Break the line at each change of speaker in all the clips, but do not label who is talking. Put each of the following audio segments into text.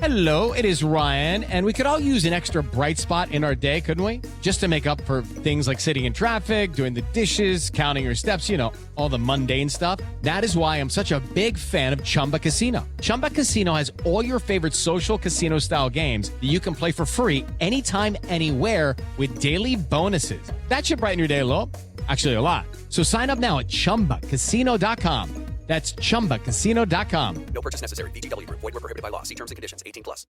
Hello, it is Ryan, and we could all use an extra bright spot in our day, couldn't we? Just to make up for things like sitting in traffic, doing the dishes, counting your steps, you know, all the mundane stuff. That is why I'm such a big fan of Chumba Casino. Chumba Casino has all your favorite social casino-style games that you can play for free anytime, anywhere with daily bonuses. That should brighten your day a little. Actually, a lot. So sign up now at ChumbaCasino.com. That's ChumbaCasino.com.
No purchase necessary. VGW Group. Void where prohibited by law. See terms and conditions. 18+.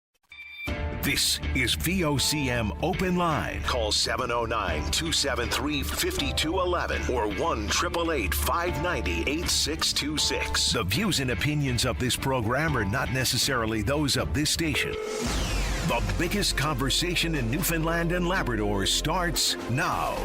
This is VOCM Open Line. Call 709-273-5211 or 1-888-590-8626. The views and opinions of this program are not necessarily those of this station. The biggest conversation in Newfoundland and Labrador starts now.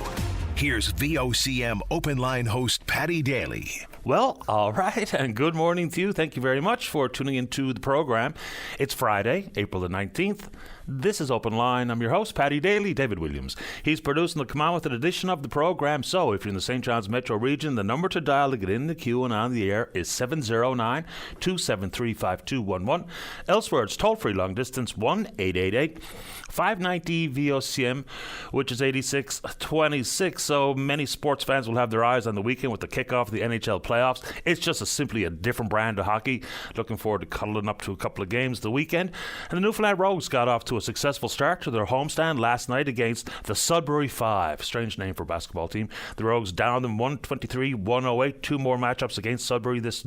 Here's VOCM Open Line host Paddy Daly.
Well, all right, and good morning to you. Thank you very much for tuning into the program. It's Friday, April the 19th. This is Open Line. I'm your host, Paddy Daly, David Williams. He's producing the Come On With It edition of the program. So if you're in the St. John's metro region, the number to dial to get in the queue and on the air is 709-273-5211. Elsewhere, it's toll-free long distance 1-888-590-VOCM, which is 8626. So many sports fans will have their eyes on the weekend with the kickoff of the NHL playoffs. It's just simply a different brand of hockey. Looking forward to cuddling up to a couple of games the weekend. And the Newfoundland Rogues got off to a successful start to their homestand last night against the Sudbury Five. Strange name for a basketball team. The Rogues down them 123-108. Two more matchups against Sudbury this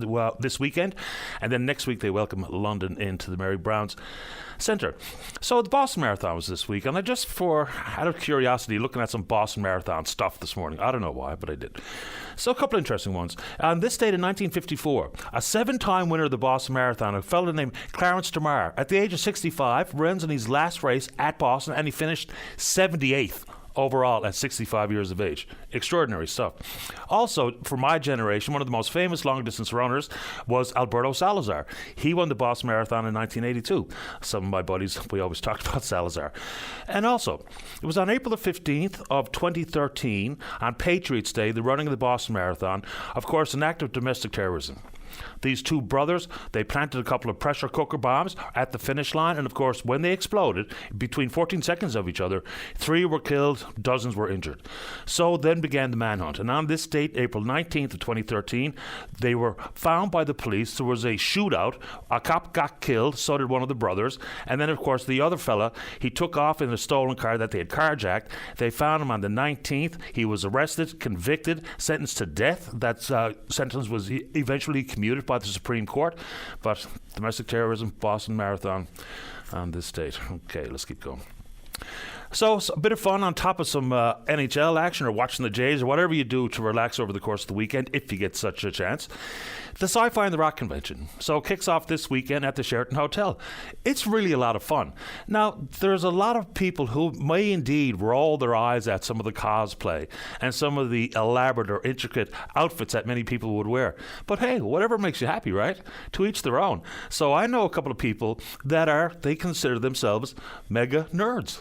weekend. And then next week they welcome London into the Mary Browns Centre. So the Boston Marathon was this week, and I just, out of curiosity, looking at some Boston Marathon stuff this morning. I don't know why, but I did. So a couple of interesting ones. On this date in 1954, a 7-time winner of the Boston Marathon, a fellow named Clarence DeMar, at the age of 65, runs in his last race at Boston, and he finished 78th. Overall at 65 years of age. Extraordinary stuff. Also, for my generation, one of the most famous long-distance runners was Alberto Salazar. He won the Boston Marathon in 1982. Some of my buddies, we always talked about Salazar. And also, it was on April the 15th of 2013, on Patriots Day, the running of the Boston Marathon, of course, an act of domestic terrorism. These two brothers, they planted a couple of pressure cooker bombs at the finish line, and of course, when they exploded, between 14 seconds of each other, 3 were killed, dozens were injured. So then began the manhunt, and on this date, April 19th of 2013, they were found by the police. There was a shootout, a cop got killed, so did one of the brothers, and then of course the other fella, he took off in a stolen car that they had carjacked. They found him on the 19th. He was arrested, convicted, sentenced to death. That sentence was eventually commuted by the Supreme Court, but domestic terrorism, Boston Marathon on this date. Okay, let's keep going. So a bit of fun on top of some NHL action or watching the Jays or whatever you do to relax over the course of the weekend, if you get such a chance. The Sci-Fi and the Rock Convention. So it kicks off this weekend at the Sheraton Hotel. It's really a lot of fun. Now, there's a lot of people who may indeed roll their eyes at some of the cosplay and some of the elaborate or intricate outfits that many people would wear. But hey, whatever makes you happy, right? To each their own. So I know a couple of people that they consider themselves mega nerds.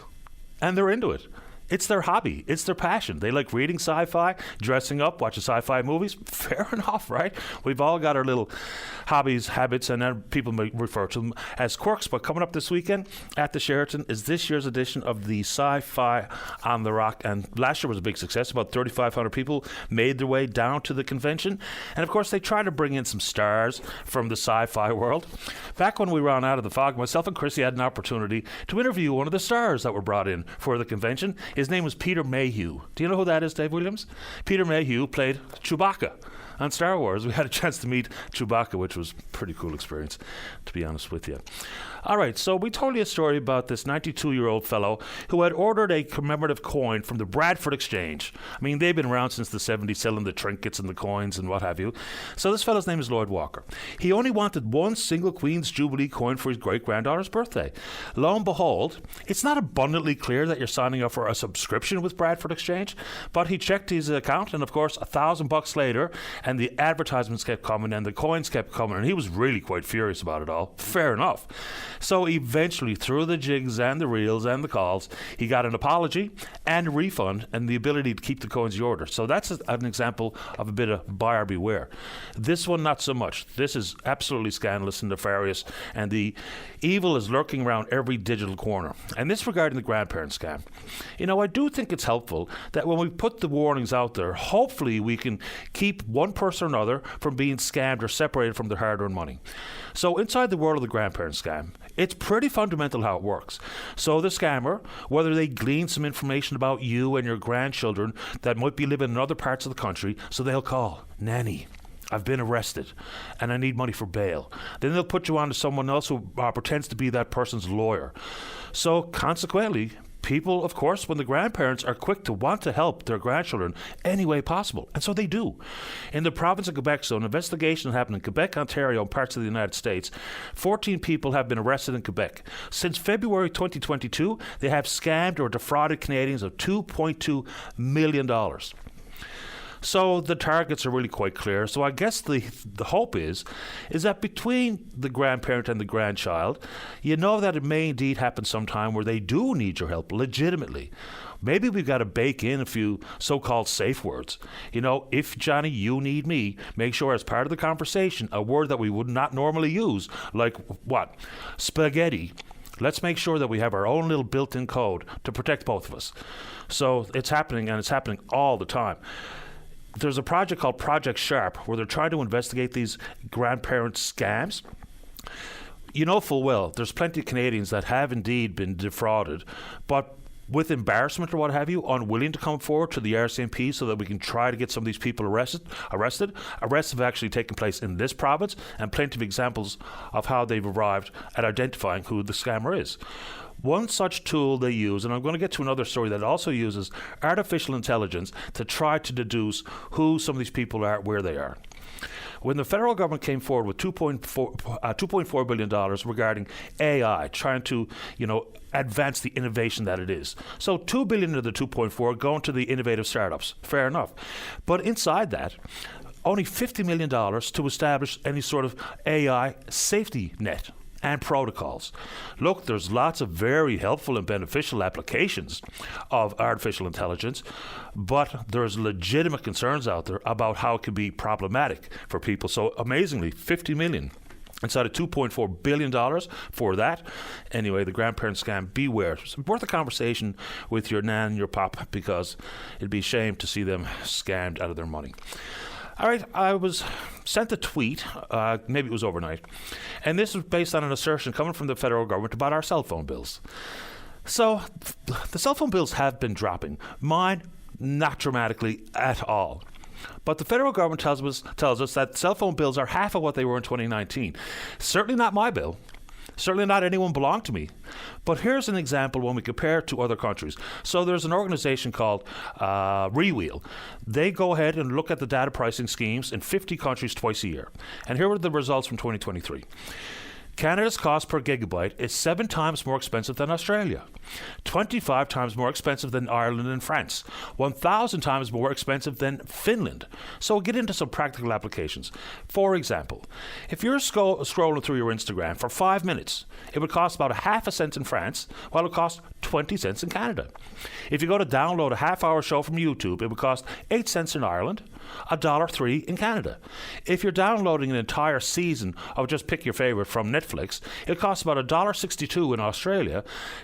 And they're into it. It's their hobby. It's their passion. They like reading sci-fi, dressing up, watching sci-fi movies. Fair enough, right? We've all got our little hobbies, habits, and then people may refer to them as quirks. But coming up this weekend at the Sheraton is this year's edition of the Sci-Fi on the Rock. And last year was a big success. About 3,500 people made their way down to the convention. And, of course, they try to bring in some stars from the sci-fi world. Back when we ran out of the fog, myself and Chrissy had an opportunity to interview one of the stars that were brought in for the convention. His name was Peter Mayhew. Do you know who that is, Dave Williams? Peter Mayhew played Chewbacca on Star Wars. We had a chance to meet Chewbacca, which was a pretty cool experience, to be honest with you. All right, so we told you a story about this 92-year-old fellow who had ordered a commemorative coin from the Bradford Exchange. I mean, they've been around since the 70s, selling the trinkets and the coins and what have you. So this fellow's name is Lloyd Walker. He only wanted one single Queen's Jubilee coin for his great-granddaughter's birthday. Lo and behold, it's not abundantly clear that you're signing up for a subscription with Bradford Exchange, but he checked his account, and of course, $1,000 later, And the advertisements kept coming and the coins kept coming, and he was really quite furious about it all. Fair enough. So eventually, through the jigs and the reels and the calls, he got an apology and a refund and the ability to keep the coins he ordered. So that's an example of a bit of buyer beware. This one, not so much. This is absolutely scandalous and nefarious, and the evil is lurking around every digital corner. And this regarding the grandparent scam. I do think it's helpful that when we put the warnings out there, hopefully we can keep one person or another from being scammed or separated from their hard-earned money. So inside the world of the grandparent scam, it's pretty fundamental how it works. So the scammer, whether they glean some information about you and your grandchildren that might be living in other parts of the country, so they'll call, Nanny, I've been arrested and I need money for bail. Then they'll put you on to someone else who pretends to be that person's lawyer. So consequently, people, of course, when the grandparents are quick to want to help their grandchildren any way possible. And so they do. In the province of Quebec, so an investigation happened in Quebec, Ontario, and parts of the United States. 14 people have been arrested in Quebec. Since February 2022, they have scammed or defrauded Canadians of $2.2 million. So the targets are really quite clear. So I guess the hope is that between the grandparent and the grandchild, that it may indeed happen sometime where they do need your help legitimately. Maybe we've got to bake in a few so-called safe words. If, Johnny, you need me, make sure as part of the conversation, a word that we would not normally use, like what? Spaghetti. Let's make sure that we have our own little built-in code to protect both of us. So it's happening, and it's happening all the time. There's a project called Project Sharp where they're trying to investigate these grandparent scams. Full well, there's plenty of Canadians that have indeed been defrauded, but with embarrassment or what have you, unwilling to come forward to the RCMP so that we can try to get some of these people arrested. Arrests have actually taken place in this province, and plenty of examples of how they've arrived at identifying who the scammer is. One such tool they use, and I'm going to get to another story that also uses artificial intelligence to try to deduce who some of these people are, where they are. When the federal government came forward with $2.4 billion regarding AI, trying to, advance the innovation that it is. So $2 billion of the 2.4 going to the innovative startups. Fair enough. But inside that, only $50 million to establish any sort of AI safety net and protocols. Look, there's lots of very helpful and beneficial applications of artificial intelligence, but there's legitimate concerns out there about how it can be problematic for people. So amazingly, $50 million inside of $2.4 billion for that. Anyway, the grandparent scam, beware. It's worth a conversation with your nan and your pop, because it'd be a shame to see them scammed out of their money. All right, I was sent a tweet, maybe it was overnight, and this was based on an assertion coming from the federal government about our cell phone bills. So the cell phone bills have been dropping. Mine, not dramatically at all. But the federal government tells us that cell phone bills are half of what they were in 2019. Certainly not my bill. Certainly not anyone belonged to me. But here's an example when we compare it to other countries. So there's an organization called Rewheel. They go ahead and look at the data pricing schemes in 50 countries twice a year. And here are the results from 2023. Canada's cost per gigabyte is 7 times more expensive than Australia, 25 times more expensive than Ireland and France, 1,000 times more expensive than Finland. So we'll get into some practical applications. For example, if you're scrolling through your Instagram for 5 minutes, it would cost about a half a cent in France, while it would cost 20 cents in Canada. If you go to download a half-hour show from YouTube, it would cost 8 cents in Ireland, $1.03 in Canada. If you're downloading an entire season of just pick your favorite from Netflix, it costs about $1.62 in Australia,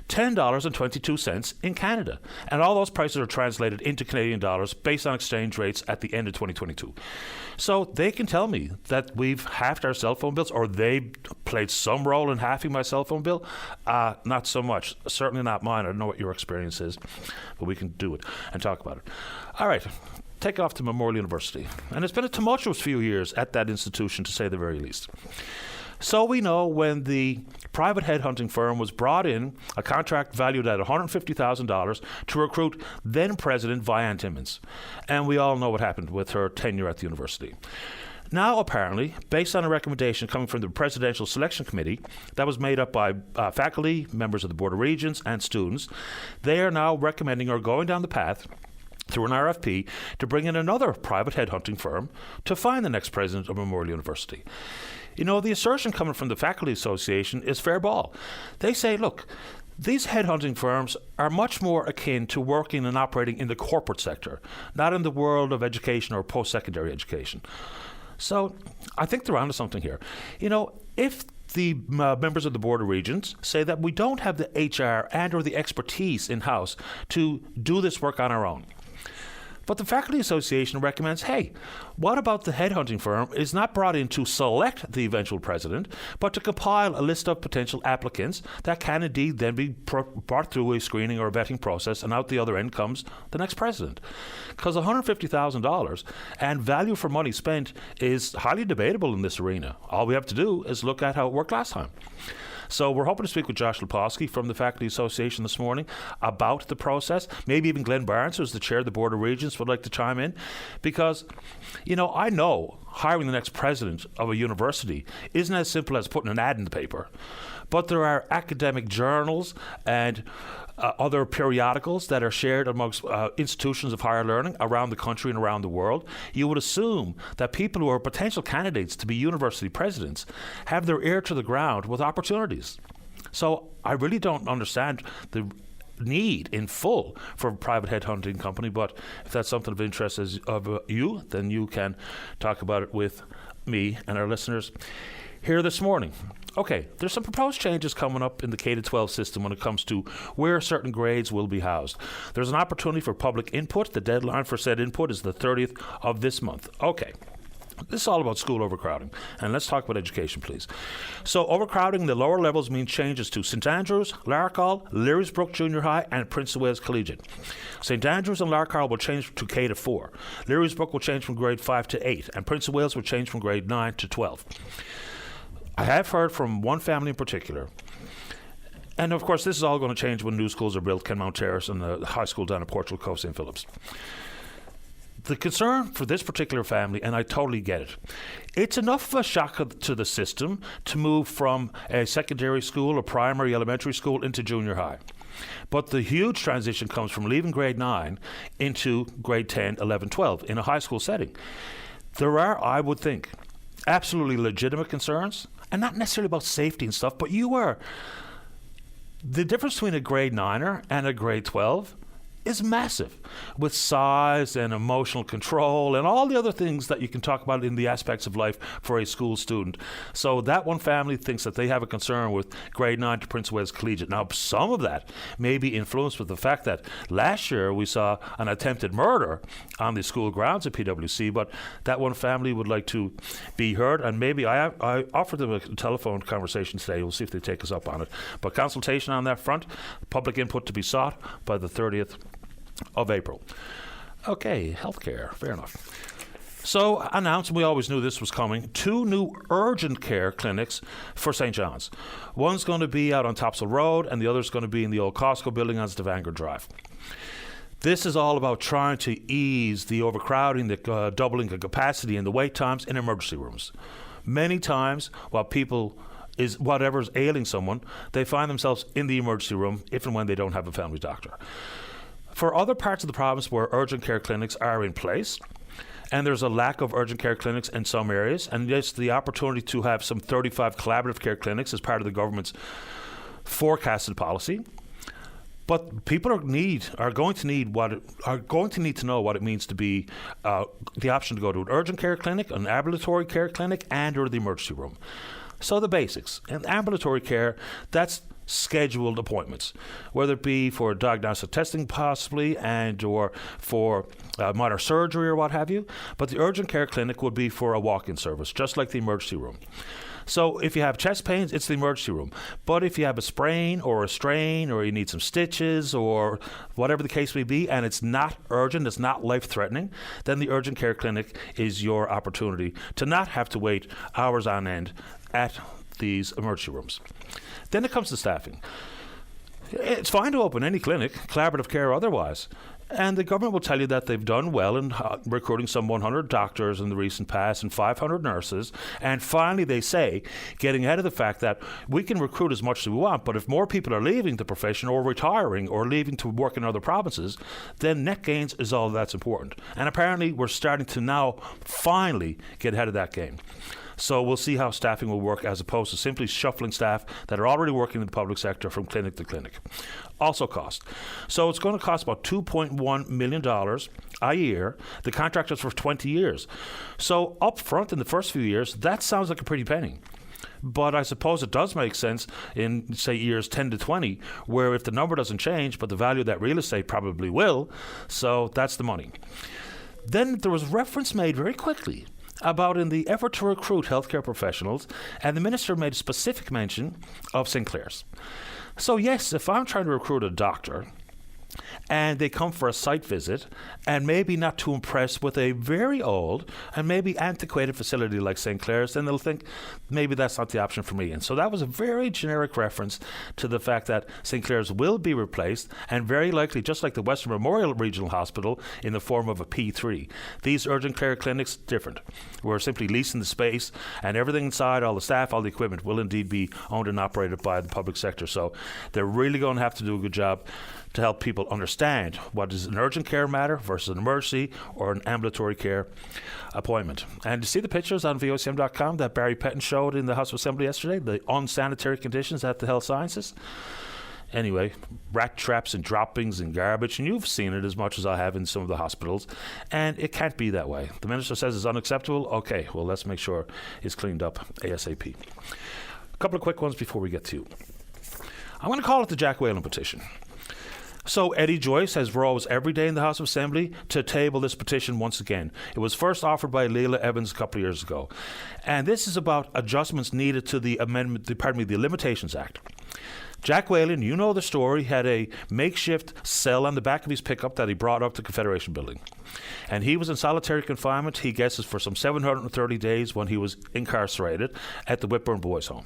$10.22 in Canada. And all those prices are translated into Canadian dollars based on exchange rates at the end of 2022. So they can tell me that we've halved our cell phone bills, or they played some role in halving my cell phone bill. Not so much. Certainly not mine. I don't know what your experience is, but we can do it and talk about it. All right. Take it off to Memorial University. And it's been a tumultuous few years at that institution, to say the very least. So we know when the private headhunting firm was brought in, a contract valued at $150,000 to recruit then-President Vi-Anne Timmins. And we all know what happened with her tenure at the university. Now, apparently, based on a recommendation coming from the Presidential Selection Committee that was made up by faculty, members of the Board of Regents, and students, they are now recommending or going down the path through an RFP to bring in another private headhunting firm to find the next president of Memorial University. You know, the assertion coming from the Faculty Association is fair ball. They say, look, these headhunting firms are much more akin to working and operating in the corporate sector, not in the world of education or post-secondary education. So I think they're onto something here. You know, if the members of the Board of Regents say that we don't have the HR and or the expertise in-house to do this work on our own. But the Faculty Association recommends, hey, what about the headhunting firm is not brought in to select the eventual president, but to compile a list of potential applicants that can indeed then be brought through a screening or a vetting process, and out the other end comes the next president. Because $150,000 and value for money spent is highly debatable in this arena. All we have to do is look at how it worked last time. So we're hoping to speak with Josh Lepofsky from the Faculty Association this morning about the process. Maybe even Glenn Barnes, who's the chair of the Board of Regents, would like to chime in. Because, you know, I know hiring the next president of a university isn't as simple as putting an ad in the paper. But there are academic journals and other periodicals that are shared amongst institutions of higher learning around the country and around the world. You would assume that people who are potential candidates to be university presidents have their ear to the ground with opportunities. So I really don't understand the need in full for a private headhunting company, but if that's something of interest of you, then you can talk about it with me and our listeners here this morning. Okay, there's some proposed changes coming up in the K-12 system when it comes to where certain grades will be housed. There's an opportunity for public input. The deadline for said input is the 30th of this month. Okay. This is all about school overcrowding. And let's talk about education, please. So overcrowding in the lower levels means changes to St. Andrews, Larkhall, Learysbrook Junior High, and Prince of Wales Collegiate. St. Andrews and Larkhall will change to K to 4. Learysbrook will change from grade 5 to 8. And Prince of Wales will change from grade 9 to 12. I have heard from one family in particular, and of course this is all going to change when new schools are built, Kenmount Terrace and the high school down at Portugal Cove St. Philip's. The concern for this particular family, and I totally get it, it's enough of a shock to the system to move from a secondary school or primary elementary school into junior high. But the huge transition comes from leaving grade 9 into grade 10, 11, 12 in a high school setting. There are, I would think, absolutely legitimate concerns, and not necessarily about safety and stuff, but the difference between a grade 9er and a grade 12 is massive, with size and emotional control and all the other things that you can talk about in the aspects of life for a school student. So that one family thinks that they have a concern with grade 9 to Prince of Wales Collegiate. Now, some of that may be influenced with the fact that last year we saw an attempted murder on the school grounds at PwC, but that one family would like to be heard, and maybe I offered them a telephone conversation today. We'll see if they take us up on it. But consultation on that front, public input to be sought by the 30th of April. Okay, healthcare, fair enough. So announced, we always knew this was coming, 2 new urgent care clinics for St. John's. One's going to be out on Topsail Road and the other's going to be in the old Costco building on Stavanger Drive. This is all about trying to ease the overcrowding, the doubling of capacity and the wait times in emergency rooms. Many times, while whatever's ailing someone, they find themselves in the emergency room if and when they don't have a family doctor. For other parts of the province where urgent care clinics are in place, and there's a lack of urgent care clinics in some areas, and yes, the opportunity to have some 35 collaborative care clinics as part of the government's forecasted policy. But people are going to need to know what it means to be the option to go to an urgent care clinic, an ambulatory care clinic, and or the emergency room. So the basics. In ambulatory care, that's scheduled appointments, whether it be for diagnostic testing possibly and or for minor surgery or what have you. But the urgent care clinic would be for a walk-in service, just like the emergency room. So if you have chest pains, it's the emergency room. But if you have a sprain or a strain or you need some stitches or whatever the case may be, and it's not urgent, it's not life-threatening, then the urgent care clinic is your opportunity to not have to wait hours on end at these emergency rooms. Then it comes to staffing. It's fine to open any clinic, collaborative care or otherwise, And the government will tell you that they've done well in recruiting some 100 doctors in the recent past and 500 nurses. And finally, they say, getting ahead of the fact that we can recruit as much as we want, but if more people are leaving the profession or retiring or leaving to work in other provinces, then net gains is all that's important. And apparently, we're starting to now finally get ahead of that game. So we'll see how staffing will work as opposed to simply shuffling staff that are already working in the public sector from clinic to clinic. Also cost. So it's going to cost about $2.1 million a year. The contract is for 20 years. So up front in the first few years, that sounds like a pretty penny. But I suppose it does make sense in, say, years 10 to 20, where if the number doesn't change, but the value of that real estate probably will, so that's the money. Then there was reference made very quickly about in the effort to recruit healthcare professionals, and the minister made a specific mention of Sinclair's. So yes, if I'm trying to recruit a doctor and they come for a site visit and maybe not too impressed with a very old and maybe antiquated facility like St. Clair's, then they'll think maybe that's not the option for me. And so that was a very generic reference to the fact that St. Clair's will be replaced and very likely, just like the Western Memorial Regional Hospital, in the form of a P3. These urgent care clinics, different. We're simply leasing the space, and everything inside, all the staff, all the equipment will indeed be owned and operated by the public sector. So they're really going to have to do a good job to help people understand what is an urgent care matter versus an emergency or an ambulatory care appointment. And to see the pictures on VOCM.com that Barry Pettin showed in the House of Assembly yesterday, the unsanitary conditions at the Health Sciences. Anyway, rat traps and droppings and garbage, and you've seen it as much as I have in some of the hospitals, and it can't be that way. The minister says it's unacceptable. Okay, well, let's make sure it's cleaned up ASAP. A couple of quick ones before we get to you. I'm going to call it the Jack Whalen petition. So Eddie Joyce has rose every day in the House of Assembly to table this petition once again. It was first offered by Leila Evans a couple of years ago. And this is about adjustments needed to the the Limitations Act. Jack Whalen, you know the story, had a makeshift cell on the back of his pickup that he brought up to Confederation Building. And he was in solitary confinement, he guesses, for some 730 days when he was incarcerated at the Whitburn Boys Home.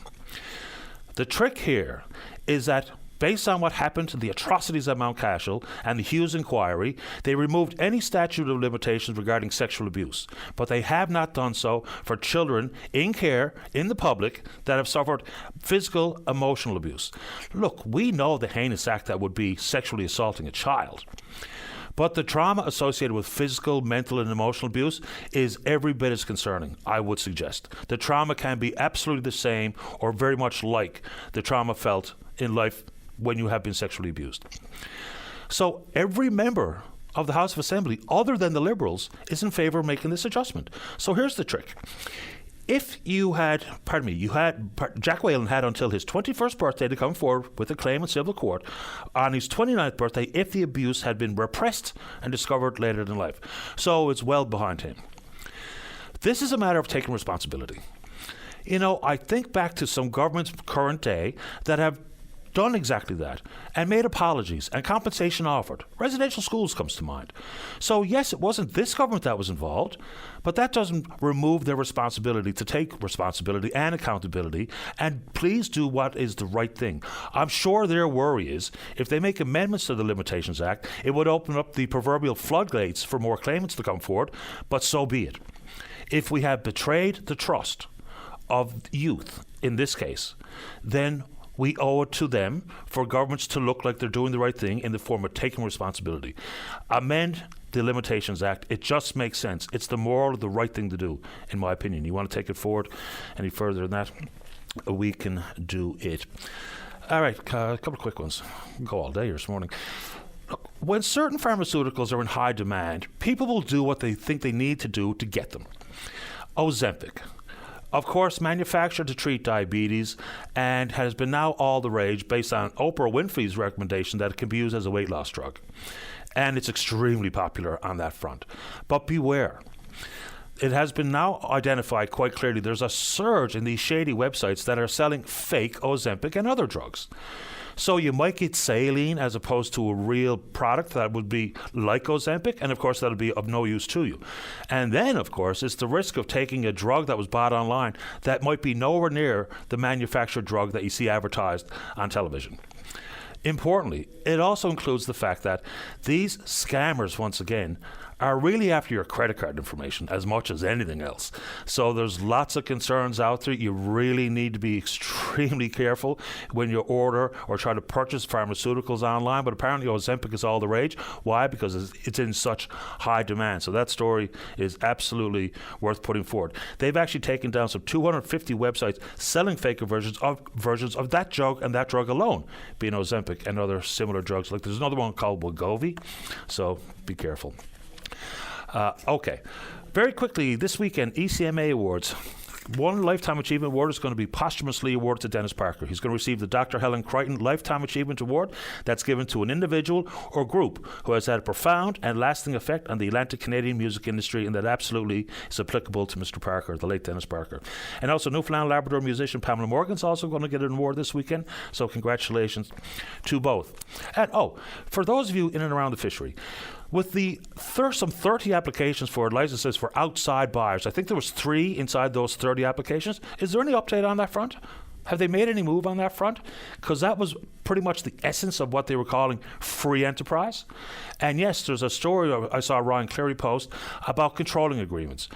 The trick here is that based on what happened to the atrocities at Mount Cashel and the Hughes inquiry, they removed any statute of limitations regarding sexual abuse. But they have not done so for children in care, in the public, that have suffered physical, emotional abuse. Look, we know the heinous act that would be sexually assaulting a child. But the trauma associated with physical, mental, and emotional abuse is every bit as concerning, I would suggest. The trauma can be absolutely the same or very much like the trauma felt in life when you have been sexually abused. So every member of the House of Assembly, other than the Liberals, is in favour of making this adjustment. So here's the trick. If you had, Jack Whalen had until his 21st birthday to come forward with a claim in civil court on his 29th birthday if the abuse had been repressed and discovered later in life. So it's well behind him. This is a matter of taking responsibility. You know, I think back to some governments current day that have done exactly that and made apologies and compensation offered. Residential schools comes to mind. So yes, it wasn't this government that was involved, but that doesn't remove their responsibility to take responsibility and accountability and please do what is the right thing. I'm sure their worry is if they make amendments to the Limitations Act, it would open up the proverbial floodgates for more claimants to come forward, but so be it. If we have betrayed the trust of youth in this case, then we owe it to them for governments to look like they're doing the right thing in the form of taking responsibility. Amend the Limitations Act. It just makes sense. It's the moral, the right thing to do, in my opinion. You want to take it forward any further than that, we can do it. All right, a couple of quick ones. We'll go all day here this morning. When certain pharmaceuticals are in high demand, people will do what they think they need to do to get them. Ozempic, of course, manufactured to treat diabetes and has been now all the rage based on Oprah Winfrey's recommendation that it can be used as a weight loss drug. And it's extremely popular on that front. But beware. It has been now identified quite clearly there's a surge in these shady websites that are selling fake Ozempic and other drugs. So you might get saline as opposed to a real product that would be like Ozempic, and of course that'll be of no use to you. And then, of course, it's the risk of taking a drug that was bought online that might be nowhere near the manufactured drug that you see advertised on television. Importantly, it also includes the fact that these scammers, once again, are really after your credit card information as much as anything else. So there's lots of concerns out there. You really need to be extremely careful when you order or try to purchase pharmaceuticals online. But apparently Ozempic is all the rage. Why? Because it's in such high demand. So that story is absolutely worth putting forward. They've actually taken down some 250 websites selling fake versions of that drug and that drug alone, being Ozempic and other similar drugs. Like there's another one called Wegovy. So be careful. Okay. Very quickly, this weekend, ECMA Awards. One Lifetime Achievement Award is going to be posthumously awarded to Dennis Parker. He's going to receive the Dr. Helen Crichton Lifetime Achievement Award that's given to an individual or group who has had a profound and lasting effect on the Atlantic Canadian music industry, and that absolutely is applicable to Mr. Parker, the late Dennis Parker. And also Newfoundland Labrador musician Pamela Morgan's also going to get an award this weekend, so congratulations to both. And for those of you in and around the fishery, with some 30 applications for licenses for outside buyers, I think there was 3 inside those 30 applications. Is there any update on that front? Have they made any move on that front? Because that was pretty much the essence of what they were calling free enterprise. And yes, there's a story I saw Ryan Cleary post about controlling agreements,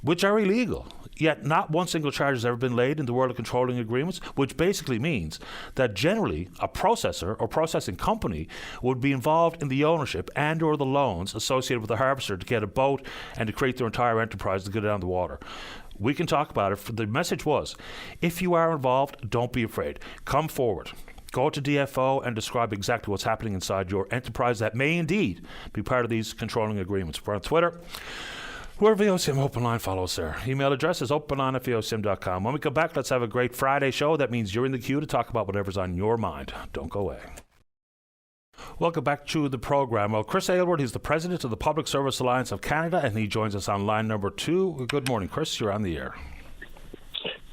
which are illegal. Yet not one single charge has ever been laid in the world of controlling agreements, which basically means that generally a processor or processing company would be involved in the ownership and or the loans associated with the harvester to get a boat and to create their entire enterprise to get it on the water. We can talk about it. The message was, if you are involved, don't be afraid. Come forward. Go to DFO and describe exactly what's happening inside your enterprise that may indeed be part of these controlling agreements. We're on Twitter. We're VOCM Openline. Follow us there. Email address is openline@vocm.com. When we come back, let's have a great Friday show. That means you're in the queue to talk about whatever's on your mind. Don't go away. Welcome back to the program. Well, Chris Aylward, he's the president of the Public Service Alliance of Canada, and he joins us on line number 2. Good morning, Chris. You're on the air.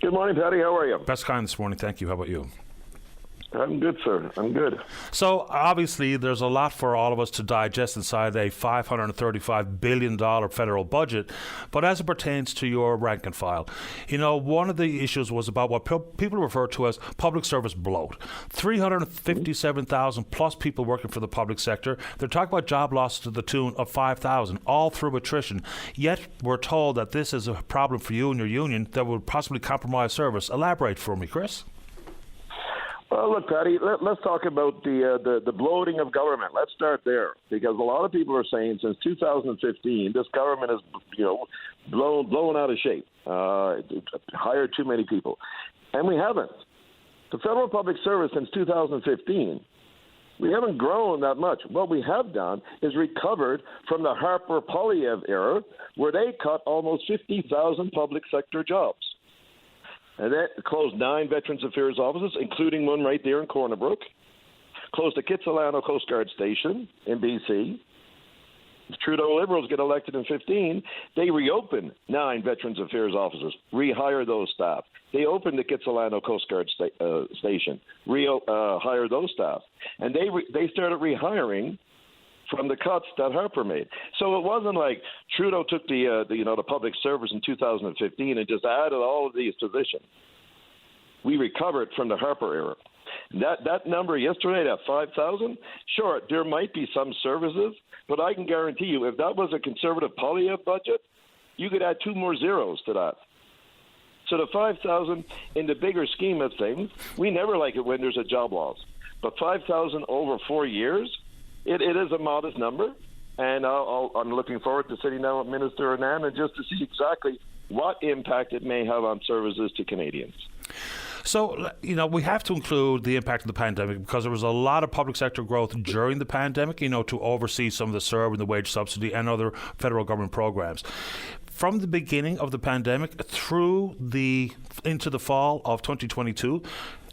Good morning, Patty. How are you?
Best kind this morning. Thank you. How about you?
I'm good, sir. I'm good.
So, obviously, there's a lot for all of us to digest inside a $535 billion federal budget. But as it pertains to your rank and file, one of the issues was about what people refer to as public service bloat. 357,000 plus people working for the public sector. They're talking about job losses to the tune of 5,000, all through attrition. Yet, we're told that this is a problem for you and your union that would possibly compromise service. Elaborate for me, Chris.
Well, look, Patty, let's talk about the bloating of government. Let's start there, because a lot of people are saying since 2015, this government is, blown out of shape, hired too many people. And we haven't. The federal public service since 2015, we haven't grown that much. What we have done is recovered from the Harper-Polyev era, where they cut almost 50,000 public sector jobs. And that closed 9 Veterans Affairs offices, including one right there in Corner Brook. Closed the Kitsilano Coast Guard Station in BC. If Trudeau Liberals get elected in 15, they reopen 9 Veterans Affairs offices, rehire those staff. They opened the Kitsilano Coast Guard Station, hire those staff. And they started rehiring from the cuts that Harper made. So it wasn't like Trudeau took the public service in 2015 and just added all of these positions. We recovered from the Harper era. That number yesterday, that 5,000, sure, there might be some services, but I can guarantee you if that was a conservative Polyev budget, you could add 2 more zeros to that. So the 5,000, in the bigger scheme of things, we never like it when there's a job loss. But 5,000 over 4 years, it is a modest number, and I'm looking forward to sitting down with Minister Anand and just to see exactly what impact it may have on services to Canadians.
So, we have to include the impact of the pandemic because there was a lot of public sector growth during the pandemic, to oversee some of the CERB and the wage subsidy and other federal government programs. From the beginning of the pandemic through into the fall of 2022,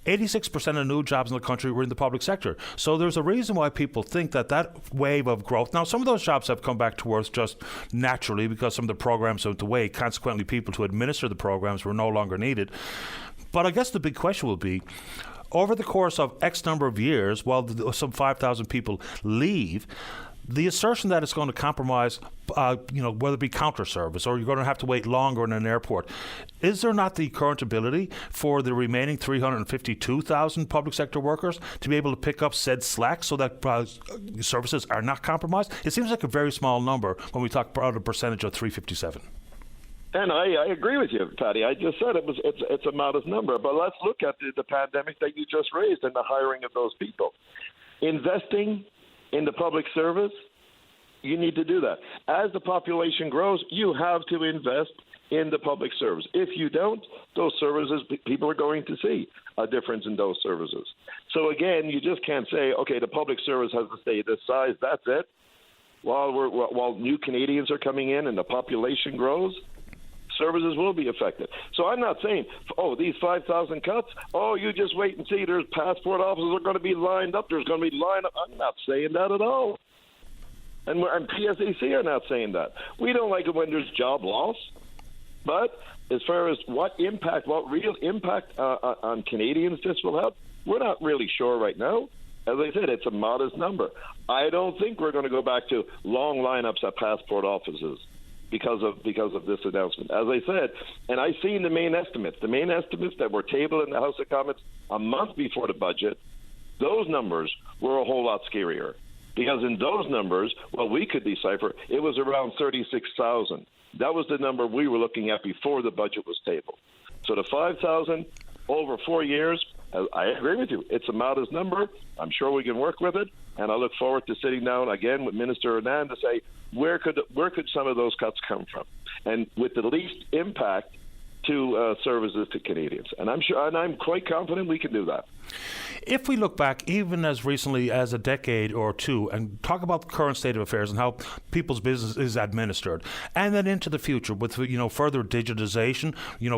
86% of new jobs in the country were in the public sector. So there's a reason why people think that wave of growth, now some of those jobs have come back to earth just naturally because some of the programs went away. Consequently, people to administer the programs were no longer needed. But I guess the big question will be, over the course of X number of years, while some 5,000 people leave, the assertion that it's going to compromise, whether it be counter service or you're going to have to wait longer in an airport, is there not the current ability for the remaining 352,000 public sector workers to be able to pick up said slack so that services are not compromised? It seems like a very small number when we talk about a percentage of 357.
And I agree with you, Patty. I just said it's a modest number. But let's look at the pandemic that you just raised and the hiring of those people. Investing in the public service, you need to do that. As the population grows, you have to invest in the public service. If you don't, those services, people are going to see a difference in those services. So again, you just can't say, okay, the public service has to stay this size, that's it. While new Canadians are coming in and the population grows, services will be affected. So I'm not saying, these 5,000 cuts, you just wait and see. There's passport offices are going to be lined up. There's going to be lined up. I'm not saying that at all. And PSAC are not saying that. We don't like it when there's job loss. But as far as what real impact on Canadians this will have, we're not really sure right now. As I said, it's a modest number. I don't think we're going to go back to long lineups at passport offices because of this announcement. As I said, and I've seen the main estimates that were tabled in the House of Commons a month before the budget, those numbers were a whole lot scarier. Because in those numbers, what we could decipher, it was around 36,000. That was the number we were looking at before the budget was tabled. So the 5,000 over 4 years, I agree with you. It's a modest number. I'm sure we can work with it. And I look forward to sitting down again with Minister Anand to say, where could some of those cuts come from? And with the least impact to services to Canadians. And I'm quite confident we can do that.
If we look back even as recently as a decade or two and talk about the current state of affairs and how people's business is administered, and then into the future with further digitization,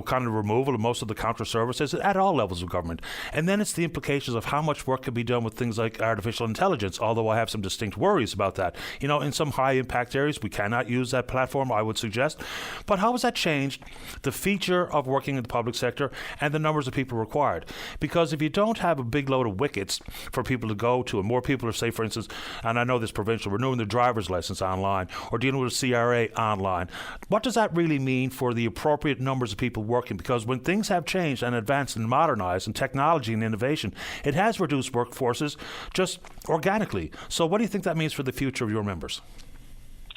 kind of removal of most of the counter services at all levels of government, and then it's the implications of how much work can be done with things like artificial intelligence, although I have some distinct worries about that. In some high impact areas we cannot use that platform, I would suggest. But how has that changed the feature of working in the public sector and the numbers of people required? Because if you don't have a big load of wickets for people to go to, and more people are, say, for instance, and I know this provincial, renewing their driver's license online or dealing with a CRA online, what does that really mean for the appropriate numbers of people working? Because when things have changed and advanced and modernized and technology and innovation, it has reduced workforces just organically. So what do you think that means for the future of your members?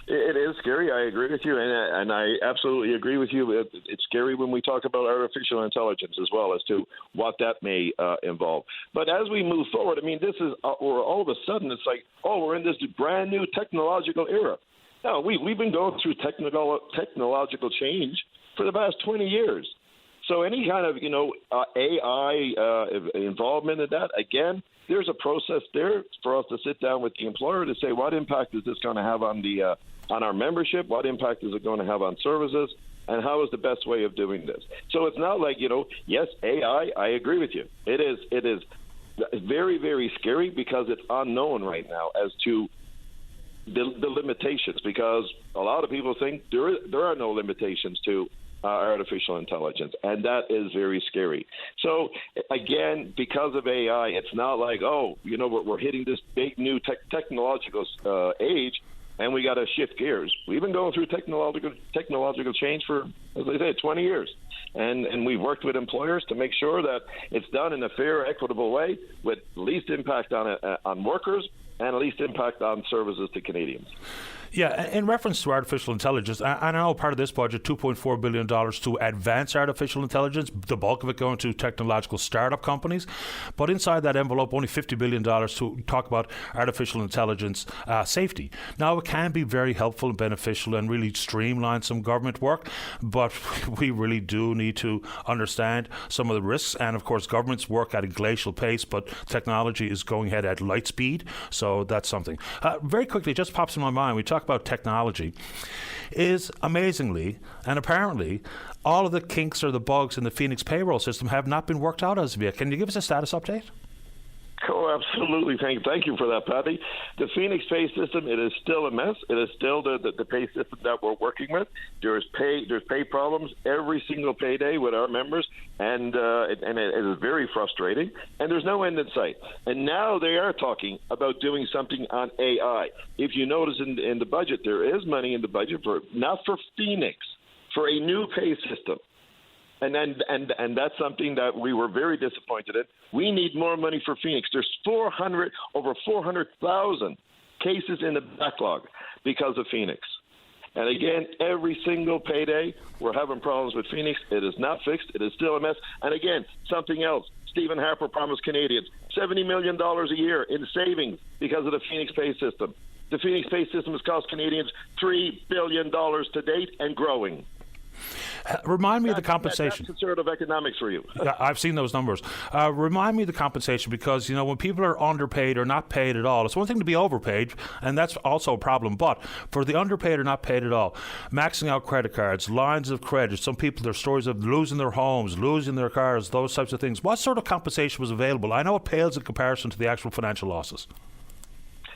It is scary. I agree with you, and I absolutely agree with you. It's scary when we talk about artificial intelligence as well as to what that may involve. But as we move forward, this is all of a sudden it's like, we're in this brand new technological era. No, we've been going through technological change for the past 20 years. So any kind of AI involvement in that, again, there's a process there for us to sit down with the employer to say what impact is this going to have on the on our membership, what impact is it going to have on services, and how is the best way of doing this. So it's not like, yes, AI, I agree with you. It is very, very scary because it's unknown right now as to the limitations, because a lot of people think there are no limitations to artificial intelligence, and that is very scary. So again, because of AI, it's not like, we're hitting this big new technological age and we got to shift gears. We've been going through technological change for, as I say, 20 years. And we've worked with employers to make sure that it's done in a fair, equitable way with least impact on workers and least impact on services to Canadians.
Yeah, in reference to artificial intelligence, I know part of this budget, $2.4 billion to advance artificial intelligence, the bulk of it going to technological startup companies. But inside that envelope, only $50 billion to talk about artificial intelligence safety. Now, it can be very helpful and beneficial and really streamline some government work, but we really do need to understand some of the risks. And, of course, governments work at a glacial pace, but technology is going ahead at light speed. So that's something. Very quickly, it just pops in my mind. We talk about technology is amazingly and apparently all of the kinks or the bugs in the Phoenix payroll system have not been worked out as of yet. Can you give us a status update?
Oh, absolutely. Thank you for that, Patty. The Phoenix pay system, it is still a mess. It is still the pay system that we're working with. There's pay problems every single payday with our members, and it is very frustrating. And there's no end in sight. And now they are talking about doing something on AI. If you notice in the budget, there is money in the budget not for Phoenix, for a new pay system. And that's something that we were very disappointed in. We need more money for Phoenix. There's over 400,000 cases in the backlog because of Phoenix. And again, every single payday, we're having problems with Phoenix. It is not fixed. It is still a mess. And again, something else. Stephen Harper promised Canadians $70 million a year in savings because of the Phoenix pay system. The Phoenix pay system has cost Canadians $3 billion to date and growing.
Remind me of the compensation.
That's conservative economics for you.
I've seen those numbers. Remind me of the compensation, because, when people are underpaid or not paid at all, it's one thing to be overpaid, and that's also a problem. But for the underpaid or not paid at all, maxing out credit cards, lines of credit, some people, their stories of losing their homes, losing their cars, those types of things. What sort of compensation was available? I know it pales in comparison to the actual financial losses.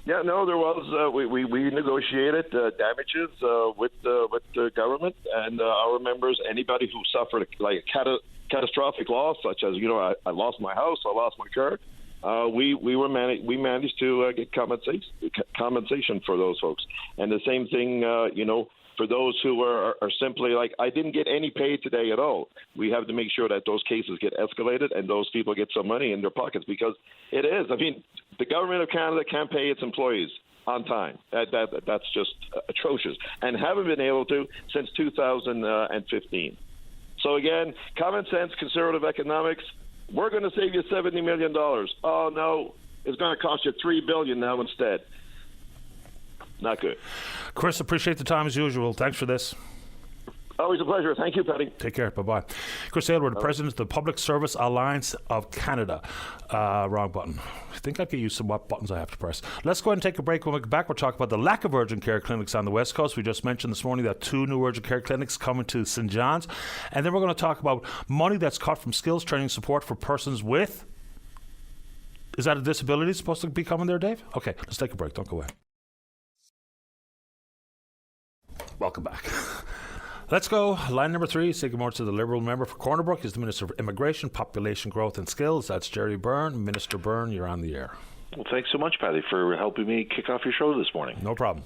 Yeah, no, there was. We negotiated damages with the government and our members. Anybody who suffered like a catastrophic loss, such as I lost my house, I lost my car. We managed to get compensation for those folks. And the same thing, for those who are simply like, I didn't get any pay today at all. We have to make sure that those cases get escalated and those people get some money in their pockets, because it is. I mean, the government of Canada can't pay its employees on time. That's just atrocious, and haven't been able to since 2015. So again, common sense, conservative economics. We're going to save you $70 million. Oh no, it's going to cost you $3 billion now instead. Not good.
Chris, appreciate the time as usual. Thanks for this.
Always a pleasure. Thank you, Patty.
Take care. Bye-bye. Chris Aylward, President of the Public Service Alliance of Canada. Wrong button. I think I'd get used to what buttons I have to press. Let's go ahead and take a break. When we get back, we'll talk about the lack of urgent care clinics on the West Coast. We just mentioned this morning that 2 new urgent care clinics coming to St. John's. And then we're going to talk about money that's cut from skills training support for persons with... Is that a disability supposed to be coming there, Dave? Okay, let's take a break. Don't go away. Welcome back. Let's go. Line number 3. Say good morning to the Liberal member for Corner Brook. He's the Minister of Immigration, Population Growth and Skills. That's Jerry Byrne. Minister Byrne, you're on the air.
Well, thanks so much, Patty, for helping me kick off your show this morning.
No problem.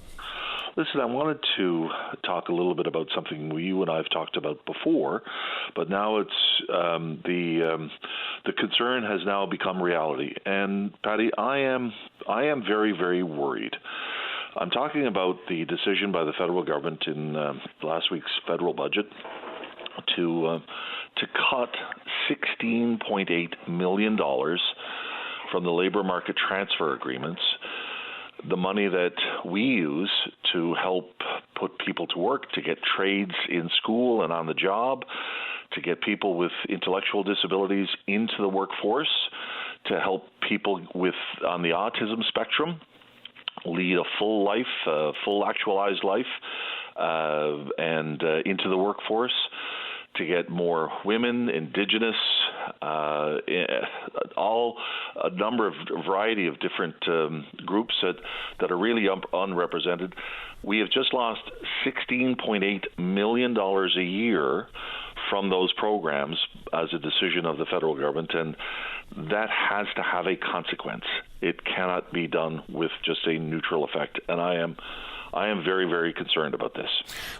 Listen, I wanted to talk a little bit about something you and I have talked about before, but now it's the concern has now become reality. And Patty, I am very, very worried. I'm talking about the decision by the federal government in last week's federal budget to cut $16.8 million from the labor market transfer agreements, the money that we use to help put people to work, to get trades in school and on the job, to get people with intellectual disabilities into the workforce, to help people on the autism spectrum lead a full life, full actualized life, and into the workforce, to get more women, Indigenous, all a variety of different groups that are really unrepresented. We have just lost $16.8 million a year from those programs as a decision of the federal government, and that has to have a consequence. It cannot be done with just a neutral effect, and I am very, very concerned about this.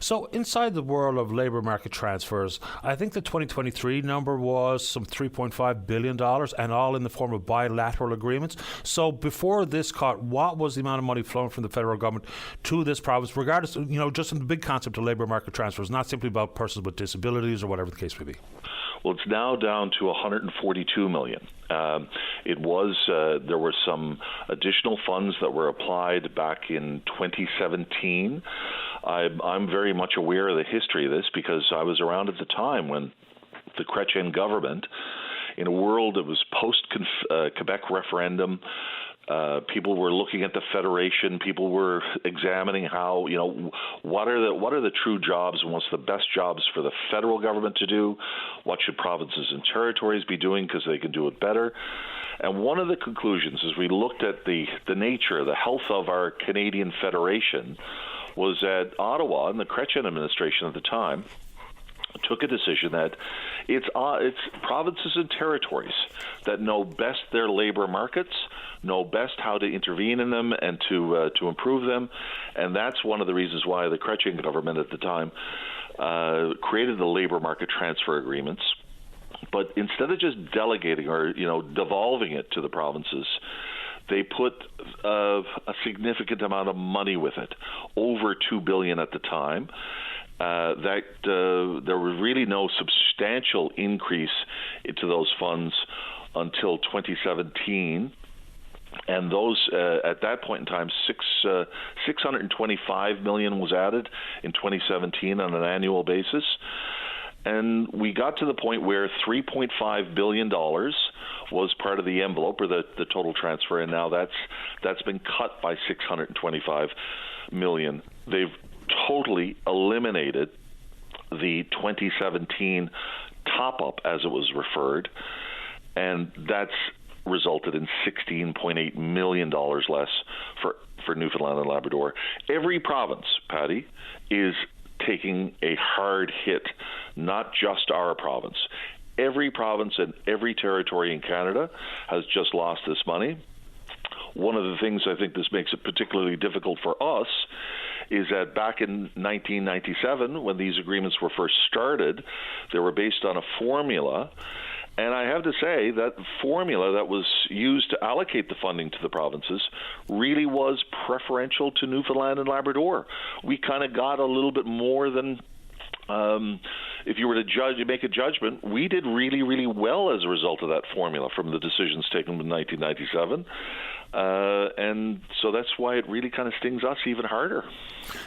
So inside the world of labour market transfers, I think the 2023 number was some $3.5 billion, and all in the form of bilateral agreements. So before this cut, what was the amount of money flowing from the federal government to this province, regardless, just in the big concept of labour market transfers, not simply about persons with disabilities or whatever the case may be?
Well, it's now down to $142 million. It was there were some additional funds that were applied back in 2017. I'm very much aware of the history of this because I was around at the time when the Chrétien government, in a world that was post-Quebec referendum, People were looking at the federation. People were examining how, what are the true jobs and what's the best jobs for the federal government to do? What should provinces and territories be doing because they can do it better? And one of the conclusions, as we looked at the nature, the health of our Canadian federation, was that Ottawa and the Chrétien administration at the time took a decision that it's provinces and territories that know best their labor markets, know best how to intervene in them and to improve them, and that's one of the reasons why the Chrétien government at the time created the labor market transfer agreements. But instead of just delegating or devolving it to the provinces, they put a significant amount of money with it, over $2 billion at the time. There was really no substantial increase into those funds until 2017. And those, at that point in time, $625 million was added in 2017 on an annual basis. And we got to the point where $3.5 billion was part of the envelope or the total transfer, and now that's been cut by $625 million. They've totally eliminated the 2017 top-up, as it was referred, and that's resulted in $16.8 million less for Newfoundland and Labrador. Every province, Patty, is taking a hard hit, not just our province. Every province and every territory in Canada has just lost this money. One of the things I think this makes it particularly difficult for us is that back in 1997, when these agreements were first started, they were based on a formula. And I have to say that formula that was used to allocate the funding to the provinces really was preferential to Newfoundland and Labrador. We kind of got a little bit more than, if you were to make a judgment, we did really, really well as a result of that formula from the decisions taken in 1997. And so that's why it really kind of stings us even harder.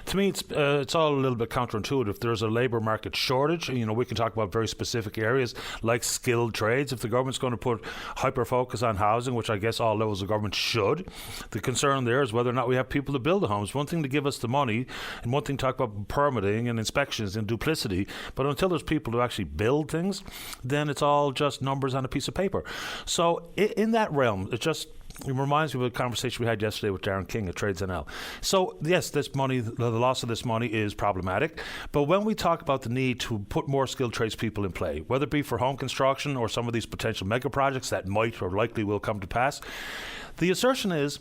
To me, it's all a little bit counterintuitive. There's a labour market shortage. We can talk about very specific areas like skilled trades. If the government's going to put hyper-focus on housing, which I guess all levels of government should, the concern there is whether or not we have people to build the homes. One thing to give us the money, and one thing to talk about permitting and inspections and duplicity, but until there's people to actually build things, then it's all just numbers on a piece of paper. So in that realm, it reminds me of a conversation we had yesterday with Darren King at Trades NL. So, yes, this money, the loss of this money is problematic. But when we talk about the need to put more skilled tradespeople in play, whether it be for home construction or some of these potential mega projects that might or likely will come to pass, the assertion is,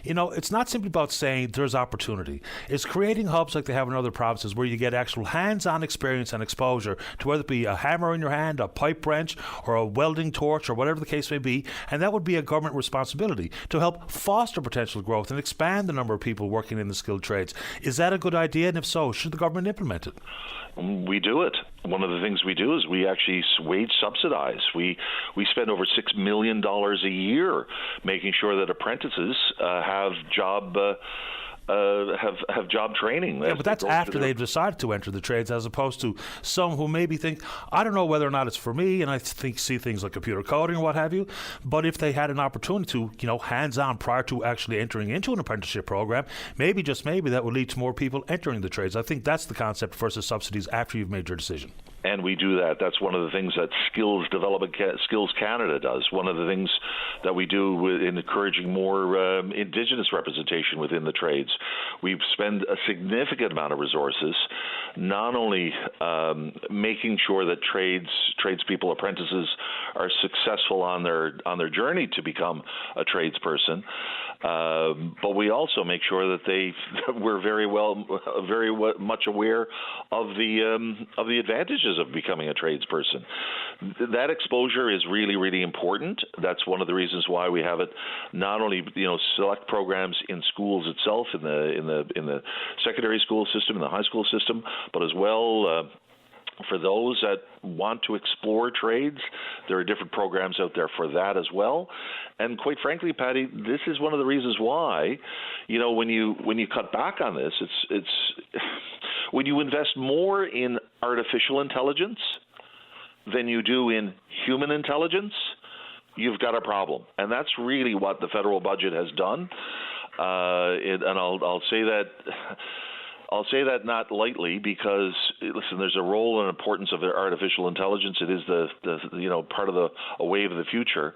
it's not simply about saying there's opportunity. It's creating hubs like they have in other provinces where you get actual hands-on experience and exposure to whether it be a hammer in your hand, a pipe wrench, or a welding torch, or whatever the case may be. And that would be a government responsibility to help foster potential growth and expand the number of people working in the skilled trades. Is that a good idea? And if so, should the government implement it?
We do it. One of the things we do is we actually wage subsidize. We spend over $6 million a year making sure that apprentices have job training.
Yeah, but that's after they've decided to enter the trades, as opposed to some who maybe think, I don't know whether or not it's for me, and I see things like computer coding or what have you, but if they had an opportunity to, hands-on prior to actually entering into an apprenticeship program, maybe, just maybe, that would lead to more people entering the trades. I think that's the concept versus subsidies after you've made your decision.
And we do that. That's one of the things that Skills Canada does. One of the things that we do in encouraging more Indigenous representation within the trades. We spend a significant amount of resources, not only making sure that tradespeople, apprentices, are successful on their journey to become a tradesperson, but we also make sure that we're very much aware of the advantages of becoming a tradesperson. That exposure is really, really important. That's one of the reasons why we have it not only select programs in schools itself, in the secondary school system, in the high school system, but as well for those that want to explore trades. There are different programs out there for that as well. And quite frankly, Patty, this is one of the reasons why, when you cut back on this, it's when you invest more in artificial intelligence than you do in human intelligence, you've got a problem. And that's really what the federal budget has done. And I'll say that. I'll say that not lightly because, listen, there's a role and importance of artificial intelligence. It is the part of a wave of the future,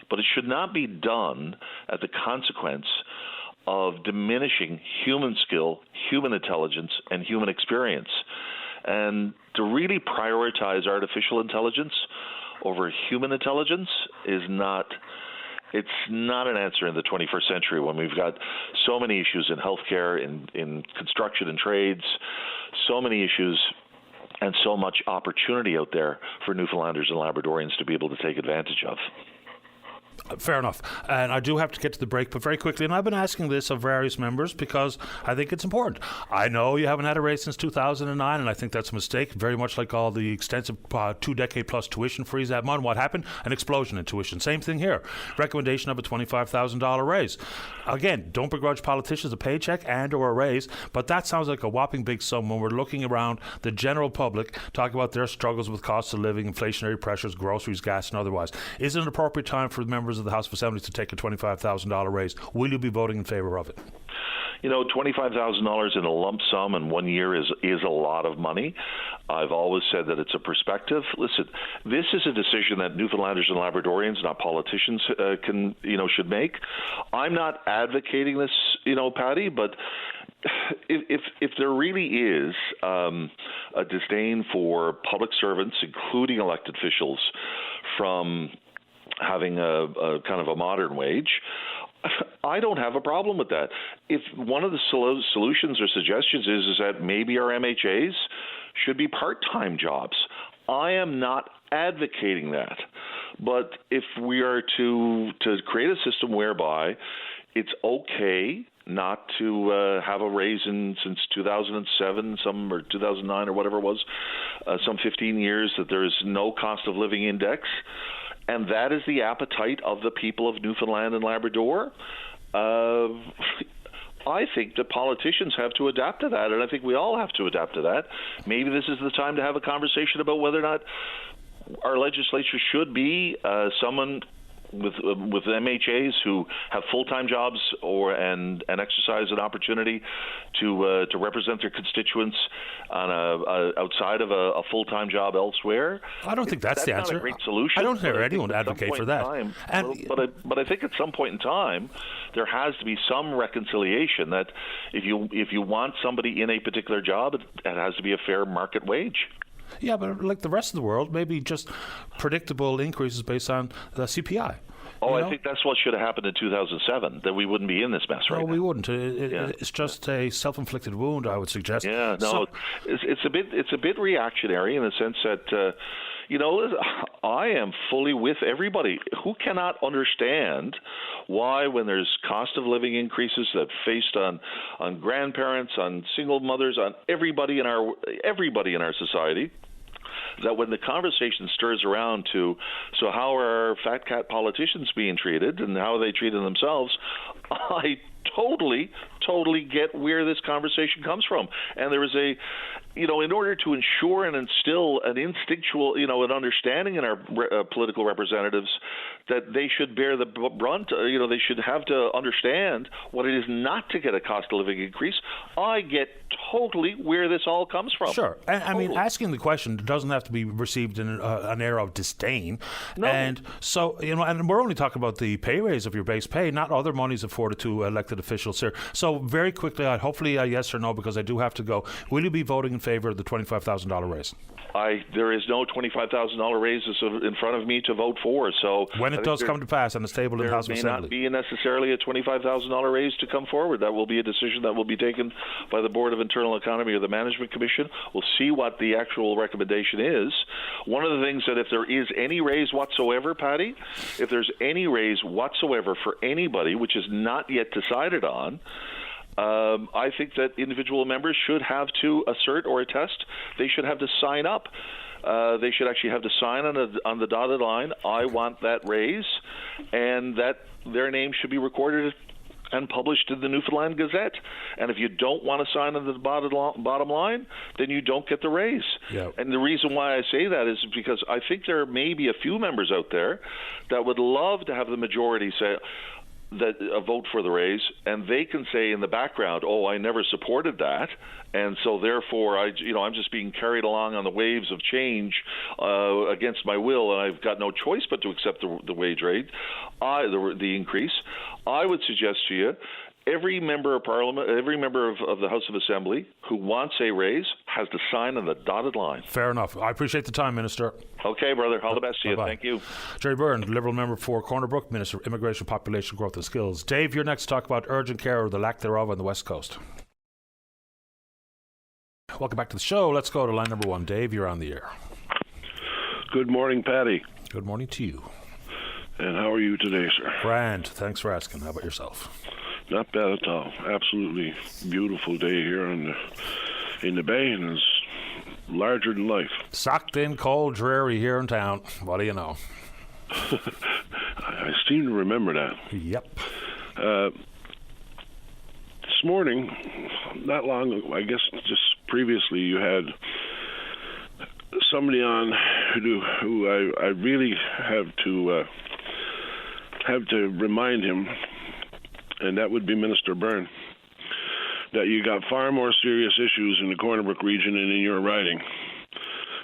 but it should not be done at the consequence of diminishing human skill, human intelligence, and human experience. And to really prioritize artificial intelligence over human intelligence is not. It's not an answer in the 21st century when we've got so many issues in healthcare, in construction and trades, so many issues and so much opportunity out there for Newfoundlanders and Labradorians to be able to take advantage of.
Fair enough. And I do have to get to the break, but very quickly, and I've been asking this of various members because I think it's important. I know you haven't had a raise since 2009, and I think that's a mistake, very much like all the extensive 2-decade-plus tuition freeze that month. What happened? An explosion in tuition. Same thing here. Recommendation of a $25,000 raise. Again, don't begrudge politicians a paycheck and or a raise, but that sounds like a whopping big sum when we're looking around the general public, talking about their struggles with cost of living, inflationary pressures, groceries, gas, and otherwise. Is it an appropriate time for members of the House of Assembly to take a $25,000 raise? Will you be voting in favor of it?
You know, $25,000 in a lump sum in 1 year is a lot of money. I've always said that it's a perspective. Listen, this is a decision that Newfoundlanders and Labradorians, not politicians, should make. I'm not advocating this, Patty, but if there really is a disdain for public servants, including elected officials, from having a kind of a modern wage, I don't have a problem with that. If one of the solutions or suggestions is that maybe our MHAs should be part-time jobs, I am not advocating that. But if we are to create a system whereby it's okay not to have a raise since 2007, or 2009 or whatever it was, some 15 years, that there is no cost of living index, and that is the appetite of the people of Newfoundland and Labrador, I think that politicians have to adapt to that, and I think we all have to adapt to that. Maybe this is the time to have a conversation about whether or not our legislature should be someone with MHAs who have full-time jobs and exercise an opportunity to represent their constituents on outside of a full-time job elsewhere.
I don't think that's the answer.
Not a great solution.
I don't hear anyone advocate for that.
But I think at some point in time there has to be some reconciliation that if you want somebody in a particular job, it has to be a fair market wage.
Yeah, but like the rest of the world, maybe just predictable increases based on the CPI.
I think that's what should have happened in 2007, that we wouldn't be in this mess right now.
No, we wouldn't. It's just a self-inflicted wound, I would suggest.
Yeah, no, it's a bit reactionary in the sense that, I am fully with everybody who cannot understand why, when there's cost of living increases that faced on grandparents, on single mothers, on everybody in our society, that when the conversation stirs around to, so how are fat cat politicians being treated and how are they treating themselves, I totally get where this conversation comes from. And there is in order to ensure and instill an instinctual, an understanding in our political representatives that they should bear the brunt, they should have to understand what it is not to get a cost of living increase. I get totally where this all comes from.
Sure. And, I mean, asking the question doesn't have to be received in an air of disdain.
No.
And so, and we're only talking about the pay raise of your base pay, not other monies afforded to elected officials here. So very quickly, hopefully a yes or no, because I do have to go. Will you be voting in favor of the $25,000 raise?
There is no $25,000 raises in front of me to vote for. So
when it does come to pass and it's tabled in the House of Assembly,
there may not be necessarily a $25,000 raise to come forward. That will be a decision that will be taken by the Board of Internal Economy or the Management Commission. We'll see what the actual recommendation is. One of the things that if there is any raise whatsoever, Patty, if there's any raise whatsoever for anybody, which is not yet decided on, I think that individual members should have to assert or attest. They should have to sign up. They should actually have to sign on the dotted line, I want that raise, and that their name should be recorded and published in the Newfoundland Gazette. And if you don't want to sign on the bottom line, then you don't get the raise.
Yeah.
And the reason why I say that is because I think there may be a few members out there that would love to have the majority say that vote for the raise, and they can say in the background, "Oh, I never supported that, and so therefore I'm just being carried along on the waves of change against my will, and I've got no choice but to accept the wage rate, the increase." I would suggest to you, every member of Parliament, every member of the House of Assembly who wants a raise has to sign on the dotted line.
Fair enough. I appreciate the time, Minister.
Okay, brother. All the best to you.
Bye-bye.
Thank you.
Jerry Byrne, Liberal member for Corner Brook, Minister of Immigration, Population Growth and Skills. Dave, you're next to talk about urgent care or the lack thereof on the West Coast. Welcome back to the show. Let's go to line number 1. Dave, you're on the air.
Good morning, Patty.
Good morning to you.
And how are you today, sir?
Grand. Thanks for asking. How about yourself?
Not bad at all. Absolutely beautiful day here in the bay, and it's larger than life.
Socked in, cold, dreary here in town. What do you know?
I seem to remember that.
Yep.
This morning, not long ago, I guess just previously, you had somebody on who I really have to remind him, and that would be Minister Byrne, that you got far more serious issues in the Corner Brook region and in your riding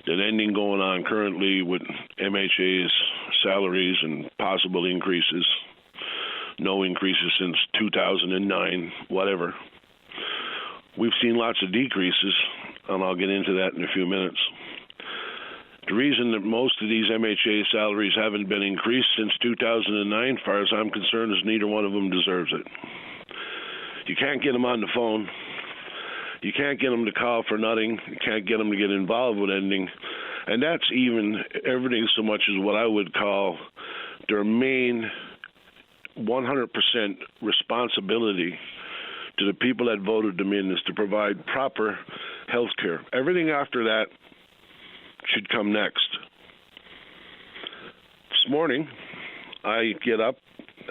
than anything going on currently with MHA's salaries and possible increases, no increases since 2009, whatever. We've seen lots of decreases, and I'll get into that in a few minutes. The reason that most of these MHA salaries haven't been increased since 2009, as far as I'm concerned, is neither one of them deserves it. You can't get them on the phone. You can't get them to call for nothing. You can't get them to get involved with anything. And that's even everything so much as what I would call their main 100% responsibility to the people that voted them in is to provide proper health care. Everything after that should come next. This morning, I get up,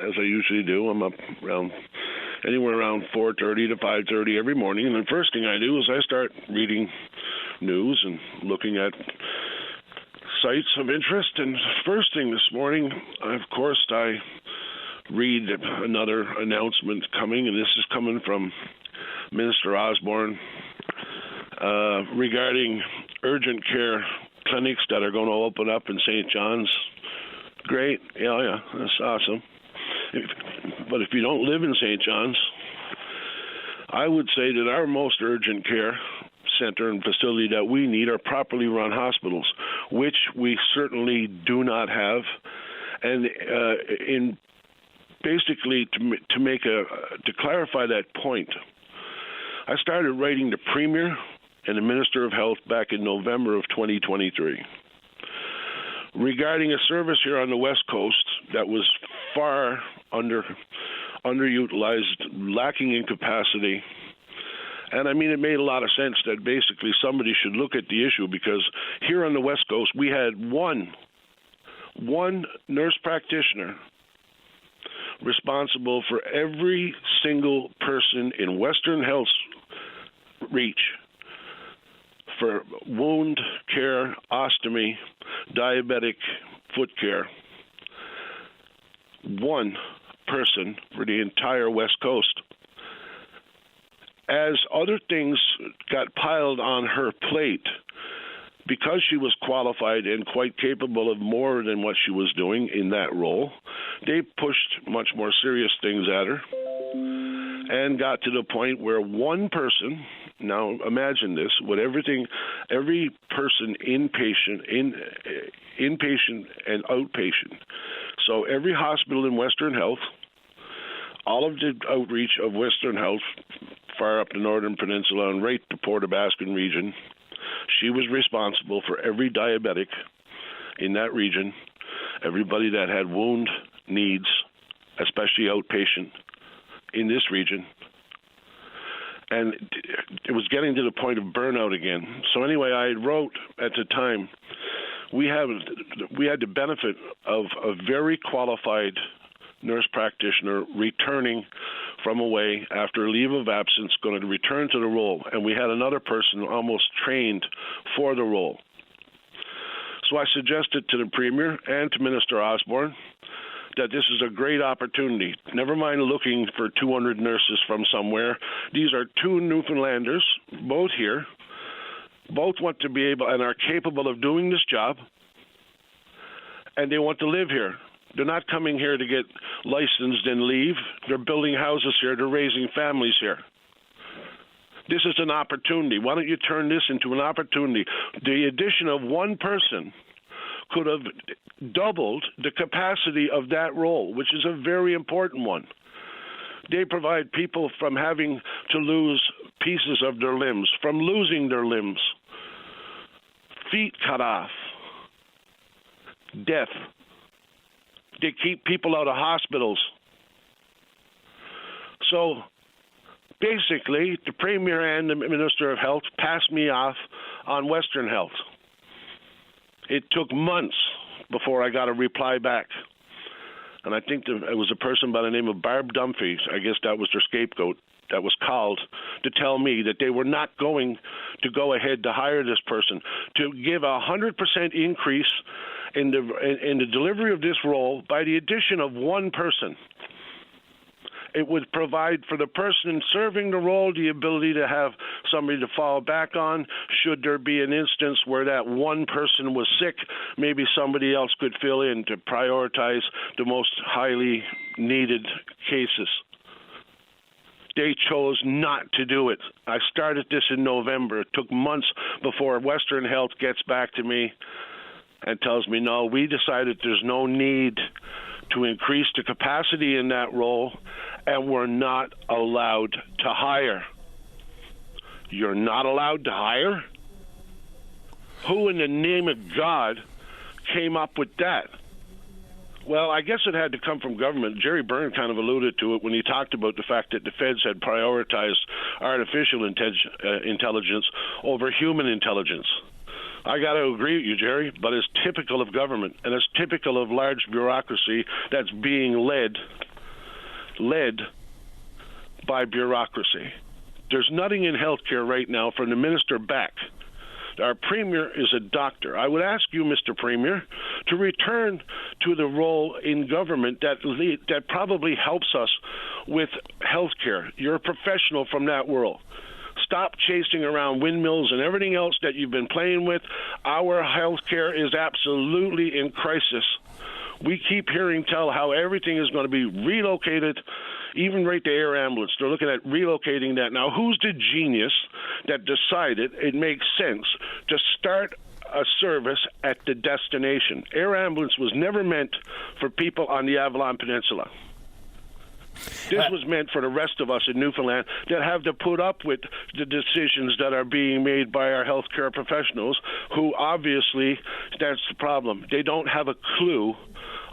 as I usually do. I'm up anywhere around 4:30 to 5:30 every morning, and the first thing I do is I start reading news and looking at sites of interest. And first thing this morning, of course, I read another announcement coming, and this is coming from Minister Osborne regarding urgent care clinics that are going to open up in St. John's. Great. Yeah, that's awesome. But if you don't live in St. John's, I would say that our most urgent care center and facility that we need are properly run hospitals, which we certainly do not have. And in basically to clarify that point, I started writing the Premier and the Minister of Health back in November of 2023 regarding a service here on the West Coast that was far underutilized, lacking in capacity. And I mean, it made a lot of sense that basically somebody should look at the issue, because here on the West Coast, we had one nurse practitioner responsible for every single person in Western Health's reach for wound care, ostomy, diabetic foot care. One person for the entire West Coast. As other things got piled on her plate, because she was qualified and quite capable of more than what she was doing in that role, they pushed much more serious things at her and got to the point where one person, now imagine this, with every person inpatient and outpatient. So every hospital in Western Health, all of the outreach of Western Health, far up the Northern Peninsula and right to Port aux Basques region, she was responsible for every diabetic in that region, everybody that had wound needs, especially outpatient in this region. And it was getting to the point of burnout again. So anyway, I wrote at the time, we had the benefit of a very qualified nurse practitioner returning from away after a leave of absence going to return to the role, and we had another person almost trained for the role. So I suggested to the Premier and to Minister Osborne that this is a great opportunity. Never mind looking for 200 nurses from somewhere. These are two Newfoundlanders, both here, both want to be able and are capable of doing this job, and they want to live here. They're not coming here to get licensed and leave. They're building houses here. They're raising families here. This is an opportunity. Why don't you turn this into an opportunity? The addition of one person could have doubled the capacity of that role, which is a very important one. They prevent people from having to lose pieces of their limbs, from losing their limbs, feet cut off, death. They keep people out of hospitals. So basically, the Premier and the Minister of Health passed me off on Western Health. It took months before I got a reply back. And I think it was a person by the name of Barb Dumfries, I guess that was their scapegoat, that was called to tell me that they were not going to go ahead to hire this person, to give a 100% increase in the delivery of this role by the addition of one person. It would provide for the person serving the role the ability to have somebody to fall back on. Should there be an instance where that one person was sick, maybe somebody else could fill in to prioritize the most highly needed cases. They chose not to do it. I started this in November. It took months before Western Health gets back to me and tells me, no, we decided there's no need to increase the capacity in that role, and we're not allowed to hire. You're not allowed to hire? Who in the name of God came up with that? Well, I guess it had to come from government. Jerry Byrne kind of alluded to it when he talked about the fact that the feds had prioritized artificial intelligence over human intelligence. I got to agree with you, Jerry, but it's typical of government, and it's typical of large bureaucracy that's being led by bureaucracy. There's nothing in healthcare right now from the minister back. Our Premier is a doctor. I would ask you, Mr. Premier, to return to the role in government that probably helps us with healthcare. You're a professional from that world. Stop chasing around windmills and everything else that you've been playing with. Our healthcare is absolutely in crisis. We keep hearing tell how everything is going to be relocated, even right to air ambulance. They're looking at relocating that. Now, who's the genius that decided it makes sense to start a service at the destination? Air ambulance was never meant for people on the Avalon Peninsula. This was meant for the rest of us in Newfoundland that have to put up with the decisions that are being made by our healthcare professionals, who obviously, that's the problem. They don't have a clue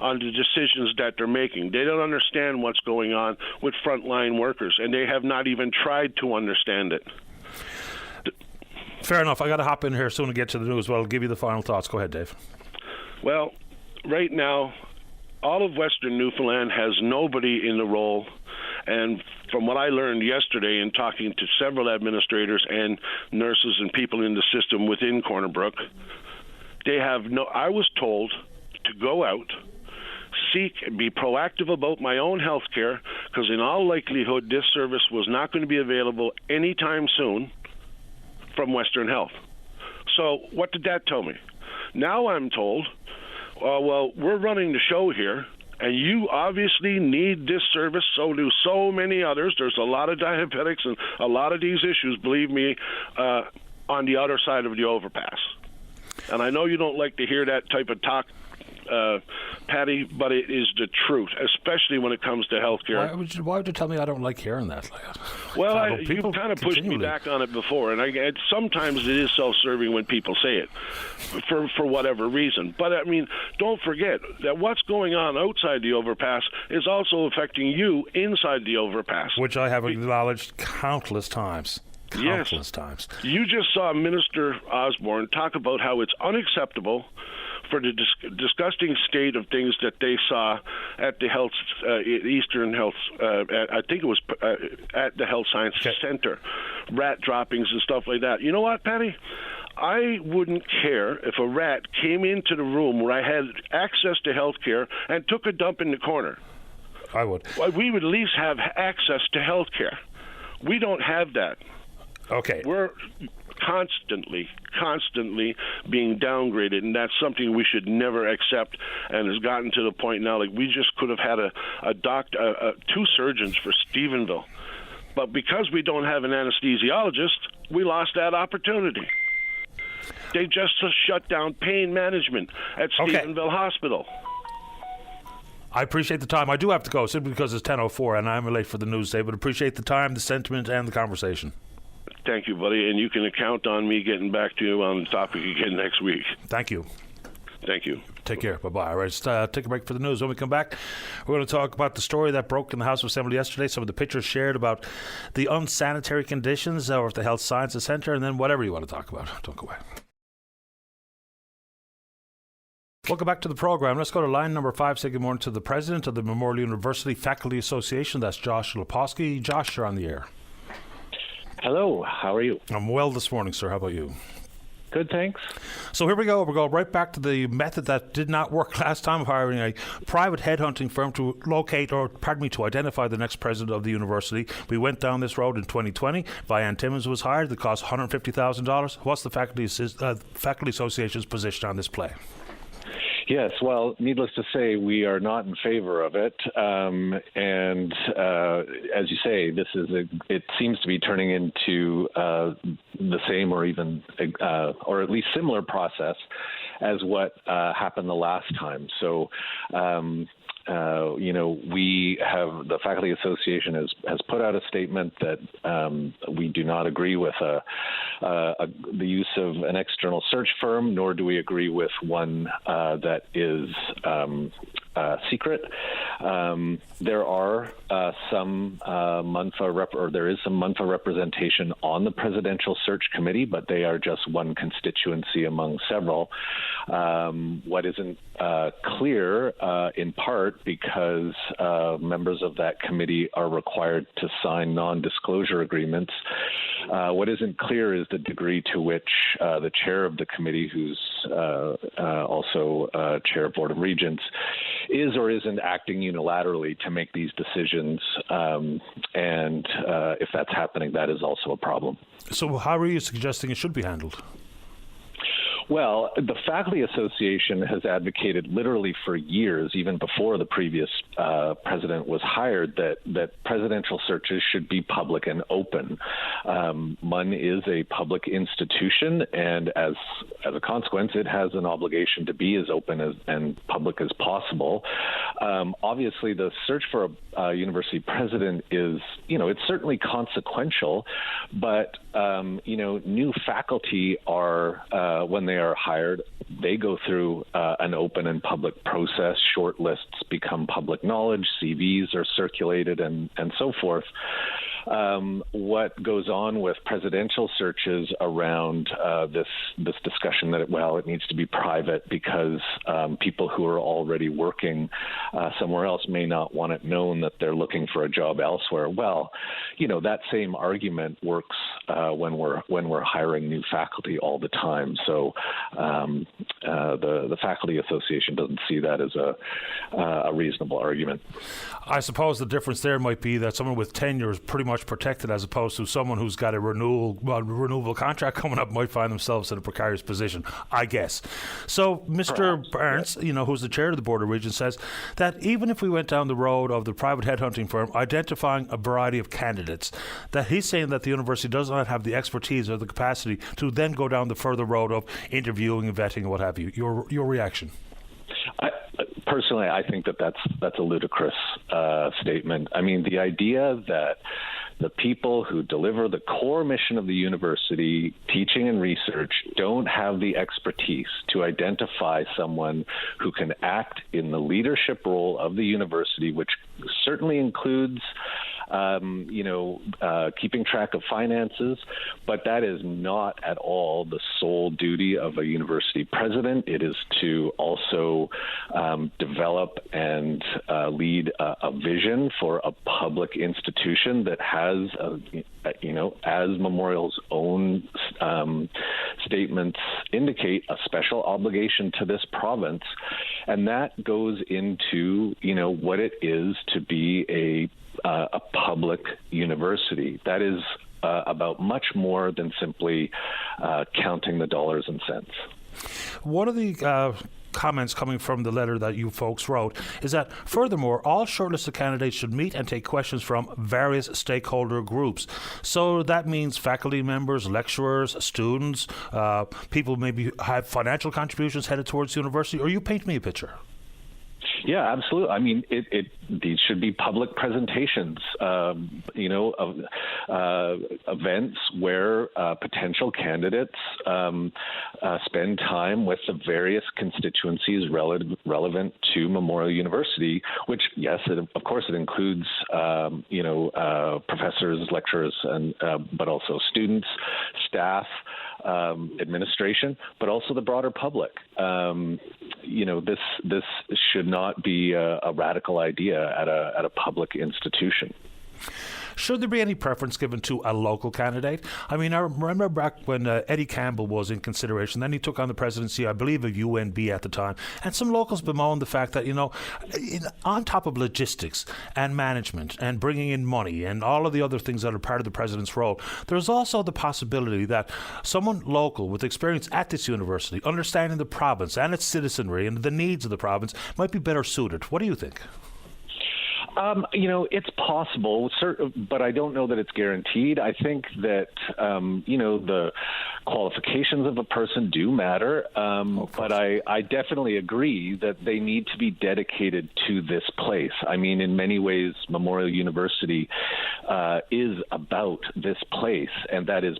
on the decisions that they're making. They don't understand what's going on with frontline workers, and they have not even tried to understand it.
Fair enough. I got to hop in here soon and get to the news, but I'll give you the final thoughts. Go ahead, Dave.
Well, right now, all of Western Newfoundland has nobody in the role, and from what I learned yesterday in talking to several administrators and nurses and people in the system within Corner Brook, they have no. I was told to go out, seek, and be proactive about my own health care, because in all likelihood this service was not going to be available anytime soon from Western Health. So what did that tell me? Now I'm told, well, we're running the show here, and you obviously need this service, so do so many others. There's a lot of diabetics and a lot of these issues, believe me, on the other side of the overpass. And I know you don't like to hear that type of talk, Patty, but it is the truth, especially when it comes to healthcare.
Why would you tell me I don't like hearing that?
Well, you kind of pushed me back on it before, and sometimes it is self-serving when people say it for whatever reason. But, I mean, don't forget that what's going on outside the overpass is also affecting you inside the overpass.
Which I have acknowledged countless times. Countless times.
You just saw Minister Osborne talk about how it's unacceptable for the disgusting state of things that they saw at the health Eastern Health, I think it was at the Health Science Center, rat droppings and stuff like that. You know what, Patty? I wouldn't care if a rat came into the room where I had access to health care and took a dump in the corner.
I would.
Well, we would at least have access to health care. We don't have that.
Okay.
We're constantly being downgraded, and that's something we should never accept, and has gotten to the point now, like, we just could have had a doctor, 2 surgeons for Stephenville. But because we don't have an anesthesiologist, we lost that opportunity. They just shut down pain management at Stephenville Hospital.
I appreciate the time. I do have to go simply because it's 10:04 and I'm late for the news day, but appreciate the time, the sentiment, and the conversation.
Thank you, buddy, and you can count on me getting back to you on the topic again next week.
Thank you.
Thank you.
Take care. Bye-bye. All right, let's take a break for the news. When we come back, we're going to talk about the story that broke in the House of Assembly yesterday, some of the pictures shared about the unsanitary conditions of the Health Sciences Centre, and then whatever you want to talk about. Don't go away. Welcome back to the program. Let's go to line number 5. Say good morning to the president of the Memorial University Faculty Association. That's Josh Leposki. Josh, you're on the air.
Hello. How are you?
I'm well this morning, sir. How about you?
Good, thanks.
So here we go. We're going right back to the method that did not work last time of hiring a private headhunting firm to to identify the next president of the university. We went down this road in 2020. Vianne Timmons was hired. It cost $150,000. What's the Faculty Association's position on this play?
Yes, well, needless to say, we are not in favor of it. And as you say, it seems to be turning into the same or even, or at least similar process as what happened the last time. So, the Faculty Association has put out a statement that we do not agree with the use of an external search firm, nor do we agree with one that is secret. There are some there is some MUNFA representation on the Presidential Search Committee, but they are just one constituency among several. What isn't clear, in part because members of that committee are required to sign non-disclosure agreements. What isn't clear is the degree to which the chair of the committee, who's also chair of Board of Regents, is or isn't acting unilaterally to make these decisions. And if that's happening, that is also a problem.
So how are you suggesting it should be handled?
Well, the Faculty Association has advocated literally for years, even before the previous president was hired, that presidential searches should be public and open. MUN is a public institution, and as a consequence, it has an obligation to be as open and public as possible. Obviously, the search for a university president is, it's certainly consequential, but, new faculty are, when they are hired, they go through an open and public process. Short lists become public knowledge, CVs are circulated, and so forth. What goes on with presidential searches around this discussion that, it needs to be private because people who are already working somewhere else may not want it known that they're looking for a job elsewhere. Well, that same argument works when we're hiring new faculty all the time. So the Faculty Association doesn't see that as a reasonable argument.
I suppose the difference there might be that someone with tenure is pretty much protected, as opposed to someone who's got a renewable contract coming up might find themselves in a precarious position, I guess. So Mr. Barnes, who's the chair of the Board of Regents, says that even if we went down the road of the private headhunting firm identifying a variety of candidates, that he's saying that the university does not have the expertise or the capacity to then go down the further road of interviewing and vetting and what have you. Your reaction?
Personally, I think that's a ludicrous statement. I mean, the idea that the people who deliver the core mission of the university, teaching and research, don't have the expertise to identify someone who can act in the leadership role of the university, which certainly includes keeping track of finances, but that is not at all the sole duty of a university president. It is to also develop and lead a vision for a public institution that has, as Memorial's own statements indicate, a special obligation to this province. And that goes into, what it is to be a public university. That is about much more than simply counting the dollars and cents.
One of the comments coming from the letter that you folks wrote is that, furthermore, all shortlisted candidates should meet and take questions from various stakeholder groups. So that means faculty members, lecturers, students, people maybe have financial contributions headed towards the university, or you paint me a picture.
Yeah, absolutely. I mean, these should be public presentations, of events where potential candidates spend time with the various constituencies relevant to Memorial University, which, yes, of course, it includes, professors, lecturers, and but also students, staff, administration, but also the broader public. This should not be a radical idea at a public institution.
Should there be any preference given to a local candidate? I mean, I remember back when Eddie Campbell was in consideration. Then he took on the presidency, I believe, of UNB at the time. And some locals bemoaned the fact that, on top of logistics and management and bringing in money and all of the other things that are part of the president's role, there's also the possibility that someone local with experience at this university, understanding the province and its citizenry and the needs of the province, might be better suited. What do you think?
It's possible, but I don't know that it's guaranteed. I think that, the qualifications of a person do matter, but I definitely agree that they need to be dedicated to this place. I mean, in many ways, Memorial University is about this place, and that is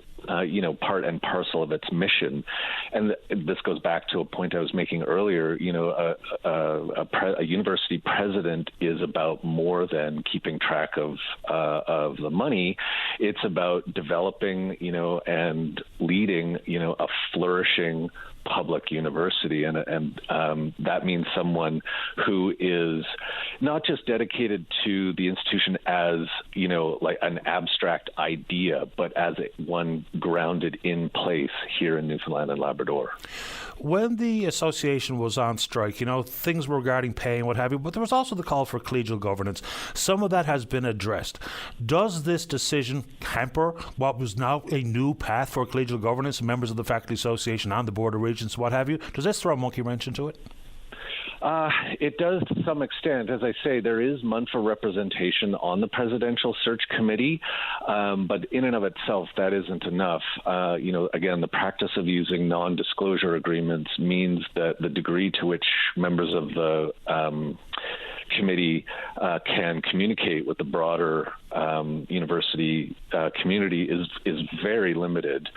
part and parcel of its mission. And this goes back to a point I was making earlier. A university president is about more than keeping track of the money. It's about developing, and leading, a flourishing public university, and that means someone who is not just dedicated to the institution as like an abstract idea, but as one grounded in place here in Newfoundland and Labrador.
When the association was on strike, things were regarding pay and what have you, but there was also the call for collegial governance. Some of that has been addressed. Does this decision hamper what was now a new path for collegial governance, members of the Faculty Association and the Board of Regents, what have you? Does this throw a monkey wrench into it?
It does to some extent. As I say, there is Munfer representation on the Presidential Search Committee, but in and of itself, that isn't enough. Again, the practice of using non-disclosure agreements means that the degree to which members of the committee can communicate with the broader university community is very limited.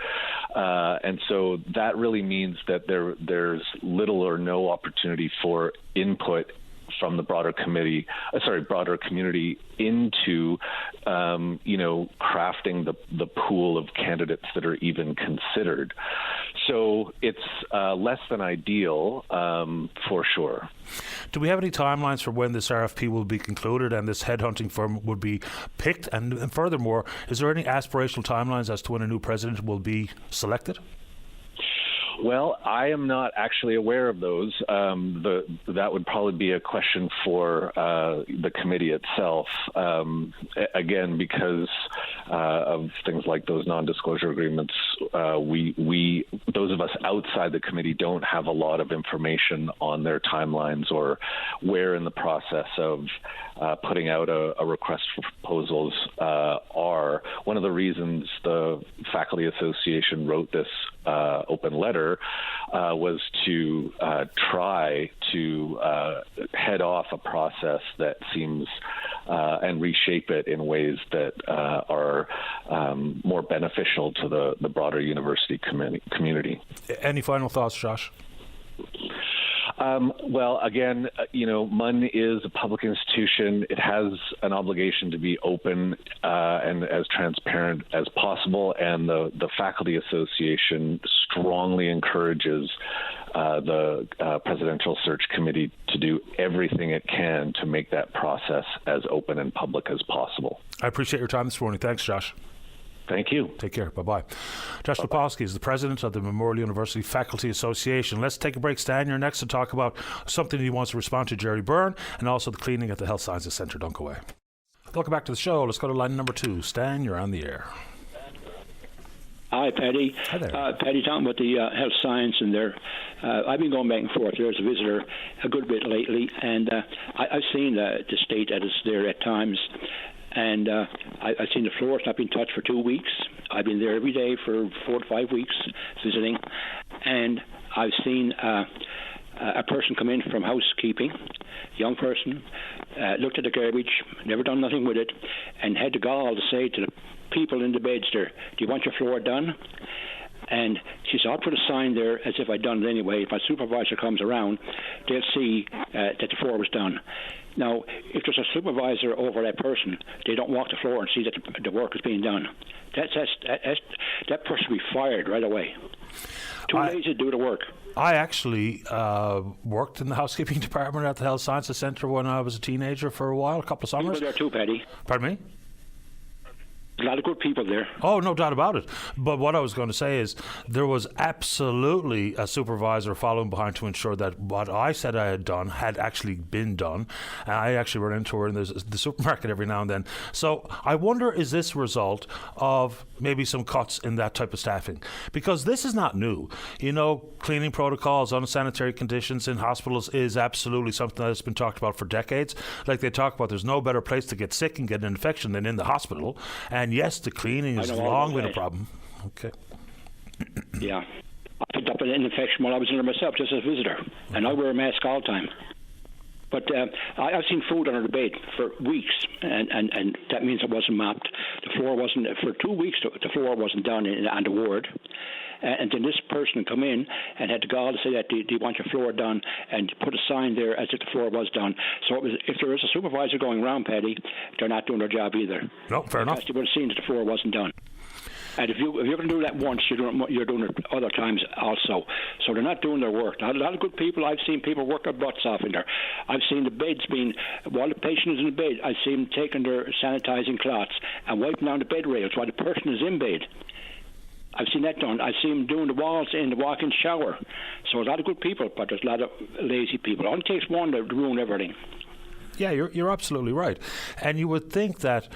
And so that really means that there's little or no opportunity for input from the broader community into, crafting the pool of candidates that are even considered. So it's less than ideal, for sure.
Do we have any timelines for when this RFP will be concluded and this headhunting firm would be picked? And furthermore, is there any aspirational timelines as to when a new president will be selected?
Well, I am not actually aware of those. That would probably be a question for the committee itself. Again, because of things like those non-disclosure agreements, we those of us outside the committee don't have a lot of information on their timelines or where in the process of putting out a request for proposals are. One of the reasons the Faculty Association wrote this open letter was to try to head off a process that seems and reshape it in ways that are more beneficial to the broader university community.
Any final thoughts, Josh?
Well, again, MUN is a public institution. It has an obligation to be open and as transparent as possible, and the Faculty Association strongly encourages the Presidential Search Committee to do everything it can to make that process as open and public as possible.
I appreciate your time this morning. Thanks, Josh.
Thank you.
Take care. Bye-bye. Josh Lepowski is the president of the Memorial University Faculty Association. Let's take a break. Stan, you're next to talk about something he wants to respond to Jerry Byrne and also the cleaning at the Health Sciences Centre. Don't go away. Welcome back to the show. Let's go to line number 2. Stan, you're on the air.
Hi, Paddy.
Hi there.
Paddy, talking about the health science and there. I've been going back and forth there as a visitor a good bit lately, and I've seen the state that is there at times. And I've seen the floors not been touched for 2 weeks. I've been there every day for 4 to 5 weeks visiting. And I've seen a person come in from housekeeping, young person, looked at the garbage, never done nothing with it, and had the gall to say to the people in the beds there, do you want your floor done? And she said, I'll put a sign there as if I'd done it anyway. If my supervisor comes around, they'll see that the floor was done. Now, if there's a supervisor over that person, they don't walk the floor and see that the work is being done. That person will be fired right away. Too lazy to do the work.
I actually worked in the housekeeping department at the Health Sciences Centre when I was a teenager for a while, a couple of summers.
People there too, Paddy.
Pardon me?
A lot of good people there.
Oh, no doubt about it. But what I was going to say is there was absolutely a supervisor following behind to ensure that what I said I had done had actually been done. And I actually run into her in the supermarket every now and then. So I wonder, is this a result of maybe some cuts in that type of staffing? Because this is not new. Cleaning protocols, unsanitary conditions in hospitals is absolutely something that's been talked about for decades. Like they talk about, there's no better place to get sick and get an infection than in the hospital. And yes, the cleaning has long been a problem. Okay.
Yeah. I picked up an infection while I was in there myself, just as a visitor. And I wear a mask all the time. But I've seen food under the bed for weeks, and that means it wasn't mopped. The floor wasn't, for 2 weeks, the floor wasn't done on the ward. And then this person come in and had the gall to say that, do you want your floor done, and put a sign there as if the floor was done. So if there is a supervisor going around, Paddy, they're not doing their job either.
No, fair enough.
You would have seen that the floor wasn't done. And if you're going to do that once, you're doing it other times also. So they're not doing their work. A lot of good people, I've seen people work their butts off in there. I've seen the beds while the patient is in the bed, I've seen them taking their sanitizing cloths and wiping down the bed rails while the person is in bed. I've seen that done. I've seen them doing the walls in the walk-in shower. So a lot of good people, but there's a lot of lazy people. It only takes one to ruin everything.
Yeah, you're absolutely right. And you would think that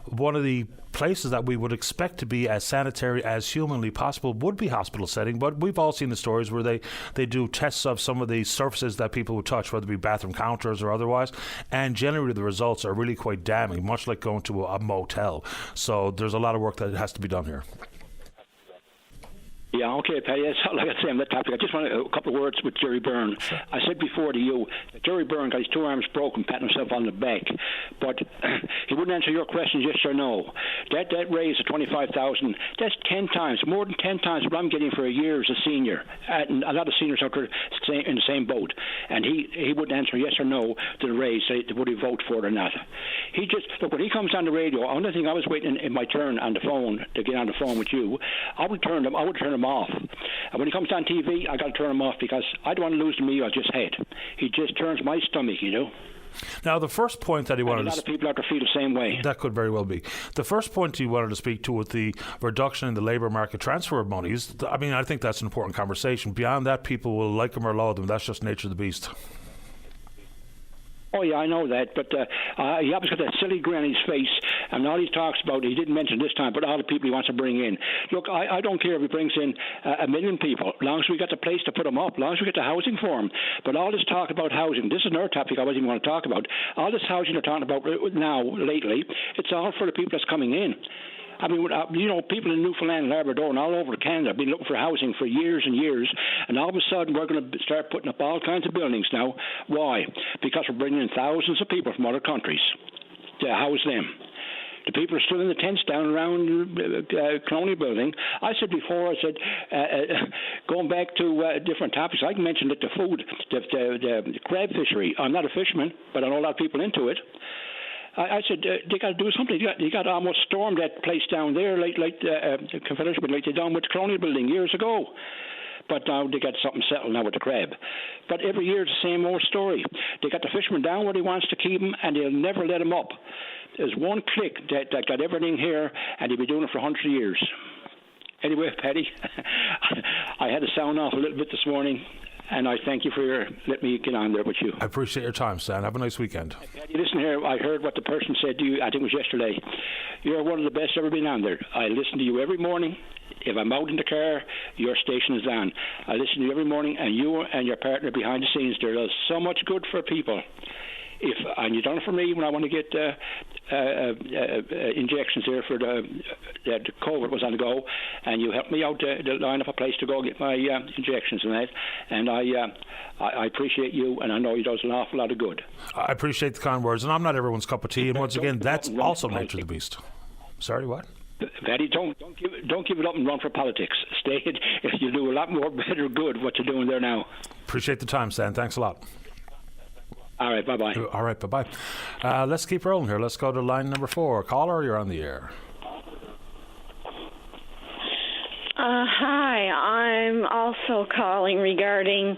one of the places that we would expect to be as sanitary as humanly possible would be hospital setting, but we've all seen the stories where they do tests of some of the surfaces that people would touch, whether it be bathroom counters or otherwise, and generally the results are really quite damning, much like going to a motel. So there's a lot of work that has to be done here.
Yeah, okay, Paddy. Like I say on that topic, I just want a couple of words with Jerry Byrne. Sure. I said before to you that Jerry Byrne got his 2 arms broken, patting himself on the back, but he wouldn't answer your questions yes or no. That raise of $25,000, that's 10 times, more than 10 times what I'm getting for a year as a senior. And a lot of seniors out there in the same boat. And he wouldn't answer yes or no to the raise, say would he vote for it or not. He just, look, when he comes on the radio, the only thing I was waiting in my turn on the phone to get on the phone with you, I would turn them off. And when he comes on TV, I got to turn him off because I don't want to lose the meal I just had. He just turns my stomach,
Now, the first point that he wanted
a lot of people out there feel the same way.
That could very well be. The first point he wanted to speak to with the reduction in the labour market transfer of monies, I mean, I think that's an important conversation. Beyond that, people will like him or loathe him. That's just nature of the beast.
Oh, yeah, I know that, but he always got that silly grin on his face, and all he talks about, he didn't mention this time, but all the people he wants to bring in. Look, I don't care if he brings in 1 million people, as long as we got the place to put them up, as long as we get the housing for them. But all this talk about housing, this is another topic I wasn't even going to talk about. All this housing they're talking about now, lately, it's all for the people that's coming in. I mean, people in Newfoundland and Labrador and all over Canada have been looking for housing for years and years, and all of a sudden we're going to start putting up all kinds of buildings now. Why? Because we're bringing in thousands of people from other countries to house them. The people are still in the tents down around Colonial Building. I said before, going back to different topics, I can mention that the food, the crab fishery. I'm not a fisherman, but I know a lot of people into it. I said they got to do something. You got to almost storm that place down there, like the Confederation, like they done with the Colonial Building years ago. But now they got something settled now with the crab. But every year it's the same old story. They got the fisherman down where he wants to keep him, and they'll never let him up. There's one clique that got everything here, and they'll be doing it for hundreds of years. Anyway, Paddy, I had to sound off a little bit this morning, and I thank you for letting me get on there with you.
I appreciate your time, Stan. Have a nice weekend.
Paddy, listen here. I heard what the person said to you, I think it was yesterday. You're one of the best ever been on there. I listen to you every morning. If I'm out in the car, your station is on. I listen to you every morning, and you and your partner behind the scenes there does so much good for people. And you done it for me when I want to get injections there for the COVID was on the go, and you helped me out to line up a place to go get my injections and that. And I appreciate you, and I know you does an awful lot of good.
I appreciate the kind words, and I'm not everyone's cup of tea. And once again, that's also nature of the beast. Sorry, what?
Paddy, don't give it up and run for politics. Stay it. You'll do a lot more better good what you're doing there now.
Appreciate the time, Stan. Thanks a lot.
All right, bye-bye.
All right, bye-bye. Let's keep rolling here. Let's go to line number 4. Caller, you're on the air.
Hi, I'm also calling regarding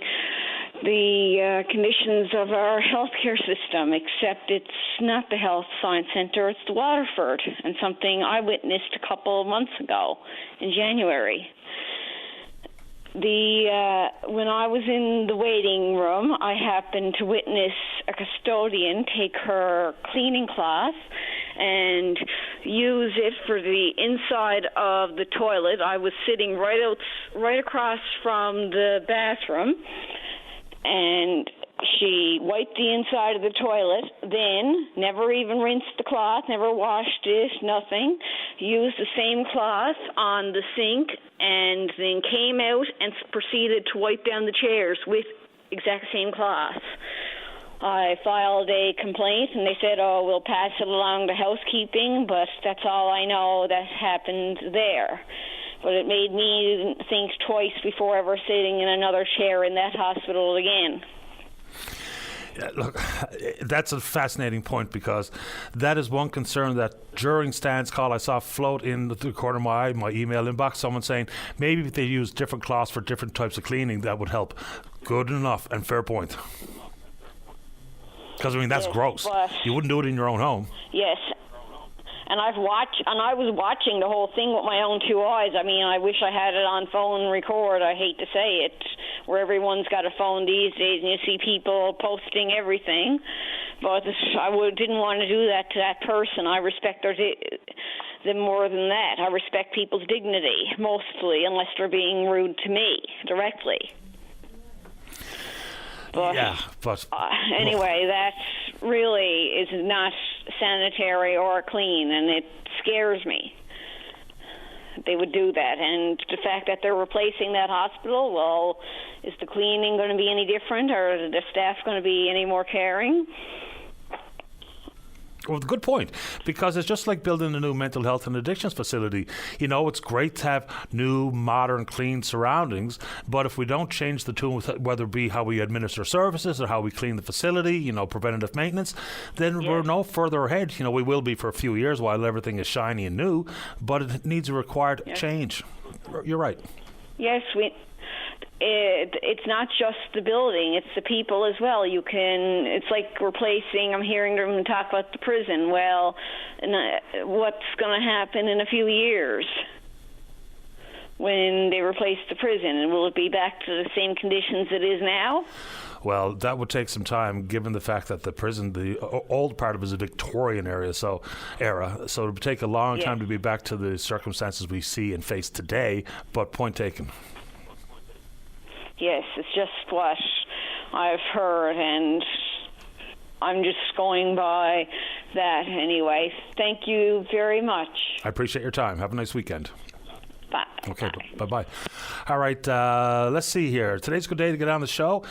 the conditions of our healthcare system, except it's not the Health Science Center, it's the Waterford, and something I witnessed a couple of months ago in January. When I was in the waiting room, I happened to witness a custodian take her cleaning cloth and use it for the inside of the toilet. I was sitting right across from the bathroom, and she wiped the inside of the toilet, then never even rinsed the cloth, never washed it, nothing. Used the same cloth on the sink, and then came out and proceeded to wipe down the chairs with exact same cloth. I filed a complaint, and they said, we'll pass it along to housekeeping, but that's all I know that happened there. But it made me think twice before ever sitting in another chair in that hospital again.
Yeah, look, that's a fascinating point, because that is one concern that during Stan's call I saw float in the corner of my email inbox, someone saying maybe if they use different cloths for different types of cleaning, that would help. Good enough and fair point. Because, that's gross. You wouldn't do it in your own home.
Yes. And I was watching the whole thing with my own 2 eyes. I wish I had it on phone record. I hate to say it, where everyone's got a phone these days, and you see people posting everything. But didn't want to do that to that person. I respect them more than that. I respect people's dignity, mostly, unless they're being rude to me directly. But anyway, that really is not sanitary or clean, and it scares me. They would do that, and the fact that they're replacing that hospital, well, is the cleaning going to be any different, or are the staff going to be any more caring?
Well, good point, because it's just like building a new mental health and addictions facility. It's great to have new, modern, clean surroundings, but if we don't change the tools, whether it be how we administer services or how we clean the facility, preventative maintenance, then we're no further ahead. We will be for a few years while everything is shiny and new, but it needs a required change. You're right.
Yes, it's not just the building, it's the people as well. It's like replacing, I'm hearing them talk about the prison. Well, what's going to happen in a few years when they replace the prison? And will it be back to the same conditions it is now?
Well, that would take some time, given the fact that the prison, the old part of it is a Victorian era, so it would take a long time to be back to the circumstances we see and face today, but point taken.
Yes, it's just what I've heard, and I'm just going by that anyway. Thank you very much.
I appreciate your time. Have a nice weekend.
Bye.
Okay, bye-bye. All right, let's see here. Today's a good day to get on the show.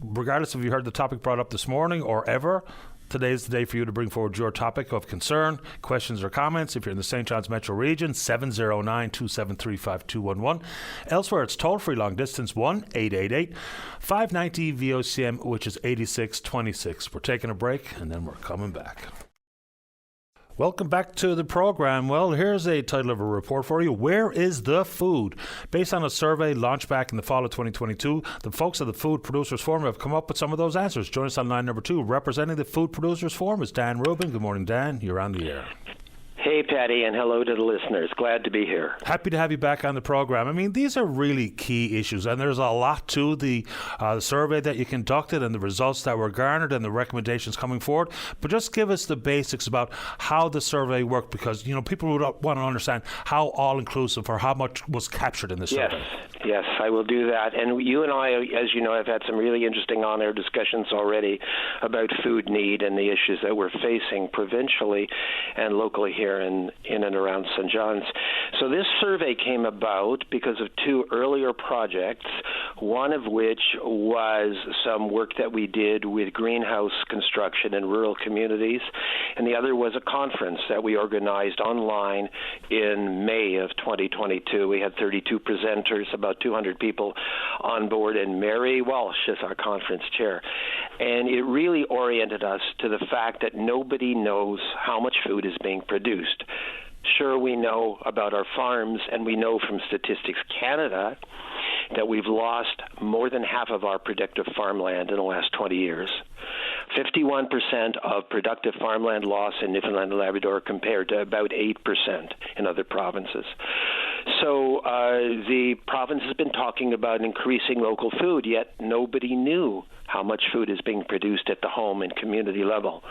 Regardless if you heard the topic brought up this morning or ever, Today's the day for you to bring forward your topic of concern, questions or comments. If you're in the St. John's metro region, 709-273-5211. Elsewhere, it's toll-free long distance 1-888-590-VOCM, which is 8626. We're taking a break, and then we're coming back. Welcome back to the program. Well, here's a title of a report for you. Where is the food? Based on a survey launched back in the fall of 2022, the folks of the Food Producers Forum have come up with some of those answers. Join us on line number 2. Representing the Food Producers Forum is Dan Rubin. Good morning, Dan. You're on the air.
Hey, Patty, and hello to the listeners. Glad to be here.
Happy to have you back on the program. I mean, these are really key issues, and there's a lot to the survey that you conducted and the results that were garnered and the recommendations coming forward. But just give us the basics about how the survey worked, because, you know, people would want to understand how all-inclusive or how much was captured in the survey.
Yes, I will do that. And you and I, as you know, have had some really interesting on-air discussions already about food need and the issues that we're facing provincially and locally here in and around St. John's. So this survey came about because of 2 earlier projects, one of which was some work that we did with greenhouse construction in rural communities, and the other was a conference that we organized online in May of 2022. We had 32 presenters, about 200 people on board, and Mary Walsh is our conference chair. And it really oriented us to the fact that nobody knows how much food is being produced. Sure, we know about our farms, and we know from Statistics Canada that we've lost more than half of our productive farmland in the last 20 years. 51% of productive farmland loss in Newfoundland and Labrador compared to about 8% in other provinces. So the province has been talking about increasing local food, yet nobody knew how much food is being produced at the home and community level.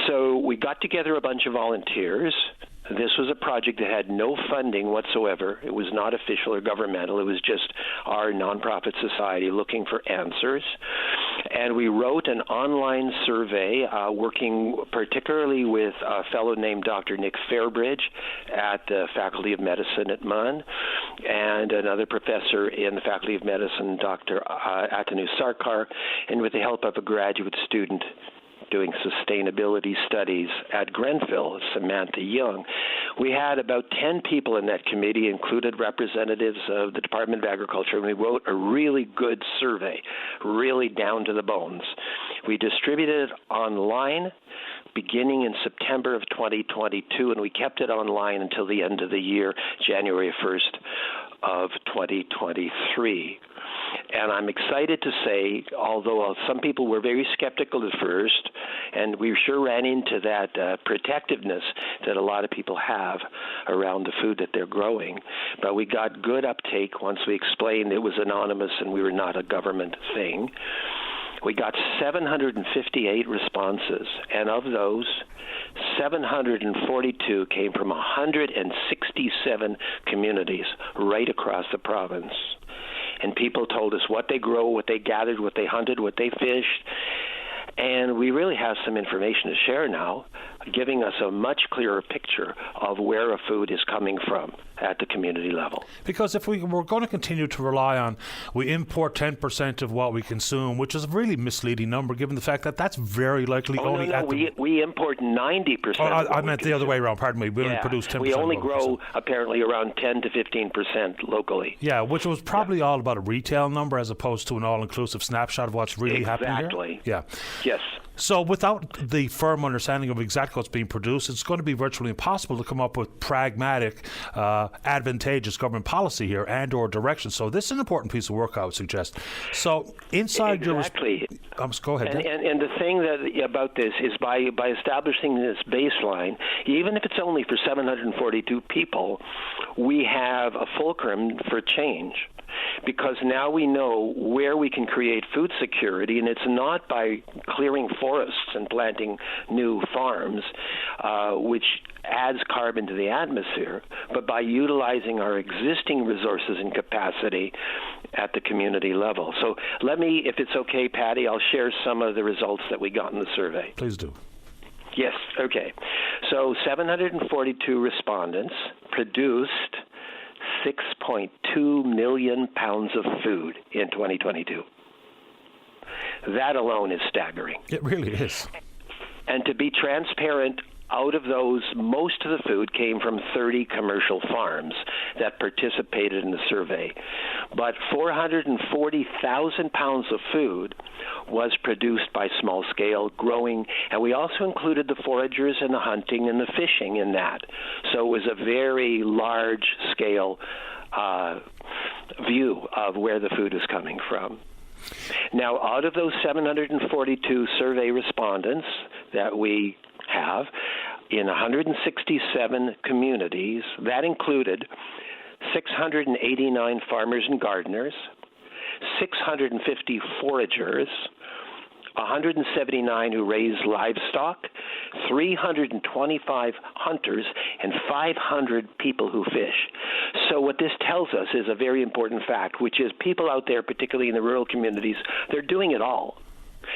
So we got together a bunch of volunteers. This was a project that had no funding whatsoever. It was not official or governmental. It was just our nonprofit society looking for answers. And we wrote an online survey working particularly with a fellow named Dr. Nick Fairbridge at the Faculty of Medicine at MUN and another professor in the Faculty of Medicine, Dr. Atanu Sarkar, and with the help of a graduate student doing sustainability studies at Grenfell, Samantha Young. We had about 10 people in that committee, included representatives of the Department of Agriculture, and we wrote a really good survey, really down to the bones. We distributed it online beginning in September of 2022, and we kept it online until the end of the year, January 1st of 2023. And I'm excited to say, although some people were very skeptical at first, and we sure ran into that protectiveness that a lot of people have around the food that they're growing, but we got good uptake once we explained it was anonymous and we were not a government thing. We got 758 responses, and of those, 742 came from 167 communities right across the province. And people told us what they grow, what they gathered, what they hunted, what they fished. And we really have some information to share now, giving us a much clearer picture of where a food is coming from at the community level.
Because if we're going to continue to rely on, we import 10% of what we consume, which is a really misleading number, given the fact that that's very likely
we import 90%.
I meant the other way around, pardon me. We only produce 10%.
We only grow apparently around 10 to 15% locally.
Yeah, which was probably all about a retail number as opposed to an all-inclusive snapshot of what's really happening here.
Exactly.
Yeah.
Yes.
So without the firm understanding of exactly what's being produced, it's going to be virtually impossible to come up with pragmatic, advantageous government policy here and or direction. So this is an important piece of work, I would suggest. So inside
your...
go ahead.
And the thing about this is by establishing this baseline, even if it's only for 742 people, we have a fulcrum for change. Because now we know where we can create food security, and it's not by clearing forests and planting new farms, which adds carbon to the atmosphere, but by utilizing our existing resources and capacity at the community level. So let me, if it's okay, Patty, I'll share some of the results that we got in the survey.
Please do.
Yes, okay. So 742 respondents produced 6.2 million pounds of food in 2022. That alone is staggering.
It really is.
And to be transparent, out of those, most of the food came from 30 commercial farms that participated in the survey. But 440,000 pounds of food was produced by small-scale growing, and we also included the foragers and the hunting and the fishing in that. So it was a very large-scale view of where the food is coming from. Now, out of those 742 survey respondents that we have in 167 communities, that included 689 farmers and gardeners, 650 foragers, 179 who raise livestock, 325 hunters, and 500 people who fish. So what this tells us is a very important fact, which is people out there, particularly in the rural communities, they're doing it all.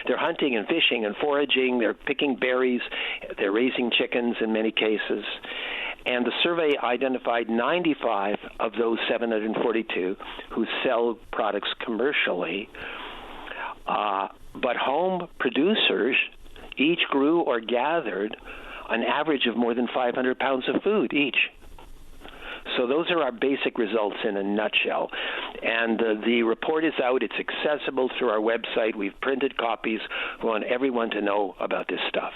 They're hunting and fishing and foraging, they're picking berries, they're raising chickens in many cases. And the survey identified 95 of those 742 who sell products commercially. But home producers each grew or gathered an average of more than 500 pounds of food each. So those are our basic results in a nutshell. And the report is out. It's accessible through our website. We've printed copies. We want everyone to know about this stuff.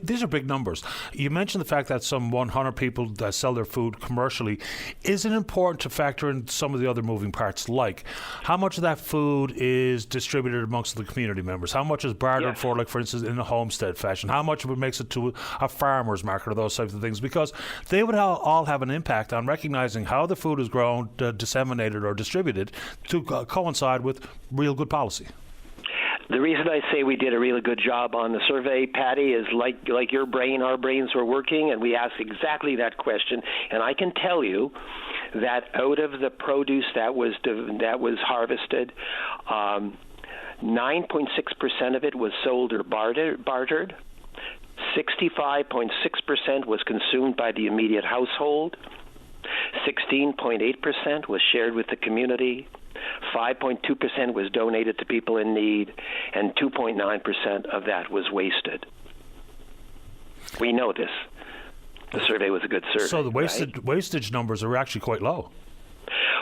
These are big numbers. You mentioned the fact that some 100 people that sell their food commercially. Is it important to factor in some of the other moving parts, like how much of that food is distributed amongst the community members? How much is bartered for, like, for instance, in a homestead fashion? How much of it makes it to a farmer's market or those types of things? Because they would all have an impact on recognizing how the food is grown, disseminated, or distributed to coincide with real good policy.
The reason I say we did a really good job on the survey, Patty, is like your brain, our brains were working, and we asked exactly that question. And I can tell you that out of the produce that was harvested, 9.6% of it was sold or bartered. 65.6% was consumed by the immediate household. 16.8% was shared with the community. 5.2% was donated to people in need, and 2.9% of that was wasted. We know this. The survey was a good survey.
So the wastage numbers are actually quite low.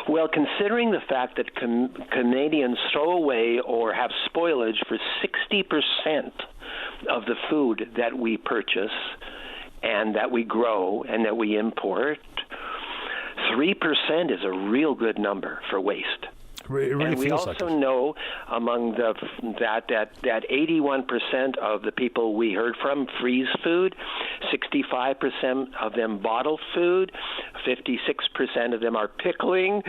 Well, considering the fact that Canadians throw away or have spoilage for 60% of the food that we purchase and that we grow and that we import, 3% is a real good number for waste.
It really
and we
feels
also
like it.
know among that 81% of the people we heard from freeze food, 65% of them bottle food, 56% of them are pickling,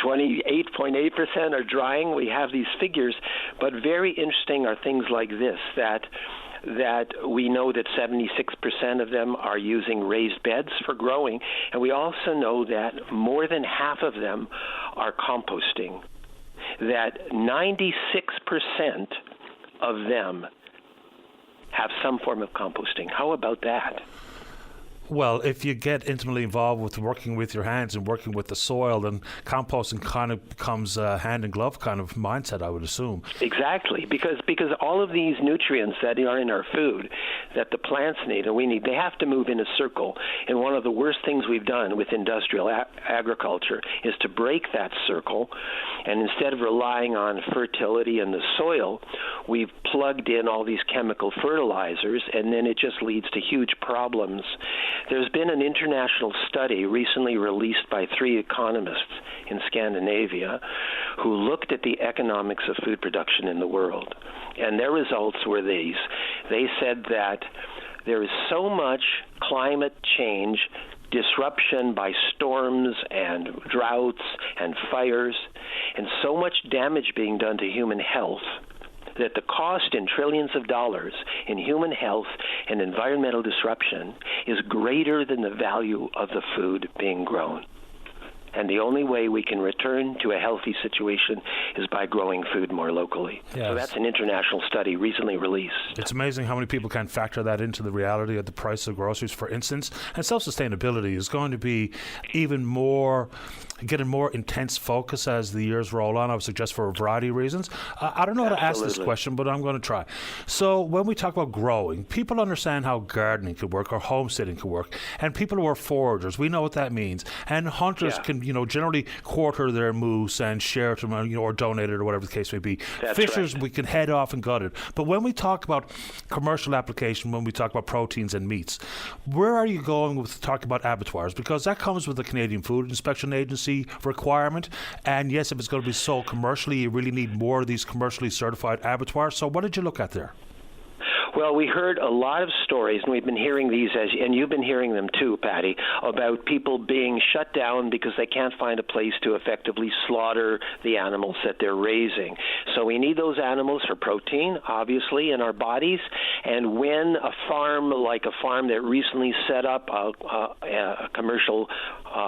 28.8% are drying. We have these figures, but very interesting are things like this, that we know that 76% of them are using raised beds for growing, and we also know that more than half of them are composting, that 96% of them have some form of composting. How about that?
Well, if you get intimately involved with working with your hands and working with the soil, then composting kind of becomes a hand-in-glove kind of mindset, I would assume.
Exactly, because all of these nutrients that are in our food that the plants need and we need, they have to move in a circle. And one of the worst things we've done with industrial agriculture is to break that circle. And instead of relying on fertility in the soil, we've plugged in all these chemical fertilizers, and then it just leads to huge problems. There's been an international study recently released by 3 economists in Scandinavia who looked at the economics of food production in the world. And their results were these. They said that there is so much climate change, disruption by storms and droughts and fires, and so much damage being done to human health, that the cost in trillions of dollars in human health and environmental disruption is greater than the value of the food being grown. And the only way we can return to a healthy situation is by growing food more locally.
Yes.
So that's an international study recently released.
It's amazing how many people can factor that into the reality of the price of groceries, for instance. And self-sustainability is going to be even more, getting more intense focus as the years roll on, I would suggest, for a variety of reasons. I don't know how to ask this question, but I'm going to try. So when we talk about growing, people understand how gardening could work or homesteading could work. And people who are foragers, we know what that means. And hunters can, generally quarter their moose and share it, or donate it, or whatever the case may be.
That's
Fishers,
right.
we can head off and gut it. But when we talk about commercial application, when we talk about proteins and meats, where are you going with talking about abattoirs? Because that comes with the Canadian Food Inspection Agency requirement. And yes, if it's going to be sold commercially, you really need more of these commercially certified abattoirs. So what did you look at there?
Well, we heard a lot of stories, and we've been hearing these, and you've been hearing them too, Patty, about people being shut down because they can't find a place to effectively slaughter the animals that they're raising. So we need those animals for protein, obviously, in our bodies. And when a farm, like a farm that recently set up a commercial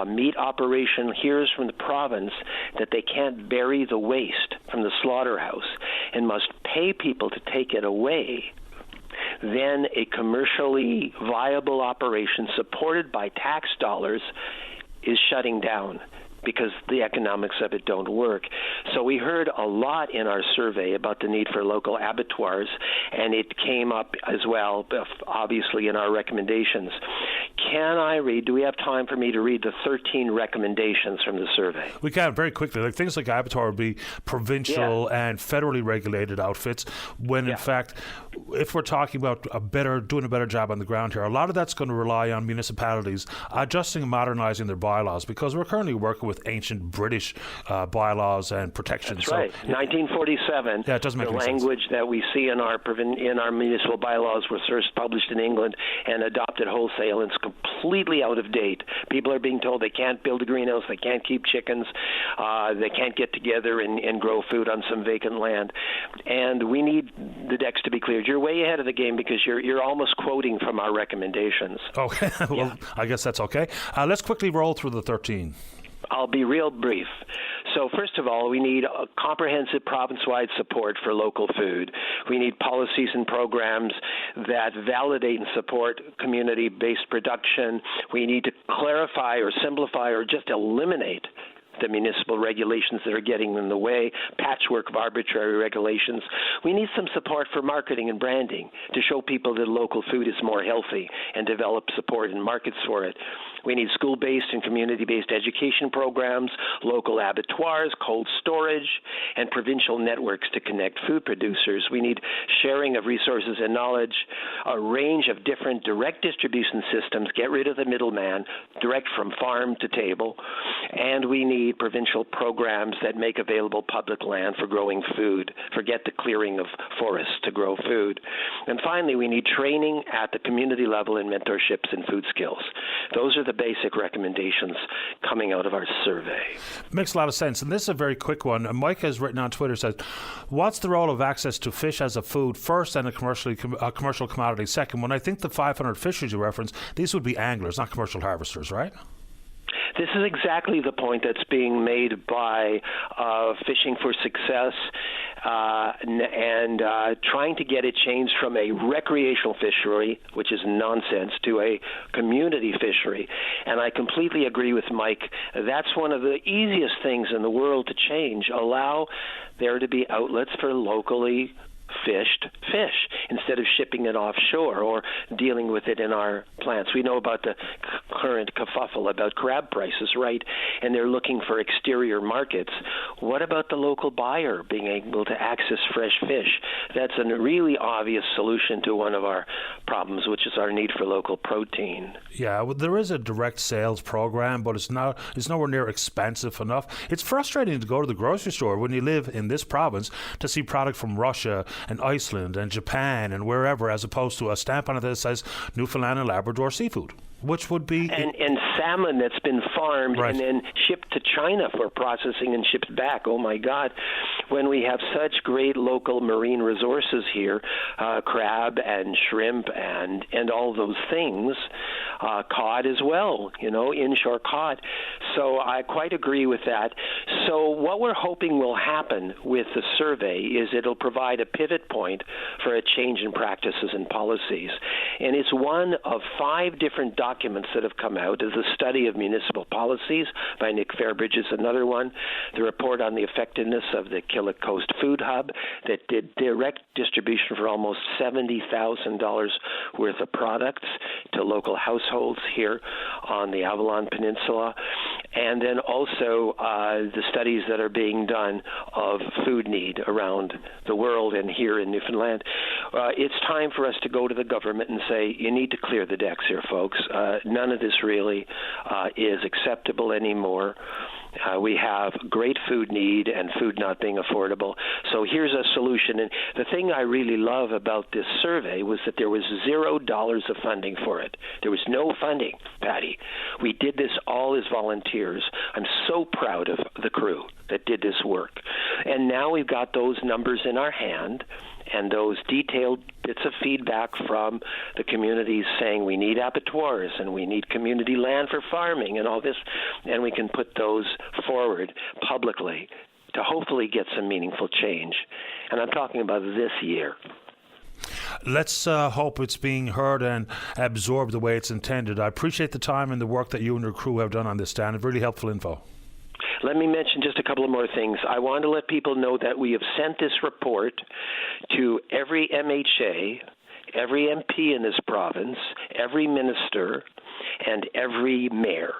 meat operation, hears from the province that they can't bury the waste from the slaughterhouse and must pay people to take it away, then a commercially viable operation supported by tax dollars is shutting down because the economics of it don't work. So we heard a lot in our survey about the need for local abattoirs, and it came up as well, obviously, in our recommendations. Do we have time for me to read the 13 recommendations from the survey?
We can, very quickly. Like things like abattoir would be provincial and federally regulated outfits, when in fact, if we're talking about doing a better job on the ground here, a lot of that's going to rely on municipalities adjusting and modernizing their bylaws, because we're currently working with ancient British bylaws and protections.
That's right. 1947.
Yeah, it doesn't make
the
any
language
sense.
that we see in our municipal bylaws was first published in England and adopted wholesale, and it's completely out of date. People are being told they can't build a greenhouse, they can't keep chickens, they can't get together and grow food on some vacant land. And we need the decks to be cleared. You're way ahead of the game because you're almost quoting from our recommendations.
Okay, well, I guess that's okay. Let's quickly roll through the 13.
I'll be real brief. So first of all, we need a comprehensive province-wide support for local food. We need policies and programs that validate and support community-based production. We need to clarify or simplify or just eliminate the municipal regulations that are getting in the way, patchwork of arbitrary regulations. We need some support for marketing and branding to show people that local food is more healthy and develop support and markets for it. We need school-based and community-based education programs, local abattoirs, cold storage, and provincial networks to connect food producers. We need sharing of resources and knowledge, a range of different direct distribution systems, get rid of the middleman, direct from farm to table, and we need provincial programs that make available public land for growing food. Forget the clearing of forests to grow food. And finally, we need training at the community level in mentorships and food skills. Those are the basic recommendations coming out of our survey.
Makes a lot of sense. And this is a very quick one. Mike has written on Twitter, says, what's the role of access to fish as a food first and a commercial commodity second? When I think the 500 fishers you reference, these would be anglers, not commercial harvesters, right?
This is exactly the point that's being made by Fishing for Success and trying to get it changed from a recreational fishery, which is nonsense, to a community fishery. And I completely agree with Mike. That's one of the easiest things in the world to change. Allow there to be outlets for locally fished fish instead of shipping it offshore or dealing with it in our plants. We know about the current kerfuffle about crab prices, right? And they're looking for exterior markets. What about the local buyer being able to access fresh fish? That's a really obvious solution to one of our problems, which is our need for local protein.
Yeah, well, there is a direct sales program, but it's nowhere near expensive enough. It's frustrating to go to the grocery store when you live in this province to see product from Russia and Iceland and Japan and wherever, as opposed to a stamp on it that says Newfoundland and Labrador seafood. Which would be?
And salmon that's been farmed and then shipped to China for processing and shipped back. Oh, my God. When we have such great local marine resources here, crab and shrimp and all those things, cod as well, inshore cod. So I quite agree with that. So what we're hoping will happen with the survey is it'll provide a pivot point for a change in practices and policies. And it's one of 5 different documents that have come out. There's a study of municipal policies by Nick Fairbridge is another one. The report on the effectiveness of the Killick Coast Food Hub that did direct distribution for almost $70,000 worth of products to local households here on the Avalon Peninsula. And then also the studies that are being done of food need around the world and here in Newfoundland. It's time for us to go to the government and say, you need to clear the decks here, folks. None of this really is acceptable anymore. We have great food need and food not being affordable. So here's a solution. And the thing I really love about this survey was that there was $0 of funding for it. There was no funding, Patty. We did this all as volunteers. I'm so proud of the crew that did this work. And now we've got those numbers in our hand and those detailed bits of feedback from the communities saying we need abattoirs and we need community land for farming and all this, and we can put those forward publicly to hopefully get some meaningful change. And I'm talking about this year.
Let's hope it's being heard and absorbed the way it's intended. I appreciate the time and the work that you and your crew have done on this, Stan. It's really helpful info.
Let me mention just a couple of more things. I want to let people know that we have sent this report to every MHA, every MP in this province, every minister, and every mayor.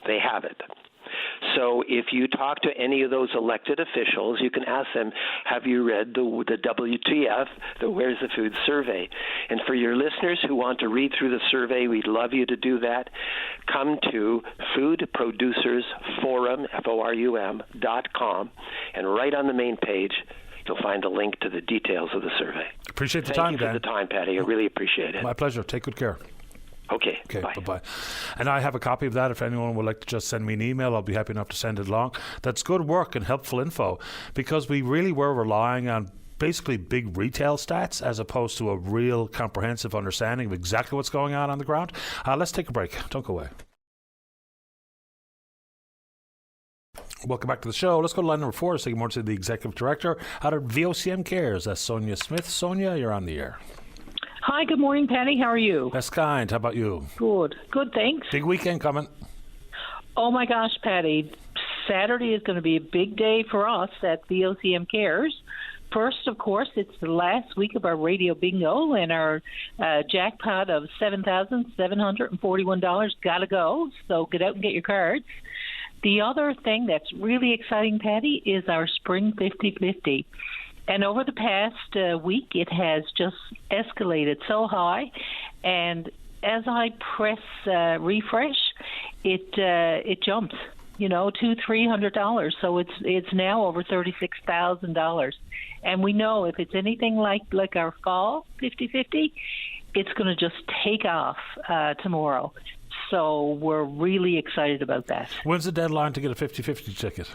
They have it. So if you talk to any of those elected officials, you can ask them, have you read the WTF, the Where's the Food survey? And for your listeners who want to read through the survey, we'd love you to do that. Come to foodproducersforum, FORUM.com, and right on the main page, you'll find a link to the details of the survey.
Appreciate the time, Dan.
Thank you for the time, Patty. I really appreciate it.
My pleasure. Take good care.
Okay,
bye-bye. And I have a copy of that. If anyone would like to just send me an email, I'll be happy enough to send it along. That's good work and helpful info, because we really were relying on basically big retail stats as opposed to a real comprehensive understanding of exactly what's going on the ground. Let's take a break. Don't go away. Welcome back to the show. Let's go to line number 4. Say good morning to the Executive Director out of VOCM Cares. That's Sonia Smith. Sonia, you're on the air.
Hi, good morning, Penny. How are you?
That's kind. How about you?
Good, thanks.
Big weekend coming.
Oh, my gosh, Patty. Saturday is going to be a big day for us at VOCM Cares. First, of course, it's the last week of our radio bingo, and our jackpot of $7,741 got to go, so get out and get your cards. The other thing that's really exciting, Patty, is our Spring 50-50. And over the past week, it has just escalated so high. And as I press refresh, it jumps, $200-300. So it's now over $36,000. And we know if it's anything like our fall 50-50, it's going to just take off tomorrow. So we're really excited about that.
When's the deadline to get a 50-50 ticket?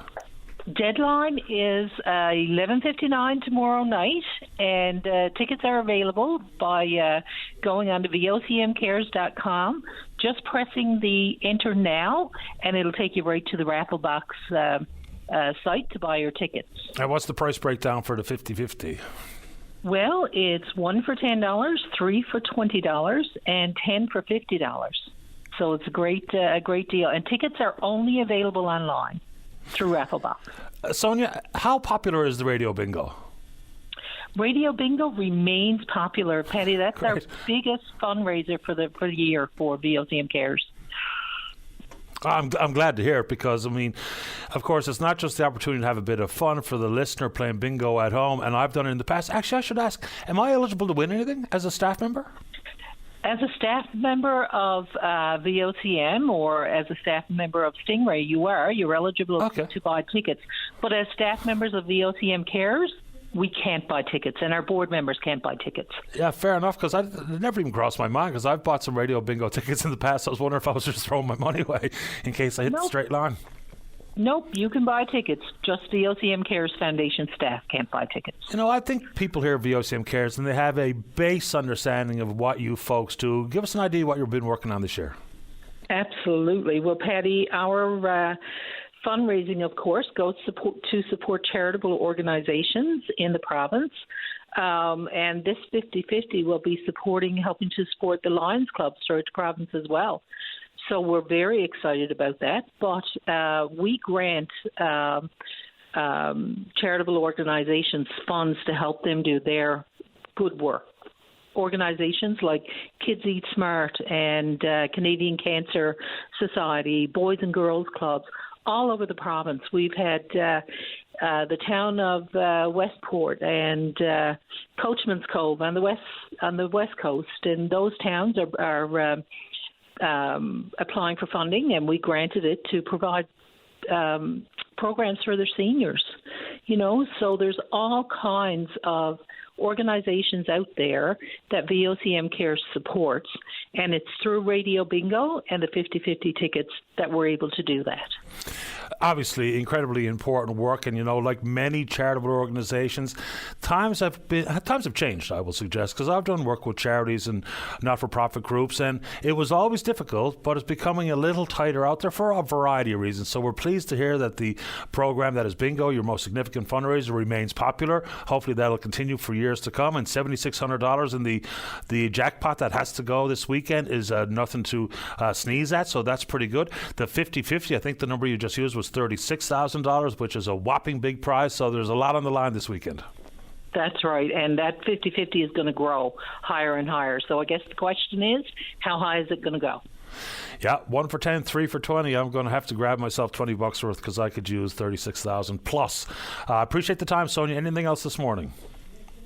Deadline is 11:59 tomorrow night, and tickets are available by going on to vocmcares.com, just pressing the enter now, and it'll take you right to the raffle box site to buy your tickets.
And what's the price breakdown for the 50-50?
Well, it's 1 for $10, 3 for $20, and 10 for $50. So it's a great deal, and tickets are only available online through Rafflebox.
Sonia, how popular is the radio bingo?
Radio bingo remains popular, Patty. That's Great. Our biggest fundraiser for the year for VOCM Cares.
I'm glad to hear it, because, of course, it's not just the opportunity to have a bit of fun for the listener playing bingo at home, and I've done it in the past. Actually, I should ask, am I eligible to win anything as a staff member?
As a staff member of VOCM or as a staff member of Stingray, you're eligible to buy tickets. But as staff members of VOCM Cares, we can't buy tickets, and our board members can't buy tickets.
Yeah, fair enough, because it never even crossed my mind, because I've bought some radio bingo tickets in the past. I was wondering if I was just throwing my money away in case I hit the straight line.
Nope, you can buy tickets. Just VOCM Cares Foundation staff can't buy tickets.
You know, I think people hear VOCM Cares and they have a base understanding of what you folks do. Give us an idea of what you've been working on this year.
Absolutely. Well, Patty, our fundraising, of course, goes to support charitable organizations in the province. And this 50-50 will be helping to support the Lions Clubs throughout the province as well. So we're very excited about that. But we grant charitable organizations funds to help them do their good work. Organizations like Kids Eat Smart and Canadian Cancer Society, Boys and Girls Clubs, all over the province. We've had the town of Westport and Coachman's Cove on the west coast, and those towns are applying for funding, and we granted it to provide programs for their seniors. You know, so there's all kinds of organizations out there that VOCM Cares supports, and it's through Radio Bingo and the 50-50 tickets that we're able to do that.
Obviously, incredibly important work, and you know, like many charitable organizations, times have changed, I will suggest, because I've done work with charities and not-for-profit groups, and it was always difficult, but it's becoming a little tighter out there for a variety of reasons. So we're pleased to hear that the program that is Bingo, your most significant fundraiser, remains popular. Hopefully that'll continue for years to come, and $7,600 in the jackpot that has to go this weekend is nothing to sneeze at, so that's pretty good. The 50-50, I think the number you just used was $36,000, which is a whopping big prize, so there's a lot on the line this weekend.
That's right, and that 50-50 is going to grow higher and higher. So I guess the question is, how high is it going to go?
Yeah, 1 for 10, 3 for 20. I'm going to have to grab myself $20 worth because I could use 36,000 plus. I appreciate the time, Sonia. Anything else this morning?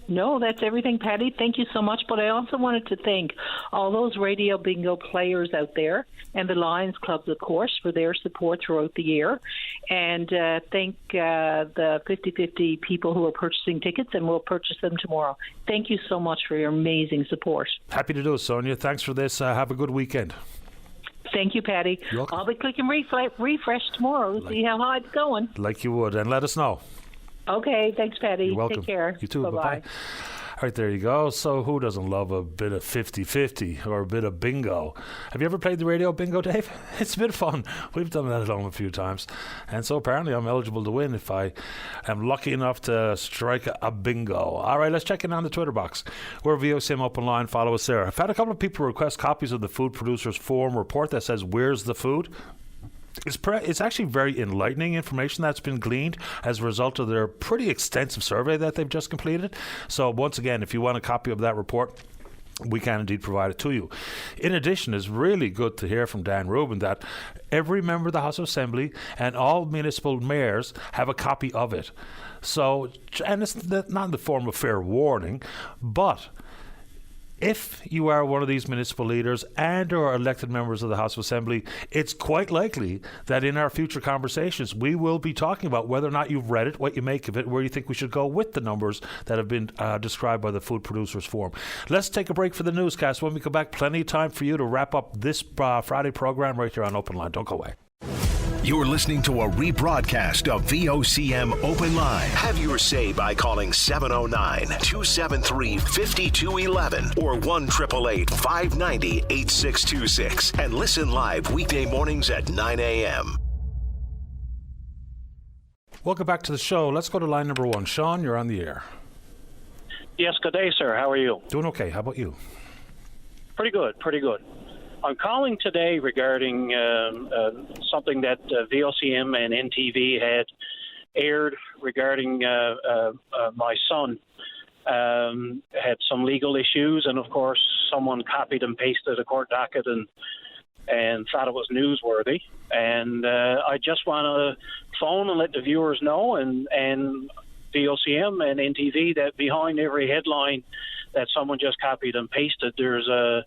No, that's everything, Patty. Thank you so much. But I also wanted to thank all those Radio Bingo players out there and the Lions Clubs, of course, for their support throughout the year. And thank the 50-50 people who are purchasing tickets, and we'll purchase them tomorrow. Thank you so much for your amazing support.
Happy to do it, Sonia. Thanks for this. Have a good weekend.
Thank you, Patty. I'll be clicking refresh tomorrow to see how high it's going.
Like you would, and let us know.
Okay, thanks, Patty.
You're welcome.
Take care.
You too.
Bye-bye.
Bye-bye. All right, there you go. So who doesn't love a bit of 50-50 or a bit of bingo? Have you ever played the radio bingo, Dave? It's a bit of fun. We've done that at home a few times. And so apparently I'm eligible to win if I am lucky enough to strike a bingo. All right, let's check in on the Twitter box. We're VOCM Openline. Follow us there. I've had a couple of people request copies of the Food Producers Forum report that says, "Where's the food?" It's actually very enlightening information that's been gleaned as a result of their pretty extensive survey that they've just completed. So once again, if you want a copy of that report, we can indeed provide it to you. In addition, it's really good to hear from Dan Rubin that every member of the House of Assembly and all municipal mayors have a copy of it. So, and it's not in the form of fair warning, but if you are one of these municipal leaders and or elected members of the House of Assembly, it's quite likely that in our future conversations we will be talking about whether or not you've read it, what you make of it, where you think we should go with the numbers that have been described by the Food Producers Forum. Let's take a break for the newscast. When we come back, plenty of time for you to wrap up this Friday program right here on Open Line. Don't go away.
You're listening to a rebroadcast of VOCM Open Line. Have your say by calling 709-273-5211 or 1-888-590-8626 and listen live weekday mornings at 9 a.m.
Welcome back to the show. Let's go to line number 1. Sean, you're on the air.
Yes, good day, sir. How are you?
Doing okay. How about you?
Pretty good. I'm calling today regarding something that VOCM and NTV had aired regarding my son. Had some legal issues, and of course, someone copied and pasted a court docket and thought it was newsworthy. And I just want to phone and let the viewers know, and VOCM and NTV, that behind every headline that someone just copied and pasted, there's a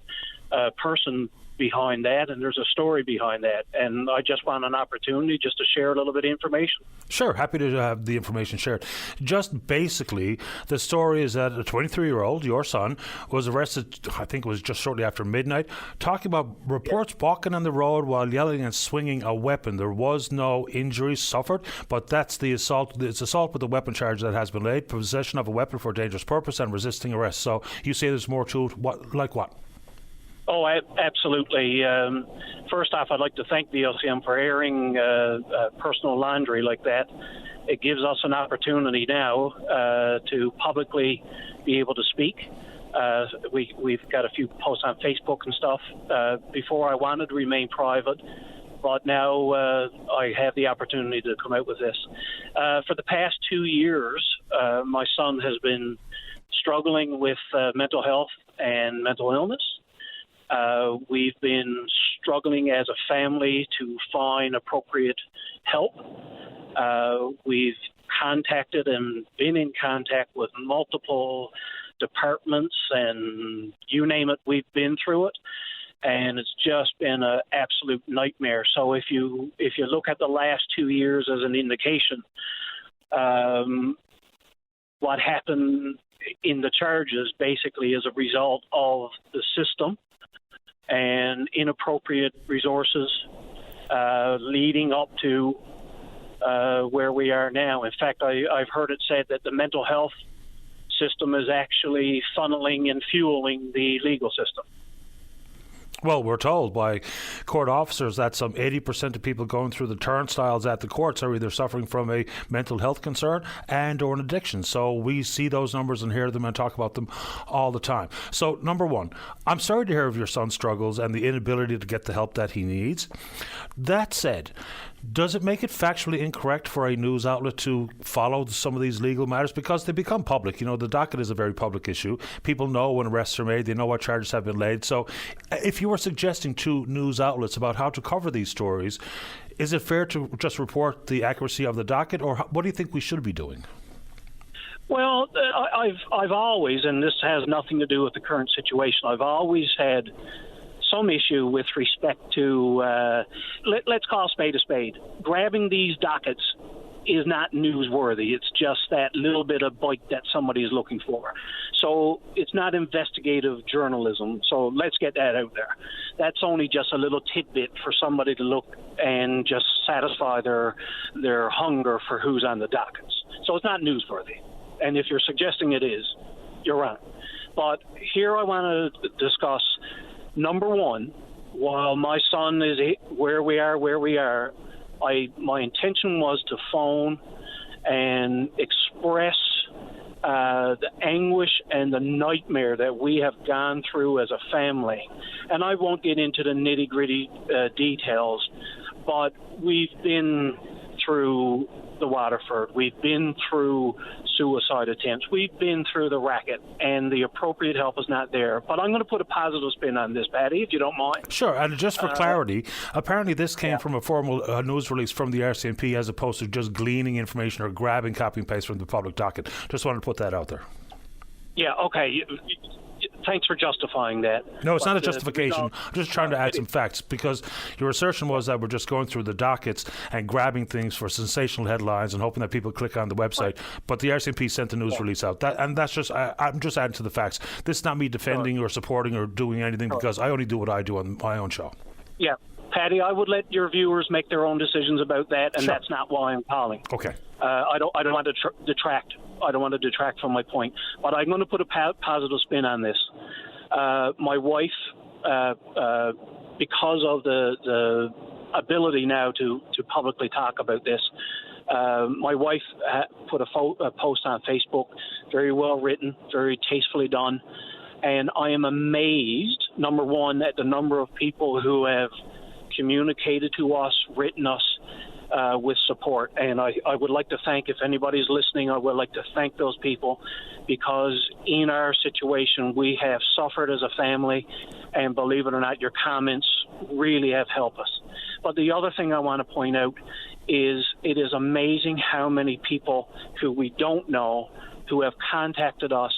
person behind that, and there's a story behind that. And I just want an opportunity just to share a little bit of information.
Sure, happy to have the information shared. Just basically, the story is that a 23-year-old, your son, was arrested, I think it was just shortly after midnight, talking about reports walking on the road while yelling and swinging a weapon. There was no injuries suffered, but that's the assault. It's assault with a weapon charge that has been laid, possession of a weapon for a dangerous purpose and resisting arrest. So you say there's more to it. Like what?
Oh, absolutely. First off, I'd like to thank the LCM for airing personal laundry like that. It gives us an opportunity now to publicly be able to speak. We've got a few posts on Facebook and stuff. Before, I wanted to remain private, but now I have the opportunity to come out with this. For the past 2 years, my son has been struggling with mental health and mental illness. We've been struggling as a family to find appropriate help. We've contacted and been in contact with multiple departments, and you name it, we've been through it. And it's just been an absolute nightmare. So if you look at the last 2 years as an indication, what happened in the charges basically is a result of the system and inappropriate resources leading up to where we are now. In fact, I've heard it said that the mental health system is actually funneling and fueling the legal system.
Well, we're told by court officers that some 80% of people going through the turnstiles at the courts are either suffering from a mental health concern and or an addiction. So we see those numbers and hear them and talk about them all the time. So, number one, I'm sorry to hear of your son's struggles and the inability to get the help that he needs. That said, does it make it factually incorrect for a news outlet to follow some of these legal matters? Because they become public. You know, the docket is a very public issue. People know when arrests are made. They know what charges have been laid. So if you were suggesting to news outlets about how to cover these stories, is it fair to just report the accuracy of the docket, or what do you think we should be doing?
Well, I've always, and this has nothing to do with the current situation, I've always had some issue with respect to, let's call a spade. Grabbing these dockets is not newsworthy. It's just that little bit of bite that somebody is looking for. So it's not investigative journalism. So let's get that out there. That's only just a little tidbit for somebody to look and just satisfy their hunger for who's on the dockets. So it's not newsworthy. And if you're suggesting it is, you're wrong. But here I want to discuss, number one, while my son is where we are, my intention was to phone and express the anguish and the nightmare that we have gone through as a family. And I won't get into the nitty-gritty details, but we've been through the Waterford. We've been through suicide attempts. We've been through the racket, and the appropriate help is not there. But I'm going to put a positive spin on this, Patty, if you don't mind.
Sure, and just for clarity, apparently this came from a formal news release from the RCMP as opposed to just gleaning information or grabbing copy and paste from the public docket. Just wanted to put that out there.
Yeah, okay. Thanks for justifying that.
No, it's not a justification. I'm just trying to add some facts, because your assertion was that we're just going through the dockets and grabbing things for sensational headlines and hoping that people click on the website. Right. But the RCMP sent a news release out. That's just, I'm just adding to the facts. This is not me defending or supporting or doing anything, because I only do what I do on my own show. Yeah.
Patty, I would let your viewers make their own decisions about that, and that's not why I'm calling.
Okay.
I don't want to detract. I don't want to detract from my point, but I'm going to put a positive spin on this. My wife, because of the ability now to publicly talk about this, my wife put a post on Facebook, very well written, very tastefully done, and I am amazed, number one, at the number of people who have communicated to us, written us with support. And I would like to thank, if anybody's listening, I would like to thank those people, because in our situation, we have suffered as a family, and believe it or not, your comments really have helped us. But the other thing I want to point out is it is amazing how many people who we don't know who have contacted us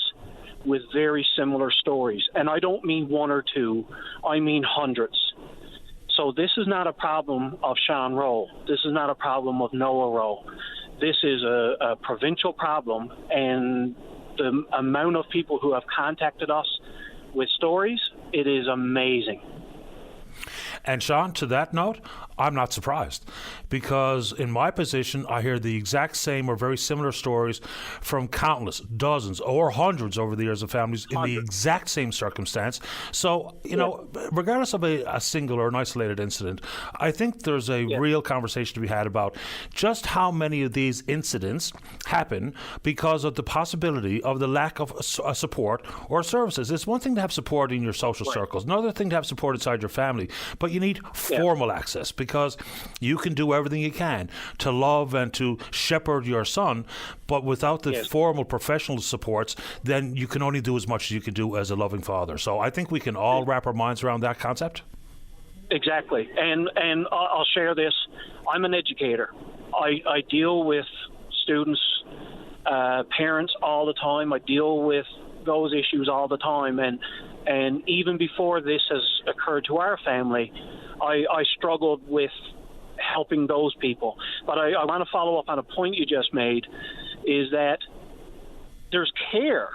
with very similar stories. And I don't mean one or two, I mean hundreds. So this is not a problem of Sean Rowe. This is not a problem of Noah Rowe. This is a provincial problem, and the amount of people who have contacted us with stories, it is amazing.
And Sean, to that note, I'm not surprised, because in my position, I hear the exact same or very similar stories from countless, dozens or hundreds over the years of families in the exact same circumstance. So, you know, regardless of a single or an isolated incident, I think there's a real conversation to be had about just how many of these incidents happen because of the possibility of the lack of support or services. It's one thing to have support in your social circles, another thing to have support inside your family, but you need formal access, because you can do everything you can to love and to shepherd your son, but without the formal professional supports, then you can only do as much as you can do as a loving father. So I think we can all wrap our minds around that concept.
Exactly. And I'll share this. I'm an educator. I deal with students, parents all the time. I deal with those issues all the time. And even before this has occurred to our family, I struggled with helping those people. But I want to follow up on a point you just made, is that there's care,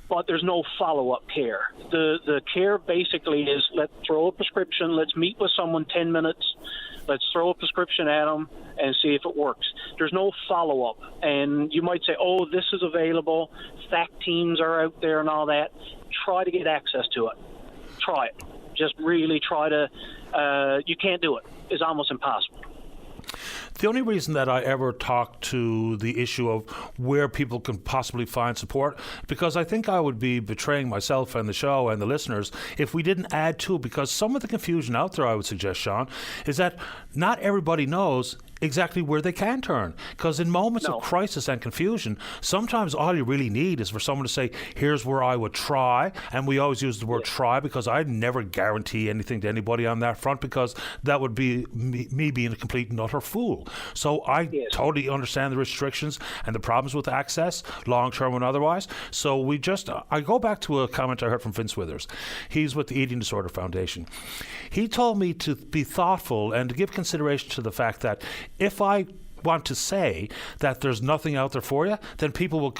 but there's no follow-up care. The care basically is, let's throw a prescription, let's meet with someone 10 minutes, let's throw a prescription at them and see if it works. There's no follow-up. And you might say, oh, this is available, fact teams are out there and all that. Try to get access to it. Try it. Just really try to, you can't do it. It's almost impossible.
The only reason that I ever talk to the issue of where people can possibly find support, because I think I would be betraying myself and the show and the listeners if we didn't add to it, because some of the confusion out there, I would suggest, Sean, is that not everybody knows exactly where they can turn, because in moments of crisis and confusion, sometimes all you really need is for someone to say, here's where I would try. And we always use the word try, because I never guarantee anything to anybody on that front, because that would be me being a complete and utter fool. So I totally understand the restrictions and the problems with access, long-term and otherwise. So I go back to a comment I heard from Vince Withers. He's with the Eating Disorder Foundation. He told me to be thoughtful and to give consideration to the fact that if I want to say that there's nothing out there for you, then people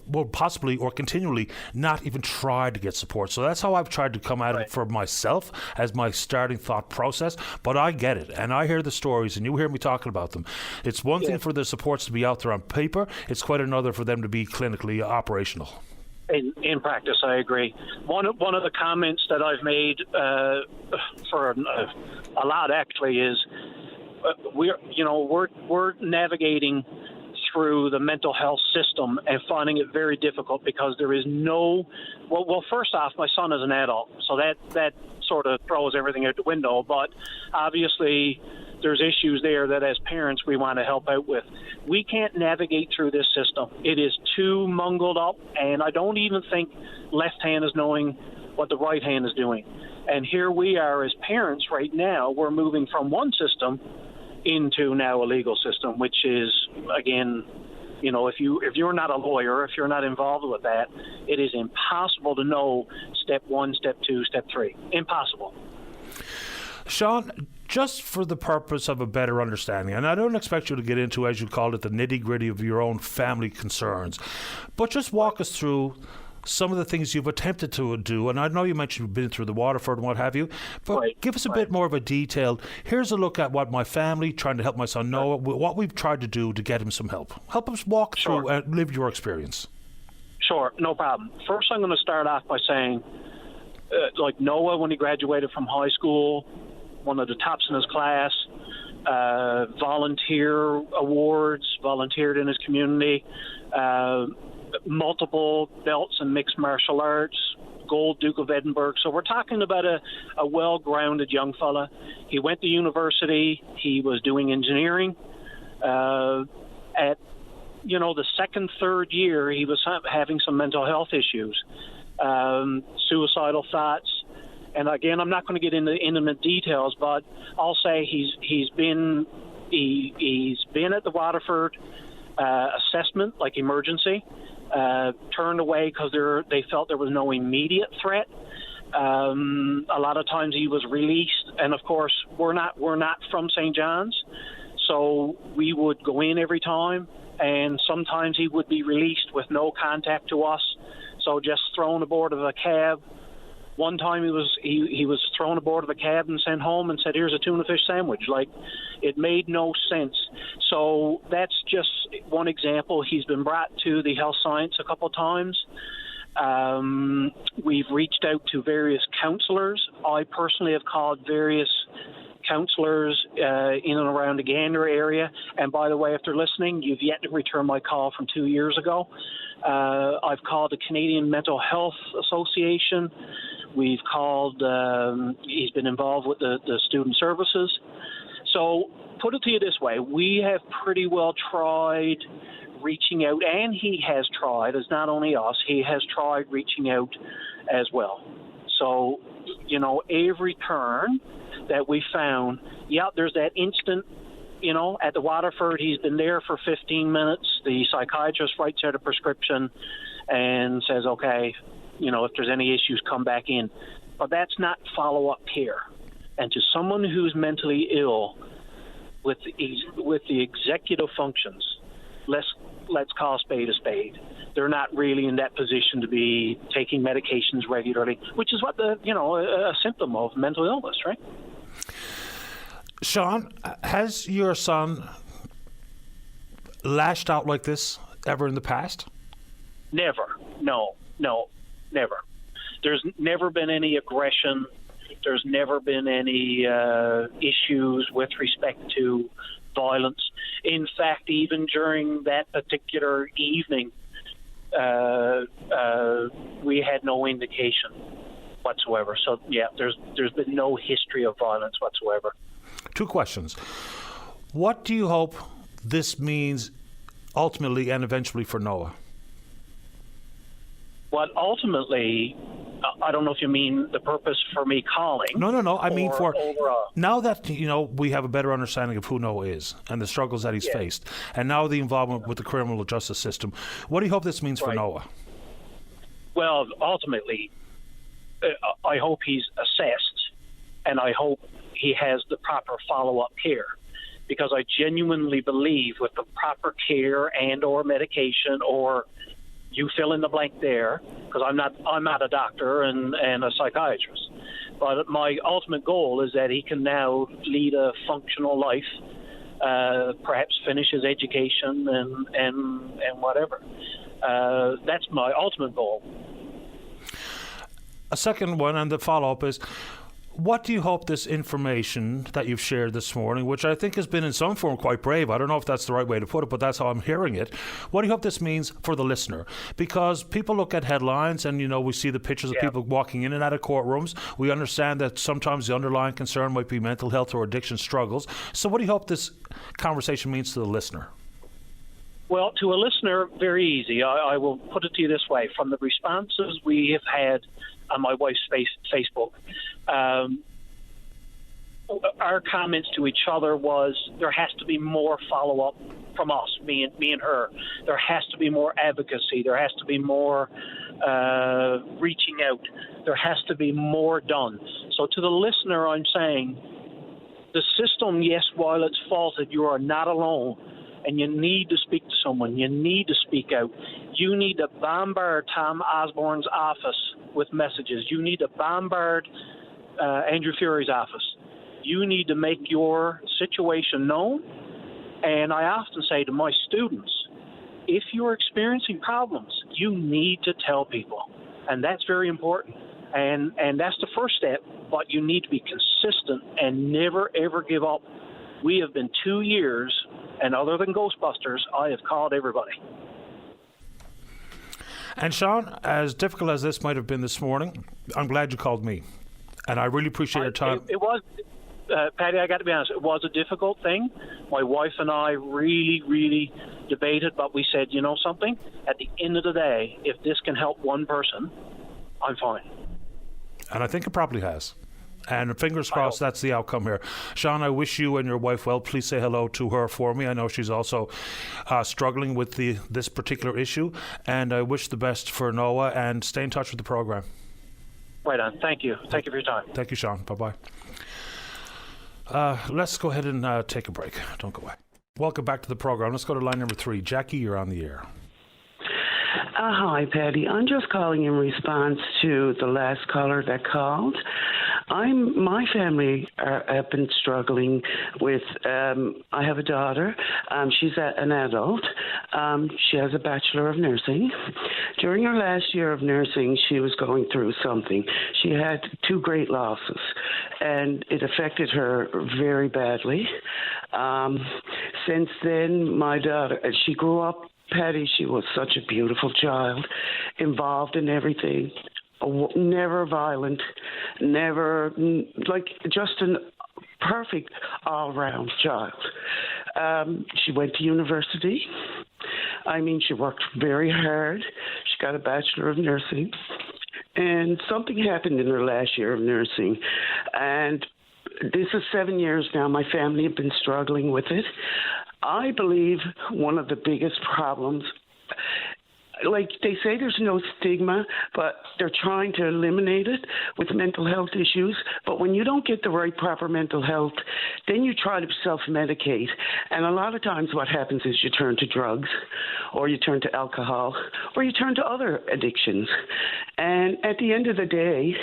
will possibly or continually not even try to get support. So that's how I've tried to come at it for myself as my starting thought process. But I get it, and I hear the stories, and you hear me talking about them. It's one thing for the supports to be out there on paper. It's quite another for them to be clinically operational.
In practice, I agree. One of the comments that I've made for a lot actually is, we're navigating through the mental health system and finding it very difficult because there is no. Well, first off, my son is an adult, so that sort of throws everything out the window. But obviously, there's issues there that as parents we want to help out with. We can't navigate through this system. It is too mungled up, and I don't even think left hand is knowing what the right hand is doing. And here we are as parents right now. We're moving from one system into now a legal system, which is, again, if you're not a lawyer, if you're not involved with that, it is impossible to know step 1, step 2, step 3. Impossible.
Sean, just for the purpose of a better understanding, and I don't expect you to get into, as you called it, the nitty-gritty of your own family concerns, but just walk us through some of the things you've attempted to do. And I know you mentioned you've been through the Waterford and what have you, but give us a bit more of a detailed, here's a look at what my family, trying to help my son Noah, what we've tried to do to get him some help. Help us walk through and live your experience.
Sure, no problem. First, I'm going to start off by saying, like Noah, when he graduated from high school, one of the tops in his class, volunteer awards, volunteered in his community, multiple belts in mixed martial arts, gold Duke of Edinburgh. So we're talking about a well-grounded young fella. He went to university. He was doing engineering. At the second, third year, he was having some mental health issues, suicidal thoughts. And again, I'm not going to get into intimate details, but I'll say he's been at the Waterford assessment, like emergency, turned away because they felt there was no immediate threat. A lot of times he was released, and of course we're not from St. John's, so we would go in every time, and sometimes he would be released with no contact to us, so just thrown aboard of a cab. One time he was thrown aboard of a cab and sent home and said, "Here's a tuna fish sandwich." Like, it made no sense. So that's just one example. He's been brought to the health science a couple of times. We've reached out to various counselors. I personally have called various counselors in and around the Gander area. And by the way, if they're listening, you've yet to return my call from 2 years ago. I've called the Canadian Mental Health Association. We've called, he's been involved with the student services. So put it to you this way, we have pretty well tried reaching out, and he has tried, as not only us, he has tried reaching out as well. So, you know, every turn that we found, there's that instant, you know, at the Waterford, he's been there for 15 minutes. The psychiatrist writes out a prescription and says, okay, you know, if there's any issues, come back in. But that's not follow-up care. And to someone who's mentally ill with the executive functions, let's call a spade a spade. They're not really in that position to be taking medications regularly, which is what a symptom of mental illness, right?
Sean, has your son lashed out like this ever in the past?
Never. No, never. There's never been any aggression. There's never been any issues with respect to violence. In fact, even during that particular evening, we had no indication whatsoever. So, there's been no history of violence whatsoever.
2 questions. What do you hope this means ultimately and eventually for Noah?
Well, ultimately, I don't know if you mean the purpose for me calling.
No. I mean for
overall.
Now that, you know, we have a better understanding of who Noah is and the struggles that he's faced, and now the involvement with the criminal justice system, what do you hope this means for Noah?
Well, ultimately, I hope he's assessed, and I hope he has the proper follow-up care, because I genuinely believe with the proper care and or medication, or you fill in the blank there, because I'm not a doctor and a psychiatrist, but my ultimate goal is that he can now lead a functional life, perhaps finish his education and whatever. That's my ultimate goal.
A second one, and the follow-up is, what do you hope this information that you've shared this morning, which I think has been in some form quite brave, I don't know if that's the right way to put it, but that's how I'm hearing it, what do you hope this means for the listener? Because people look at headlines and, you know, we see the pictures of people walking in and out of courtrooms. We understand that sometimes the underlying concern might be mental health or addiction struggles. So what do you hope this conversation means to the listener?
Well, to a listener, very easy. I will put it to you this way. From the responses we have had on my wife's Facebook, our comments to each other was there has to be more follow-up from us, me and her. There has to be more advocacy. There has to be more reaching out. There has to be more done. So to the listener, I'm saying the system, yes, while it's faulted, you are not alone. And you need to speak to someone. You need to speak out. You need to bombard Tom Osborne's office with messages. You need to bombard Andrew Fury's office. You need to make your situation known. And I often say to my students, if you're experiencing problems, you need to tell people. And that's very important. And that's the first step. But you need to be consistent and never, ever give up. We have been 2 years, and other than Ghostbusters, I have called everybody.
And Sean, as difficult as this might have been this morning, I'm glad you called me. And I really appreciate your time.
It was, Patty, I got to be honest, it was a difficult thing. My wife and I really, really debated, but we said, you know something? At the end of the day, if this can help one person, I'm fine.
And I think it probably has. And fingers crossed that's the outcome here. Sean, I wish you and your wife well. Please say hello to her for me. I know she's also struggling with this particular issue. And I wish the best for Noah, and stay in touch with the program.
Right on. Thank you. Thank you for your time.
Thank you, Sean. Bye-bye. Let's go ahead and take a break. Don't go away. Welcome back to the program. Let's go to line number 3. Jackie, you're on the air.
Hi, Patty. I'm just calling in response to the last caller that called. My family have been struggling with, I have a daughter. She's an adult. She has a Bachelor of Nursing. During her last year of nursing, she was going through something. She had 2 great losses, and it affected her very badly. Since then, my daughter, she grew up, Patty, she was such a beautiful child, involved in everything, never violent, never, just a perfect all-round child. She went to university. She worked very hard. She got a Bachelor of Nursing. And something happened in her last year of nursing. And this is 7 years now. My family have been struggling with it. I believe one of the biggest problems, they say there's no stigma, but they're trying to eliminate it with mental health issues. But when you don't get the right proper mental health, then you try to self-medicate. And a lot of times what happens is you turn to drugs, or you turn to alcohol, or you turn to other addictions. And at the end of the day,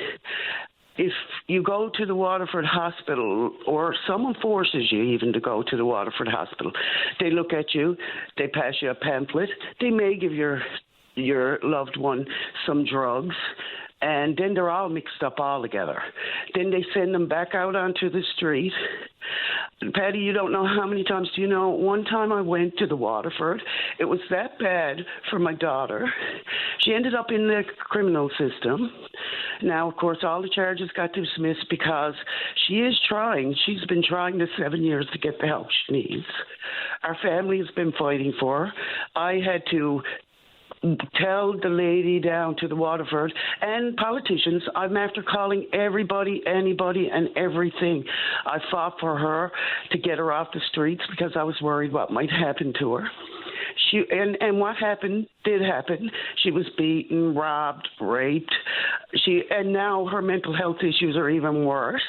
if you go to the Waterford Hospital, or someone forces you even to go to the Waterford Hospital, they look at you, they pass you a pamphlet, they may give your loved one some drugs, and then they're all mixed up all together. Then they send them back out onto the street. Patty, you don't know how many times. Do you know, one time I went to the Waterford, it was that bad for my daughter. She ended up in the criminal system. Now, of course, all the charges got dismissed because she is trying. She's been trying this 7 years to get the help she needs. Our family has been fighting for her. I had to tell the lady down to the Waterford and politicians, I'm after calling everybody, anybody, and everything. I fought for her to get her off the streets because I was worried what might happen to her. And what happened did happen. She was beaten, robbed, raped. And now her mental health issues are even worse.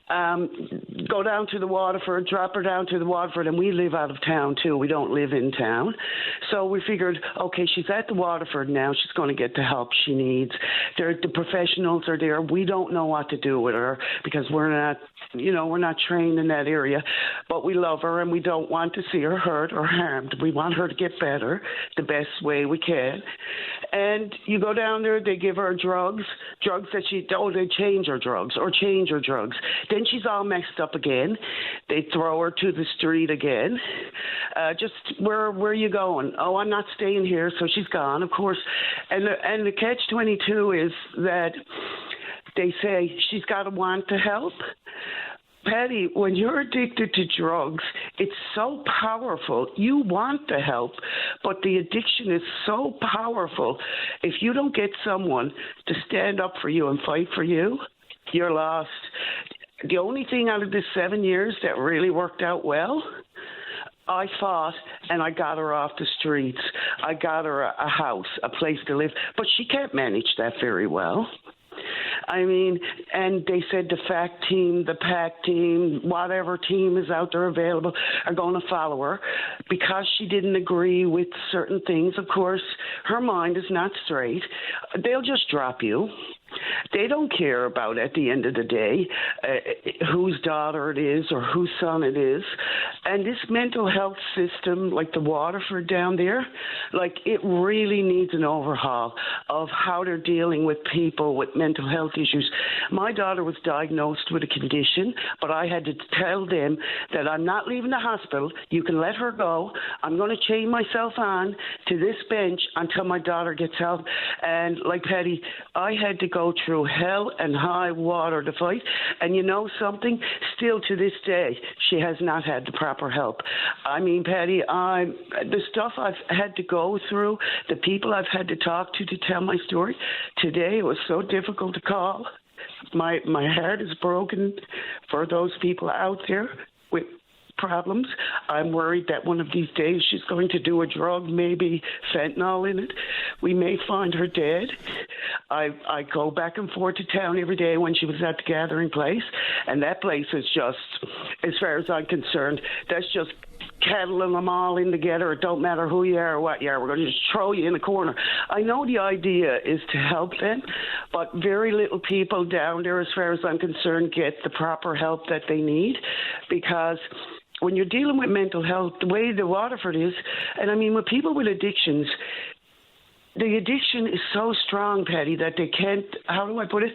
Go down to the Waterford, drop her down to the Waterford, and we live out of town too. We don't live in town. So we figured, okay, she's at the Waterford now. She's going to get the help she needs. The professionals are there. We don't know what to do with her because we're not trained in that area, but we love her and we don't want to see her hurt or harmed. We want her to get better the best way we can. And you go down there, they give her drugs that they change her drugs. Then she's all messed up again. They throw her to the street again. Just where are you going? Oh, I'm not staying here, so she's gone, of course. And the catch-22 is that they say she's got to want to help. Patty, when you're addicted to drugs, it's so powerful. You want to help, but the addiction is so powerful. If you don't get someone to stand up for you and fight for you, you're lost. The only thing out of this 7 years that really worked out well, I fought and I got her off the streets. I got her a house, a place to live, but she can't manage that very well. And they said the FACT team, the PAC team, whatever team is out there available are going to follow her because she didn't agree with certain things. Of course, her mind is not straight. They'll just drop you. They don't care about, at the end of the day, whose daughter it is or whose son it is. And this mental health system, like the Waterford down there, it really needs an overhaul of how they're dealing with people with mental health issues. My daughter was diagnosed with a condition, but I had to tell them that I'm not leaving the hospital. You can let her go. I'm going to chain myself on to this bench until my daughter gets help. And Patty, I had to go through hell and high water to fight. And you know something? Still to this day, she has not had the proper help. Patty, the stuff I've had to go through, the people I've had to talk to tell my story, today it was so difficult to call. My heart is broken for those people out there with problems. I'm worried that one of these days she's going to do a drug, maybe fentanyl in it. We may find her dead. I go back and forth to town every day when she was at the gathering place, and that place is just, as far as I'm concerned, that's just kettling them all in together. It don't matter who you are or what you are. We're going to just throw you in a corner. I know the idea is to help them, but very little people down there, as far as I'm concerned, get the proper help that they need, because when you're dealing with mental health, the way the Waterford is, and I mean with people with addictions, the addiction is so strong, Patty, that they can't, how do I put it?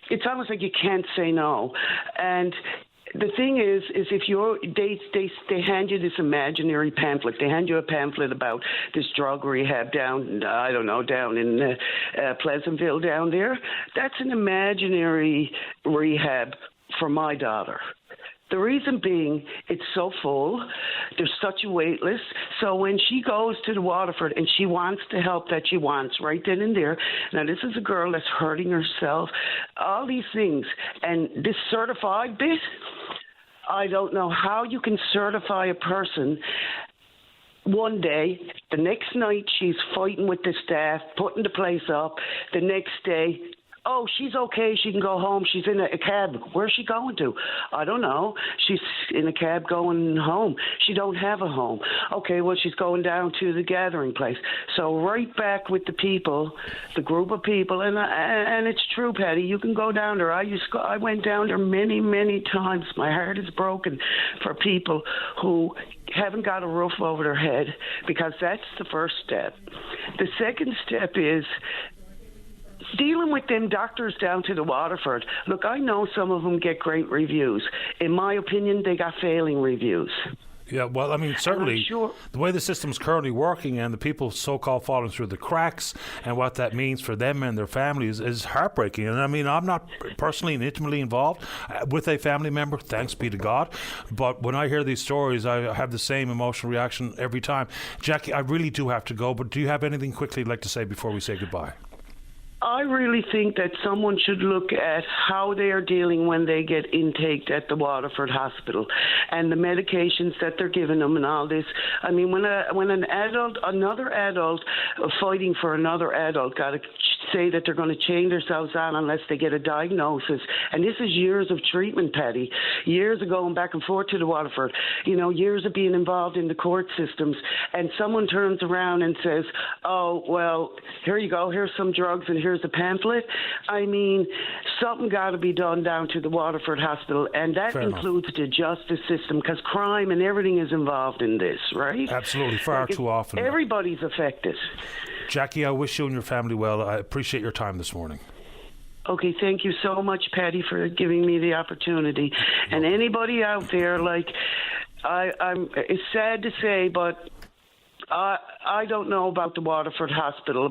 It's almost like you can't say no. And the thing is if they hand you this imaginary pamphlet. They hand you a pamphlet about this drug rehab down in Pleasantville down there. That's an imaginary rehab for my daughter. The reason being, it's so full. There's such a wait list. So when she goes to the Waterford and she wants the help that she wants right then and there, now this is a girl that's hurting herself, all these things. And this certified bit, I don't know how you can certify a person one day, the next night she's fighting with the staff, putting the place up, the next day, oh, she's okay, she can go home, she's in a cab. Where's she going to? I don't know. She's in a cab going home. She don't have a home. Okay, well, she's going down to the gathering place. So right back with the people, the group of people, and it's true, Patty, you can go down there. I went down there many, many times. My heart is broken for people who haven't got a roof over their head, because that's the first step. The second step is dealing with them doctors down to the Waterford. Look, I know some of them get great reviews. In my opinion, they got failing reviews.
Yeah, well, I mean, certainly the way the system's currently working and the people so-called falling through the cracks and what that means for them and their families is heartbreaking. And I mean, I'm not personally and intimately involved with a family member, thanks be to God. But when I hear these stories, I have the same emotional reaction every time. Jackie, I really do have to go, but do you have anything quickly you'd like to say before we say goodbye?
I really think that someone should look at how they are dealing when they get intaked at the Waterford Hospital and the medications that they're giving them and all this. I mean, when another adult fighting for another adult got to say that they're going to chain themselves on unless they get a diagnosis. And this is years of treatment, Patty. Years of going back and forth to the Waterford. You know, years of being involved in the court systems. And someone turns around and says, oh, well, here you go. Here's some drugs and here's a pamphlet. I mean, something got to be done down to the Waterford Hospital. And that includes the justice system, because crime and everything is involved in this, right?
Absolutely. Far too often.
Everybody's affected.
Jackie, I wish you and your family well. I appreciate your time this morning.
Okay, thank you so much, Patty, for giving me the opportunity. And anybody out there, like, it's sad to say, but I don't know about the Waterford Hospital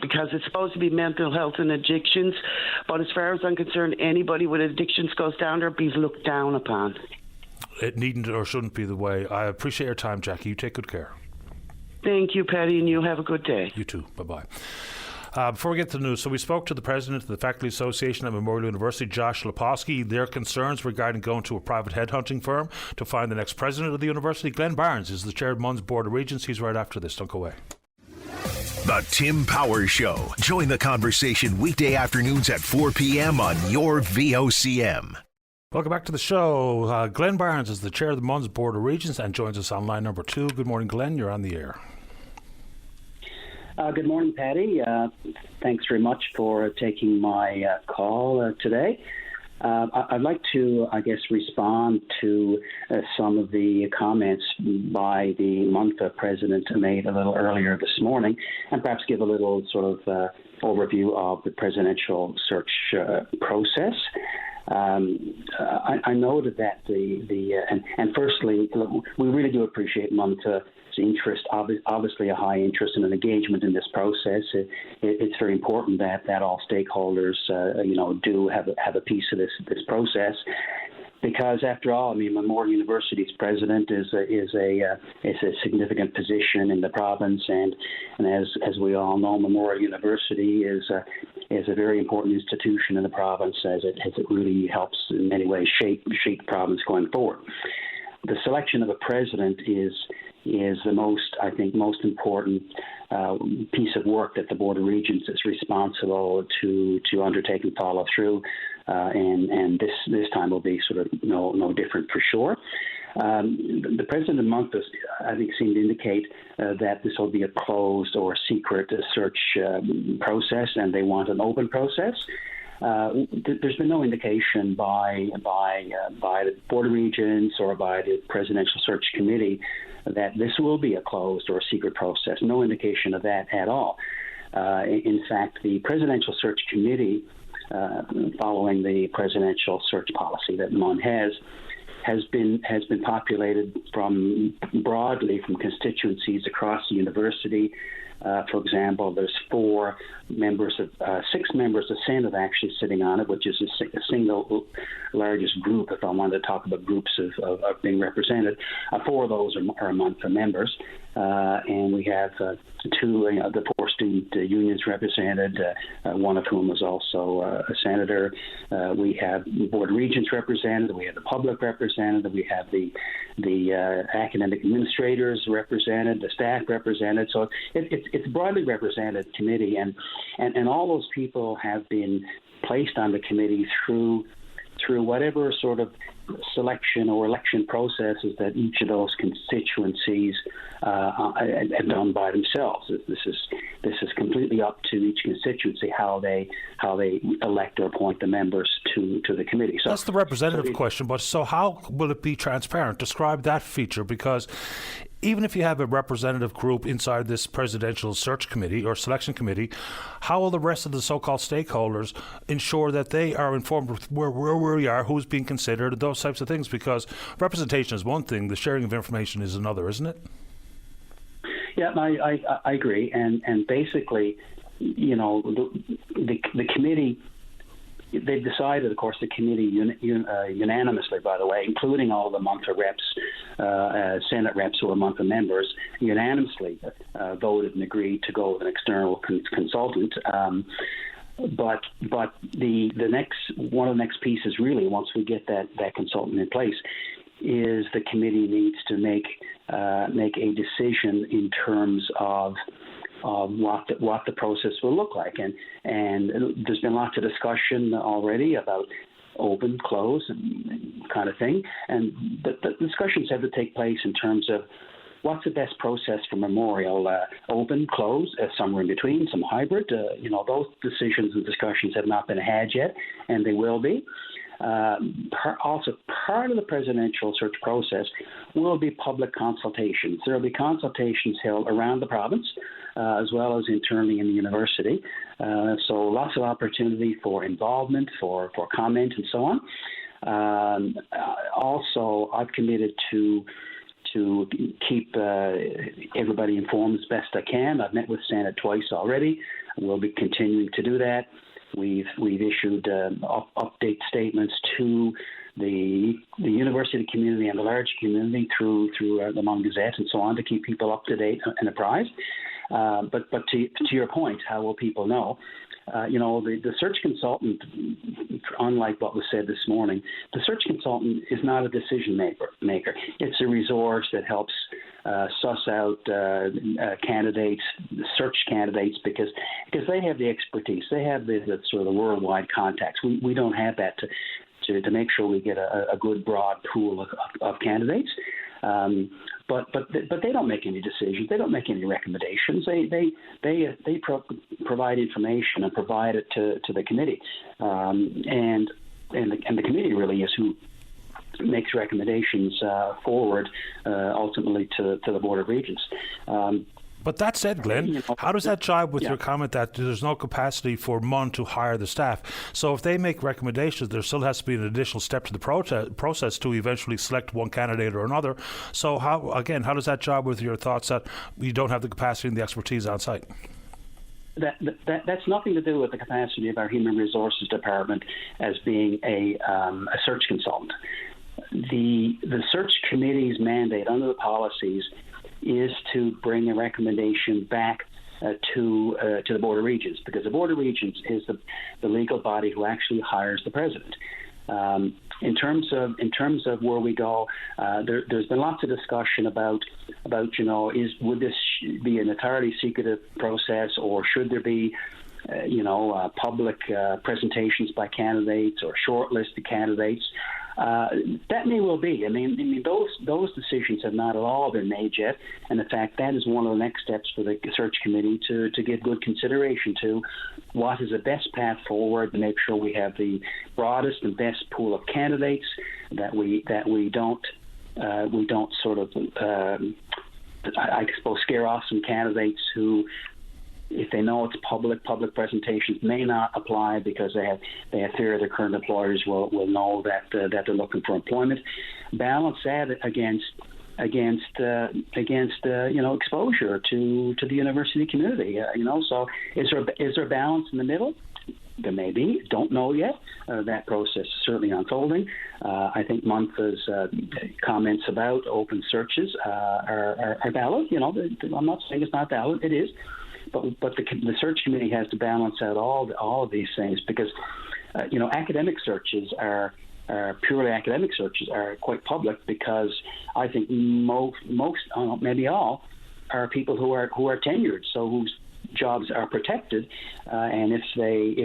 because it's supposed to be mental health and addictions. But as far as I'm concerned, anybody with addictions goes down there, be looked down upon.
It needn't or shouldn't be the way. I appreciate your time, Jackie. You take good care.
Thank you, Patty, and you have a good day.
You too. Bye-bye. Before we get to the news, so we spoke to the president of the Faculty Association at Memorial University, Josh Lepofsky. Their concerns regarding going to a private headhunting firm to find the next president of the university. Glenn Barnes is the chair of MUN's Board of Regents. He's right after this. Don't go away.
The Tim Powers Show. Join the conversation weekday afternoons at 4 p.m. on your VOCM.
Welcome back to the show. Glenn Barnes is the chair of the MUN's Board of Regents and joins us on line number 2. Good morning, Glenn. You're on the air.
Good morning, Patty. Thanks very much for taking my call today. I'd like to, respond to some of the comments by the MUNFA president made a little earlier this morning, and perhaps give a little sort of overview of the presidential search process. I noted that and firstly, we really do appreciate MUNFA's interest, obviously a high interest and an engagement in this process. It's very important that all stakeholders, do have a piece of this process. Because after all, I mean, Memorial University's president is a significant position in the province, and as we all know, Memorial University is a very important institution in the province, as it really helps in many ways shape the province going forward. the selection of a president is the most important piece of work that the Board of Regents is responsible to undertake and follow through, and this time will be sort of no different for sure. The President of Month, I think, seemed to indicate that this will be a closed or secret search process, and they want an open process. There's been no indication by the Board of Regents or by the Presidential Search Committee that this will be a closed or secret process. No indication of that at all. In fact, the Presidential Search Committee, following the presidential search policy that MUN has been populated broadly from constituencies across the university. For example, there's 6 members of Senate actually sitting on it, which is the single largest group, if I wanted to talk about groups of being represented. 4 of those are Munster members. And we have 2 the 4 student unions represented, one of whom is also a senator. We have the Board of Regents represented. We have the public represented. We have the academic administrators represented, the staff represented. So it's a broadly represented committee, and all those people have been placed on the committee through whatever sort of selection or election processes that each of those constituencies have done by themselves. This is completely up to each constituency how they elect or appoint the members to the committee. So
that's the representative question. But so how will it be transparent? Describe that feature, because even if you have a representative group inside this presidential search committee or selection committee, how will the rest of the so-called stakeholders ensure that they are informed with where we are, who's being considered, those types of things? Because representation is one thing, the sharing of information is another, isn't it?
Yeah, I agree. And basically, the committee, they've decided, of course, the committee unanimously, by the way, including all the Munster reps, Senate reps who are Munster members, unanimously voted and agreed to go with an external consultant. But the next one of the next pieces, really, once we get that consultant in place, is the committee needs to make a decision in terms of what the process will look like, and there's been lots of discussion already about open, close, and kind of thing, and the discussions have to take place in terms of what's the best process for memorial, open, close, somewhere in between, some hybrid. Those decisions and discussions have not been had yet, and they will be. Also, part of the presidential search process will be public consultations. There will be consultations held around the province, as well as internally in the university. So lots of opportunity for involvement, for comment, and so on. Also, I've committed to keep everybody informed as best I can. I've met with Senate twice already. We'll be continuing to do that. We've issued update statements to the university community and the large community through the Mon Gazette and so on to keep people up to date and apprised. But to your point, how will people know? The search consultant, unlike what was said this morning, the search consultant is not a decision maker. It's a resource that helps suss out candidates, search candidates, because they have the expertise. They have the sort of the worldwide contacts. We don't have that to make sure we get a good broad pool of candidates. But they don't make any decisions. They don't make any recommendations. They provide information and provide it to the committee, and the committee really is who makes recommendations forward ultimately to the Board of Regents.
But that said, Glenn, how does that jibe with your comment that there's no capacity for MUN to hire the staff? So if they make recommendations, there still has to be an additional step to the process to eventually select one candidate or another. So how does that jibe with your thoughts that you don't have the capacity and the expertise on site?
That's nothing to do with the capacity of our Human Resources Department as being a search consultant. The search committee's mandate under the policies is to bring a recommendation back to the Board of Regents, because the Board of Regents is the legal body who actually hires the president. In terms of where we go, there's been lots of discussion about would this be an entirely secretive process, or should there be public presentations by candidates or shortlisted candidates? That may well be. I mean, those decisions have not at all been made yet, and in fact, that is one of the next steps for the search committee to give good consideration to what is the best path forward to make sure we have the broadest and best pool of candidates, that we don't sort of I suppose scare off some candidates who, if they know it's public presentations, may not apply because they have fear their current employers will know that they're looking for employment. Balance that against exposure to the university community. So is there a balance in the middle? There may be. Don't know yet. That process is certainly unfolding. I think Montha's comments about open searches are valid. I'm not saying it's not valid. It is. But the search committee has to balance out all of these things, because academic searches are purely academic searches are quite public, because I think most maybe all are people who are tenured, so whose jobs are protected, and if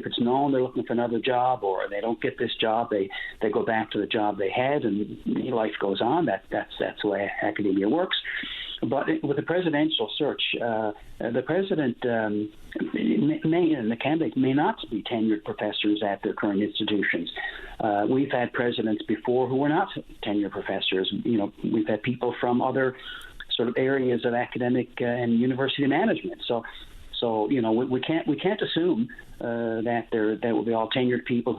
it's known they're looking for another job, or they don't get this job, they go back to the job they had, and life goes on. That's the way academia works. But with the presidential search, the president may, and the candidate may not be tenured professors at their current institutions. We've had presidents before who were not tenured professors. We've had people from other sort of areas of academic and university management. So we can't assume that there will be all tenured people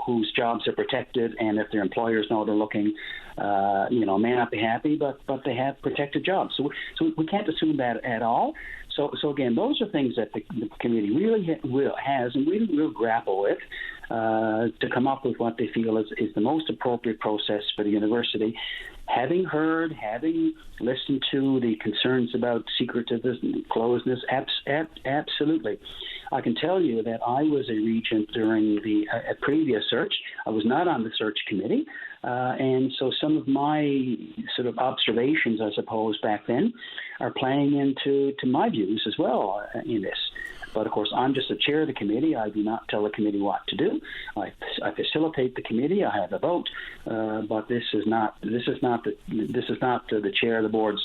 whose jobs are protected, and if their employers know they're looking, may not be happy, but they have protected jobs. So we can't assume that at all. So again, those are things that the committee really will grapple with to come up with what they feel is the most appropriate process for the university. Having listened to the concerns about secretiveness and closeness, absolutely. I can tell you that I was a regent during a previous search. I was not on the search committee, and so some of my sort of observations, I suppose, back then are playing into my views as well in this. But of course, I'm just the chair of the committee. I do not tell the committee what to do. I facilitate the committee. I have a vote, but this is not the chair of the board's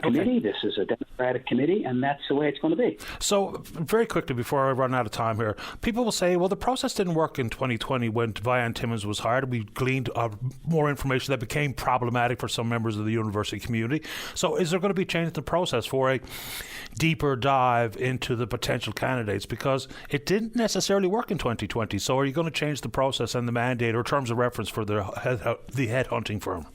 committee. This is a democratic committee, and that's the way it's going to be.
So, very quickly before I run out of time here, people will say, well, the process didn't work in 2020 when Vian Timmins was hired. We gleaned more information that became problematic for some members of the university community. So is there going to be change in the process for a deeper dive into the potential candidates? Because it didn't necessarily work in 2020. So are you going to change the process and the mandate or terms of reference for the headhunting firm?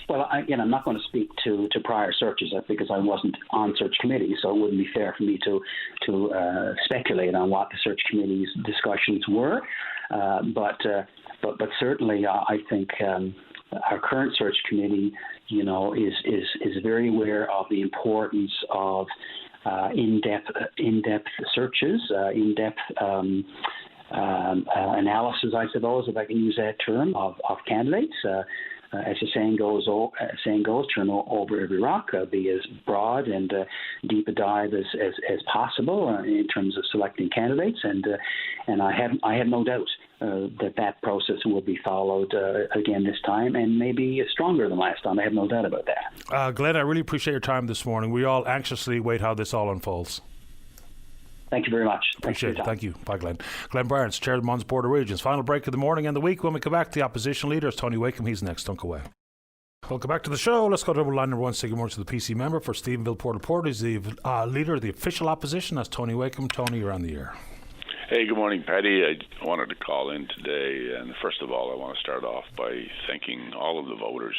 Well, I'm not going to speak to prior searches because I wasn't on search committee, so it wouldn't be fair for me to speculate on what the search committee's discussions were. But certainly, I think our current search committee, is very aware of the importance of in-depth searches, in-depth analysis, I suppose, if I can use that term, of candidates. As the saying goes, turn over every rock, be as broad and deep a dive as possible in terms of selecting candidates, and I have no doubt that process will be followed again this time, and maybe stronger than last time. I have no doubt about that.
Glenn, I really appreciate your time this morning. We all anxiously wait how this all unfolds.
Thank you very much.
Appreciate it. Thank you. Bye, Glenn. Glenn Barnes, Chair of the Mons Board of Regents. Final break of the morning and the week. When we come back, the opposition leader is Tony Wakeham. He's next. Don't go away. Welcome back to the show. Let's go to line number one. Say good morning to the PC member for Stephenville Port. He's the leader of the official opposition. That's Tony Wakeham. Tony, you're on the air.
Hey, good morning, Paddy. I wanted to call in today, and first of all, I want to start off by thanking all of the voters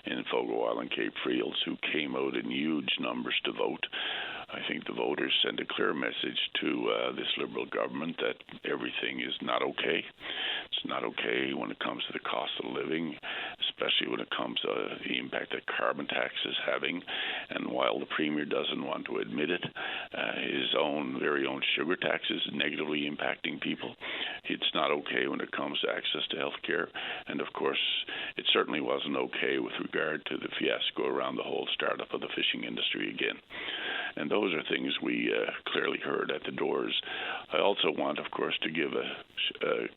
in Fogo Island, Cape Friels, who came out in huge numbers to vote. I think the voters send a clear message to this Liberal government that everything is not okay. It's not okay when it comes to the cost of living, especially when it comes to the impact that carbon tax is having. And while the Premier doesn't want to admit it, his very own sugar tax is negatively impacting people. It's not okay when it comes to access to health care. And, of course, it certainly wasn't okay with regard to the fiasco around the whole startup of the fishing industry again. And those are things we clearly heard at the doors. I also want, of course, to give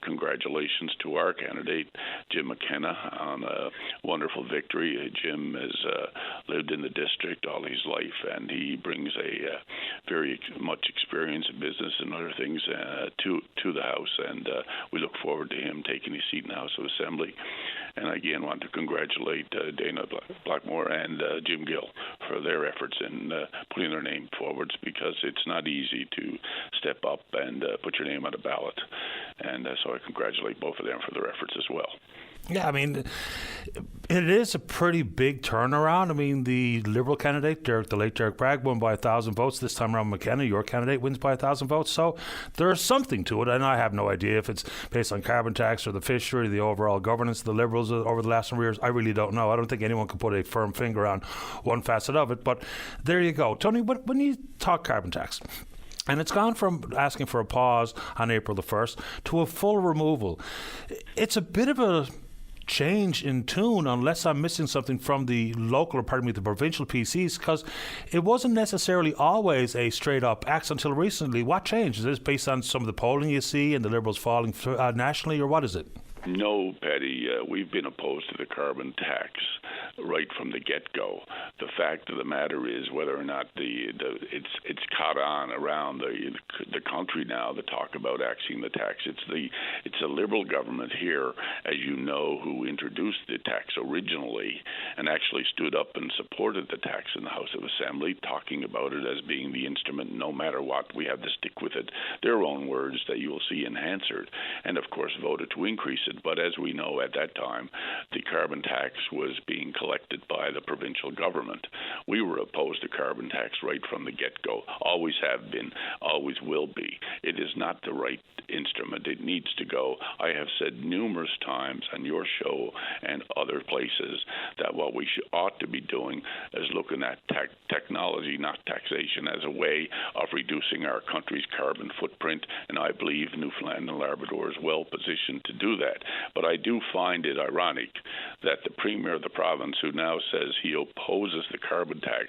congratulations to our candidate, Jim McKenna, on a wonderful victory. Jim has lived in the district all his life, and he brings a very much experience in business and other things to the House, and we look forward to him taking his seat in the House of Assembly. And again, want to congratulate Dana Blackmore and Jim Gill for their efforts in putting their name forwards, because it's not easy to step up and put your name on a ballot. And so I congratulate both of them for their efforts as well.
Yeah, I mean, it is a pretty big turnaround. I mean, the Liberal candidate, the late Derek Bragg, won by 1,000 votes. This time around, McKenna, your candidate, wins by 1,000 votes. So there's something to it, and I have no idea if it's based on carbon tax or the fishery, the overall governance of the Liberals over the last number of years. I really don't know. I don't think anyone can put a firm finger on one facet of it. But there you go. Tony, when you talk carbon tax, and it's gone from asking for a pause on April the 1st to a full removal, it's a bit of a change in tune, unless I'm missing something from the local, or pardon me, the provincial PCs, because it wasn't necessarily always a straight up axe until recently. What changed? Is this based on some of the polling you see and the Liberals falling nationally, or what is it?
No, Paddy, we've been opposed to the carbon tax right from the get-go. The fact of the matter is whether or not it's caught on around the country now, the talk about axing the tax. It's a Liberal government here, as you know, who introduced the tax originally and actually stood up and supported the tax in the House of Assembly, talking about it as being the instrument, no matter what, we have to stick with it. Their own words that you will see enhancered, and of course voted to increase it. But as we know, at that time, the carbon tax was being collected by the provincial government. We were opposed to carbon tax right from the get-go, always have been, always will be. It is not the right instrument. It needs to go. I have said numerous times on your show and other places that what we ought to be doing is looking at technology, not taxation, as a way of reducing our country's carbon footprint, and I believe Newfoundland and Labrador is well positioned to do that. But I do find it ironic that the Premier of the province, who now says he opposes the carbon tax,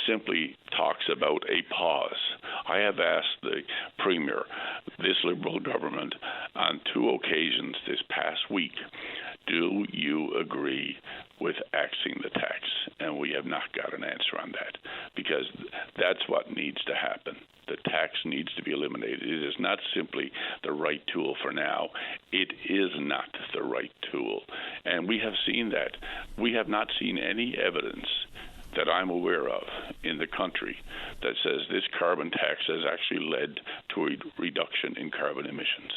simply talks about a pause. I have asked the Premier, this Liberal government, on 2 occasions this past week, do you agree with axing the tax? And we have not got an answer on that, because that's what needs to happen. The tax needs to be eliminated. It is not simply the right tool for now. It is not the right tool. And we have seen that. We have not seen any evidence that I'm aware of in the country that says this carbon tax has actually led to a reduction in carbon emissions.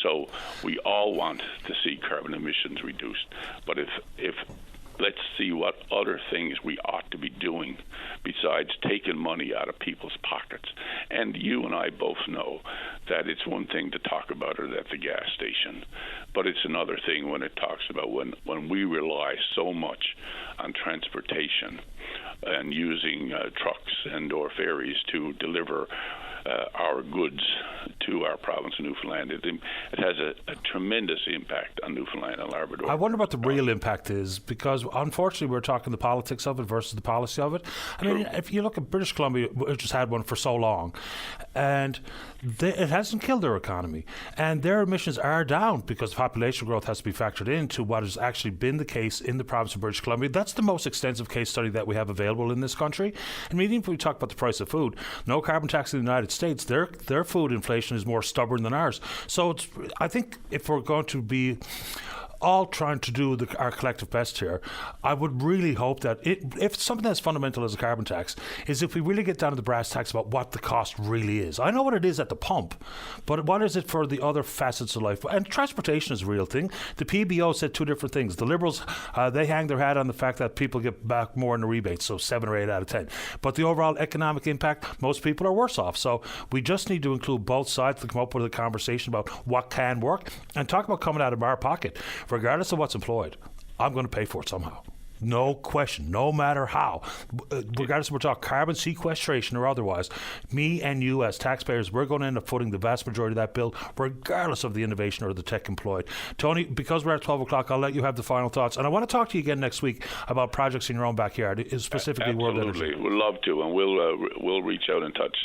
So we all want to see carbon emissions reduced. But if let's see what other things we ought to be doing besides taking money out of people's pockets. And you and I both know that it's one thing to talk about it at the gas station, but it's another thing when it talks about when we rely so much on transportation and using trucks and or ferries to deliver our goods to our province of Newfoundland. It has a tremendous impact on Newfoundland and Labrador.
I wonder what the real impact is, because unfortunately we're talking the politics of it versus the policy of it. I mean, if you look at British Columbia, which has had one for so long, and it hasn't killed their economy, and their emissions are down because population growth has to be factored into what has actually been the case in the province of British Columbia. That's the most extensive case study that we have available in this country. I mean, even if we talk about the price of food, no carbon tax in the United States, their food inflation is more stubborn than ours. So I think if we're going to be all trying to do our collective best here. I would really hope that if something as fundamental as a carbon tax is if we really get down to the brass tacks about what the cost really is. I know what it is at the pump, but what is it for the other facets of life? And transportation is a real thing. The PBO said two different things. The Liberals, they hang their hat on the fact that people get back more in the rebates, so 7 or 8 out of 10. But the overall economic impact, most people are worse off. So we just need to include both sides to come up with a conversation about what can work and talk about coming out of our pocket. Regardless of what's employed, I'm going to pay for it somehow. No question, no matter how. Regardless if we're talking carbon sequestration or otherwise, me and you as taxpayers, we're going to end up footing the vast majority of that bill, regardless of the innovation or the tech employed. Tony, because we're at 12 o'clock, I'll let you have the final thoughts. And I want to talk to you again next week about projects in your own backyard, specifically World Energy.
Absolutely, we'd love to, and we'll reach out and touch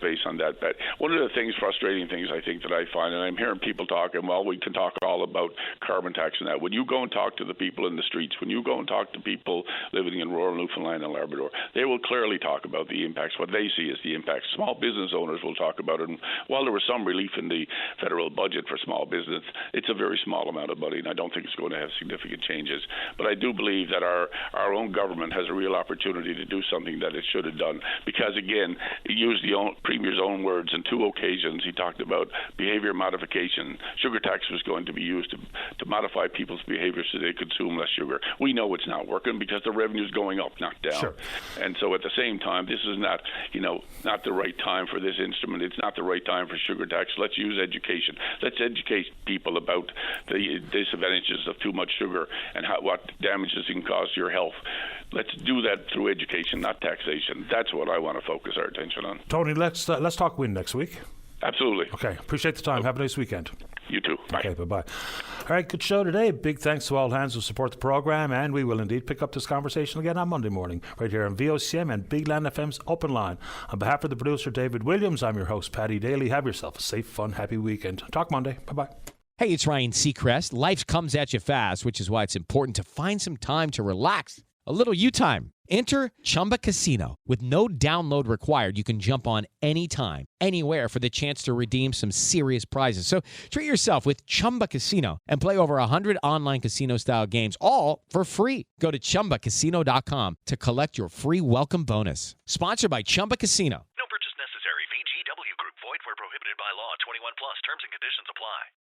base on that. But one of the frustrating things I think that I find, and I'm hearing people talking, well, we can talk all about carbon tax and that. When you go and talk to the people in the streets, when you go and talk to people living in rural Newfoundland and Labrador, they will clearly talk about the impacts. What they see is the impacts. Small business owners will talk about it. And while there was some relief in the federal budget for small business, it's a very small amount of money, and I don't think it's going to have significant changes. But I do believe that our own government has a real opportunity to do something that it should have done. Because, again, he used the Premier's own words on 2 occasions. He talked about behavior modification. Sugar tax was going to be used to modify people's behavior so they consume less sugar. We know it's not working because the revenue is going up, not down.
Sure.
And so at the same time, this is not the right time for this instrument. It's not the right time for sugar tax. Let's use education. Let's educate people about the disadvantages of too much sugar and what damages it can cause to your health. Let's do that through education, not taxation. That's what I want to focus our attention on.
Tony, let's talk wind next week.
Absolutely.
Okay. Appreciate the time. Have a nice weekend.
You too. Bye.
Okay, bye-bye. All right, good show today. Big thanks to all hands who support the program, and we will indeed pick up this conversation again on Monday morning, right here on VOCM and Big Land FM's Open Line. On behalf of the producer, David Williams, I'm your host, Paddy Daly. Have yourself a safe, fun, happy weekend. Talk Monday. Bye-bye.
Hey, it's Ryan Seacrest. Life comes at you fast, which is why it's important to find some time to relax. A little you time. Enter Chumba Casino. With no download required, you can jump on anytime, anywhere for the chance to redeem some serious prizes. So treat yourself with Chumba Casino and play over 100 online casino-style games, all for free. Go to ChumbaCasino.com to collect your free welcome bonus. Sponsored by Chumba Casino.